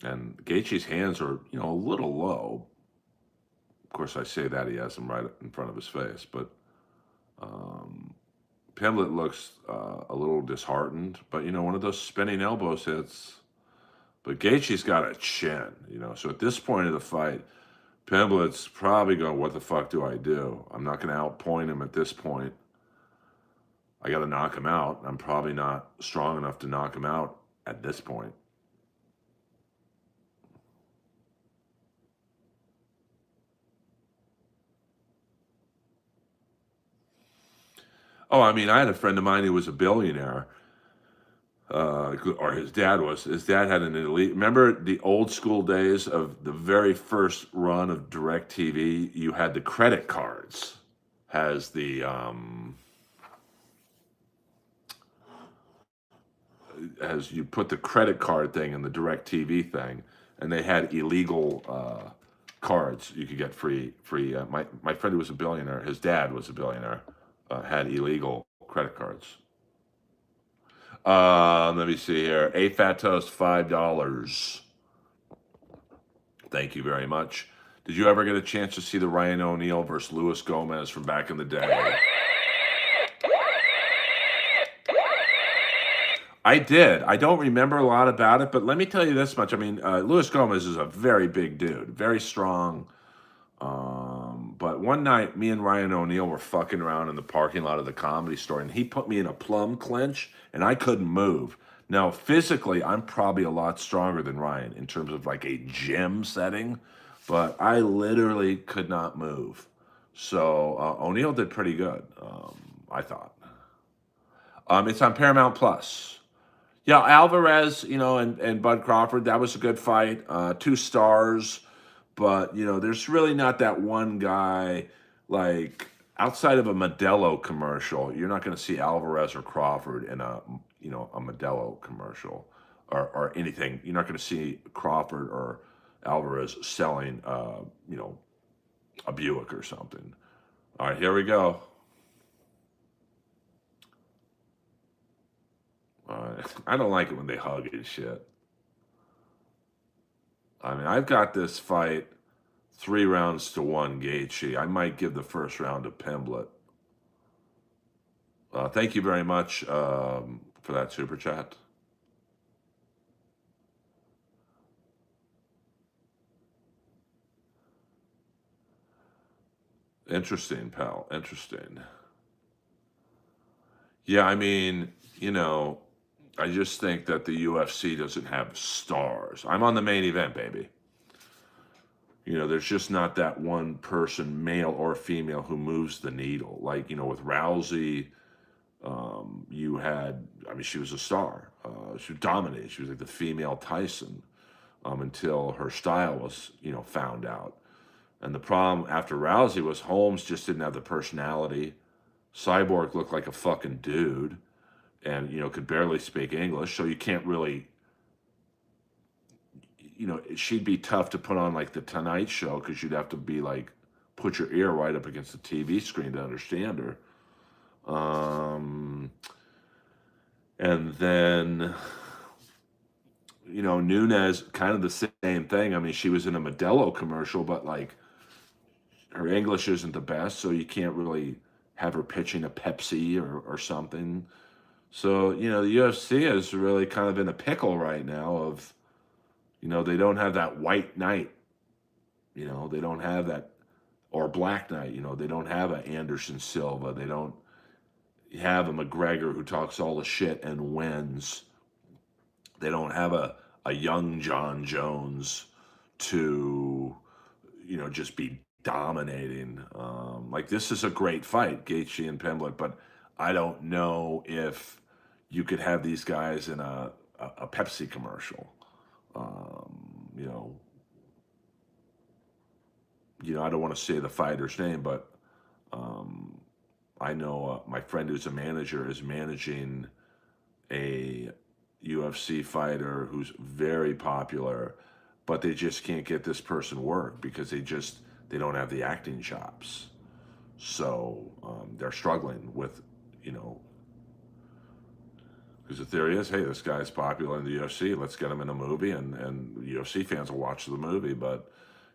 And Gaethje's hands are, a little low. Of course, I say that he has them right in front of his face. But Pimlet looks a little disheartened. But, one of those spinning elbows hits. But Gaethje's got a chin, So at this point of the fight, Pimlet's probably going, what the fuck do I do? I'm not going to outpoint him at this point. I got to knock him out. I'm probably not strong enough to knock him out at this point. Oh, I mean, I had a friend of mine who was a billionaire, or his dad was. His dad had an elite. Remember the old school days of the very first run of DirecTV? You had the credit cards, as you put the credit card thing in the DirecTV thing, and they had illegal cards you could get free. My friend who was a billionaire, his dad was a billionaire. Had illegal credit cards. Let me see here. A Fat Toast, $5. Thank you very much. Did you ever get a chance to see the Ryan O'Neal versus Luis Gomez from back in the day? I did. I don't remember a lot about it, but let me tell you this much. I mean, Luis Gomez is a very big dude, very strong. But one night, me and Ryan O'Neal were fucking around in the parking lot of the Comedy Store, and he put me in a plum clinch, and I couldn't move. Now, physically, I'm probably a lot stronger than Ryan in terms of like a gym setting, but I literally could not move. So O'Neal did pretty good, I thought. It's on Paramount Plus. Yeah, Alvarez, and Bud Crawford, that was a good fight. 2 stars. But, there's really not that one guy, like, outside of a Modelo commercial, you're not going to see Alvarez or Crawford in a Modelo commercial or anything. You're not going to see Crawford or Alvarez selling, a Buick or something. All right, here we go. All right. I don't like it when they hug and shit. I mean, I've got this fight 3 rounds to 1 Gaethje. I might give the first round to Pimlet. Thank you very much for that super chat. Interesting, pal. Interesting. Yeah, I mean, I just think that the UFC doesn't have stars. I'm on the main event, baby. There's just not that one person, male or female, who moves the needle. Like, with Rousey, you had, I mean, she was a star. She dominated. She was like the female Tyson until her style was, found out. And the problem after Rousey was Holmes just didn't have the personality. Cyborg looked like a fucking dude and, could barely speak English. So you can't really, she'd be tough to put on like the Tonight Show because you'd have to be like, put your ear right up against the TV screen to understand her. And then, Nunes, kind of the same thing. I mean, she was in a Modelo commercial, but like her English isn't the best, so you can't really have her pitching a Pepsi or something. So, the UFC is really kind of in a pickle right now of, they don't have that white knight, they don't have that, or black knight, they don't have a Anderson Silva. They don't have a McGregor who talks all the shit and wins. They don't have a young John Jones to, just be dominating. Like, this is a great fight, Gaethje and Pimblett, but I don't know if you could have these guys in a Pepsi commercial. I don't want to say the fighter's name, but I know my friend who's a manager is managing a UFC fighter who's very popular, but they just can't get this person work because they don't have the acting chops. So they're struggling with, because the theory is, hey, this guy's popular in the UFC, let's get him in a movie, and UFC fans will watch the movie, but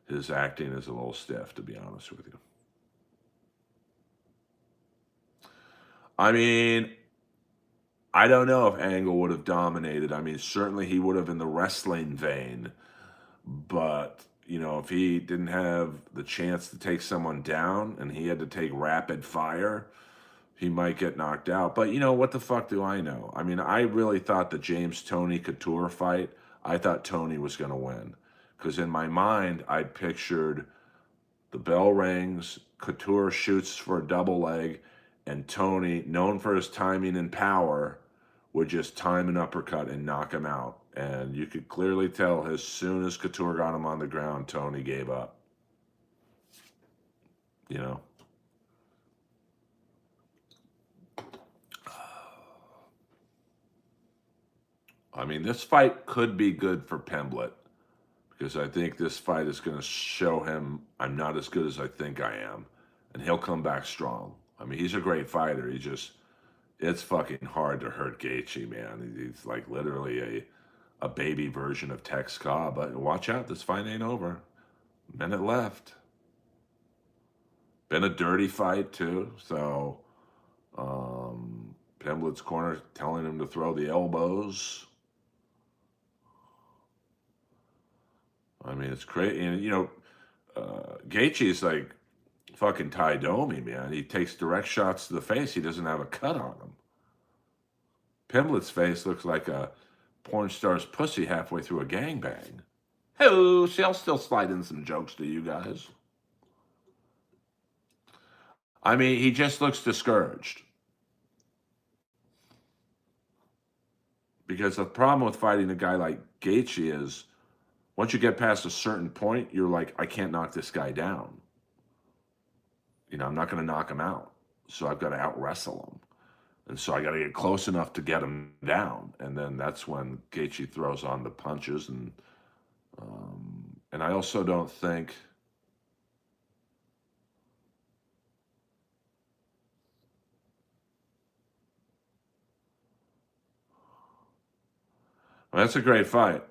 his acting is a little stiff, to be honest with you. I mean, I don't know if Angle would have dominated. I mean, certainly he would have in the wrestling vein, but if he didn't have the chance to take someone down and he had to take rapid fire, he might get knocked out. But what the fuck do I know? I mean, I really thought the James Tony Couture fight, I thought Tony was going to win. Because in my mind, I pictured the bell rings, Couture shoots for a double leg, and Tony, known for his timing and power, would just time an uppercut and knock him out. And you could clearly tell as soon as Couture got him on the ground, Tony gave up. I mean, this fight could be good for Pimblett because I think this fight is going to show him I'm not as good as I think I am, and he'll come back strong. I mean, he's a great fighter. It's fucking hard to hurt Gaethje, man. He's like literally a baby version of Tex Cobb. But watch out, this fight ain't over. Minute left. Been a dirty fight too. So Pimblett's corner telling him to throw the elbows. I mean, it's crazy. And, Gaethje's like fucking Ty Domi, man. He takes direct shots to the face. He doesn't have a cut on him. Pimblett's face looks like a porn star's pussy halfway through a gangbang. Hey, see, I'll still slide in some jokes to you guys. I mean, he just looks discouraged. Because the problem with fighting a guy like Gaethje is once you get past a certain point, you're like, I can't knock this guy down. I'm not going to knock him out. So I've got to out-wrestle him. And so I got to get close enough to get him down. And then that's when Gaethje throws on the punches. And I also don't think... Well, that's a great fight.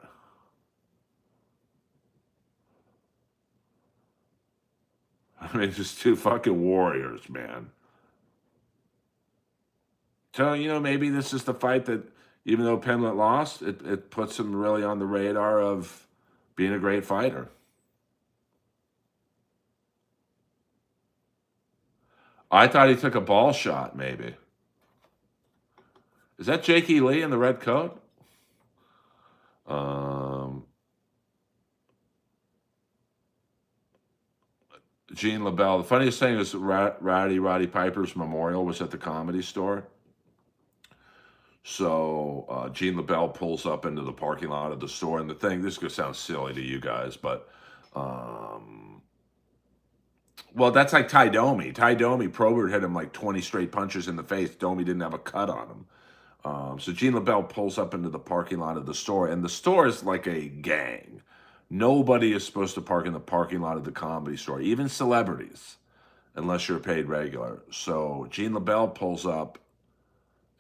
I mean, just two fucking warriors, man. So, maybe this is the fight that, even though Pimblett lost, it puts him really on the radar of being a great fighter. I thought he took a ball shot, maybe. Is that Jakey Lee in the red coat? Gene LaBelle. The funniest thing is Roddy Piper's memorial was at the Comedy Store. So Gene LaBelle pulls up into the parking lot of the store, and this is gonna sound silly to you guys, but well, that's like Ty Domi. Ty Domi, Probert hit him like 20 straight punches in the face. Domi didn't have a cut on him. So Gene LaBelle pulls up into the parking lot of the store, and the store is like a gang. Nobody is supposed to park in the parking lot of the Comedy Store, even celebrities, unless you're paid regular. So Gene LaBelle pulls up,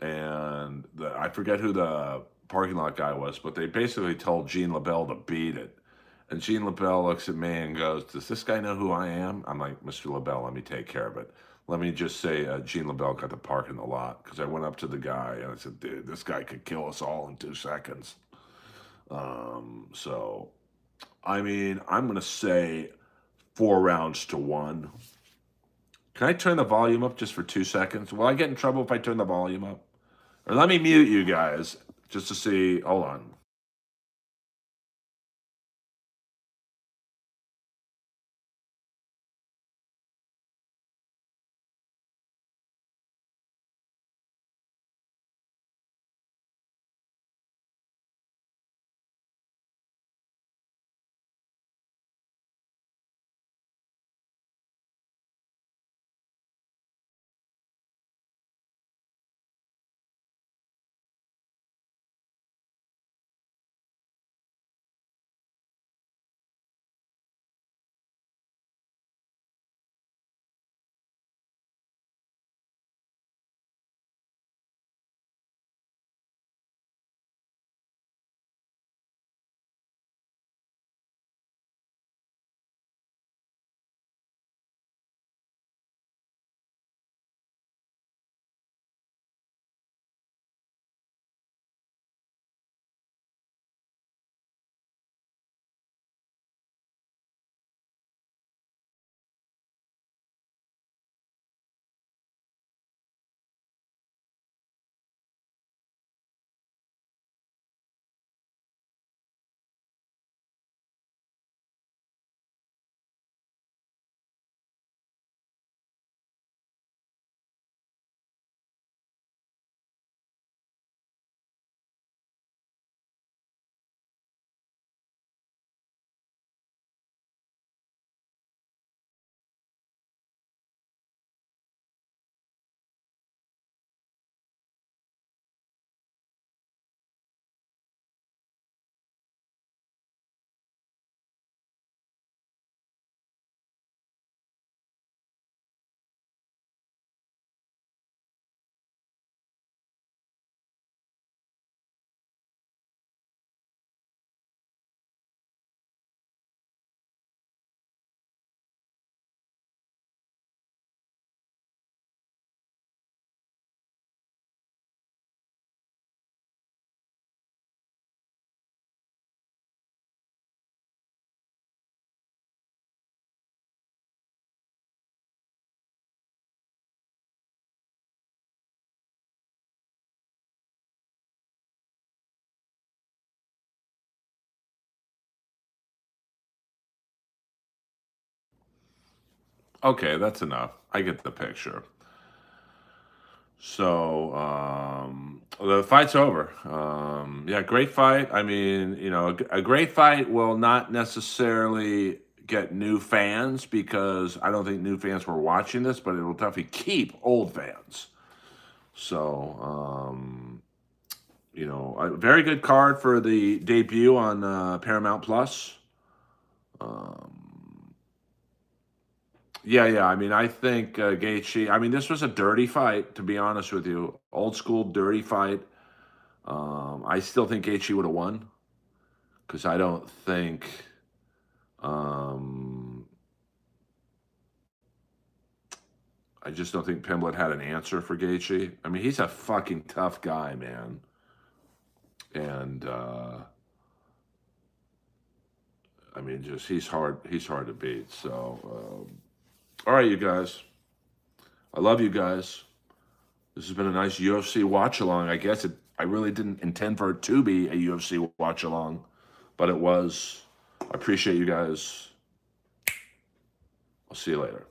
and I forget who the parking lot guy was, but they basically told Gene LaBelle to beat it. And Gene LaBelle looks at me and goes, "Does this guy know who I am?" I'm like, "Mr. LaBelle, let me take care of it. Let me just say Gene LaBelle got to park in the lot," because I went up to the guy and I said, "Dude, this guy could kill us all in 2 seconds." So, I mean, I'm going to say 4 rounds to 1. Can I turn the volume up just for 2 seconds? Will I get in trouble if I turn the volume up? Or let me mute you guys just to see. Hold on. Okay, that's enough. I get the picture. So the fight's over. Yeah, great fight. I mean, a great fight will not necessarily get new fans because I don't think new fans were watching this, but it will definitely keep old fans. So, a very good card for the debut on Paramount Plus. Yeah. I mean, I think Gaethje. I mean, this was a dirty fight, to be honest with you. Old school dirty fight. I still think Gaethje would have won because I don't think. Um, I just don't think Pimblett had an answer for Gaethje. I mean, he's a fucking tough guy, man, and I mean, just he's hard. He's hard to beat. So, all right, you guys. I love you guys. This has been a nice UFC watch along. I guess I really didn't intend for it to be a UFC watch along, but it was. I appreciate you guys. I'll see you later.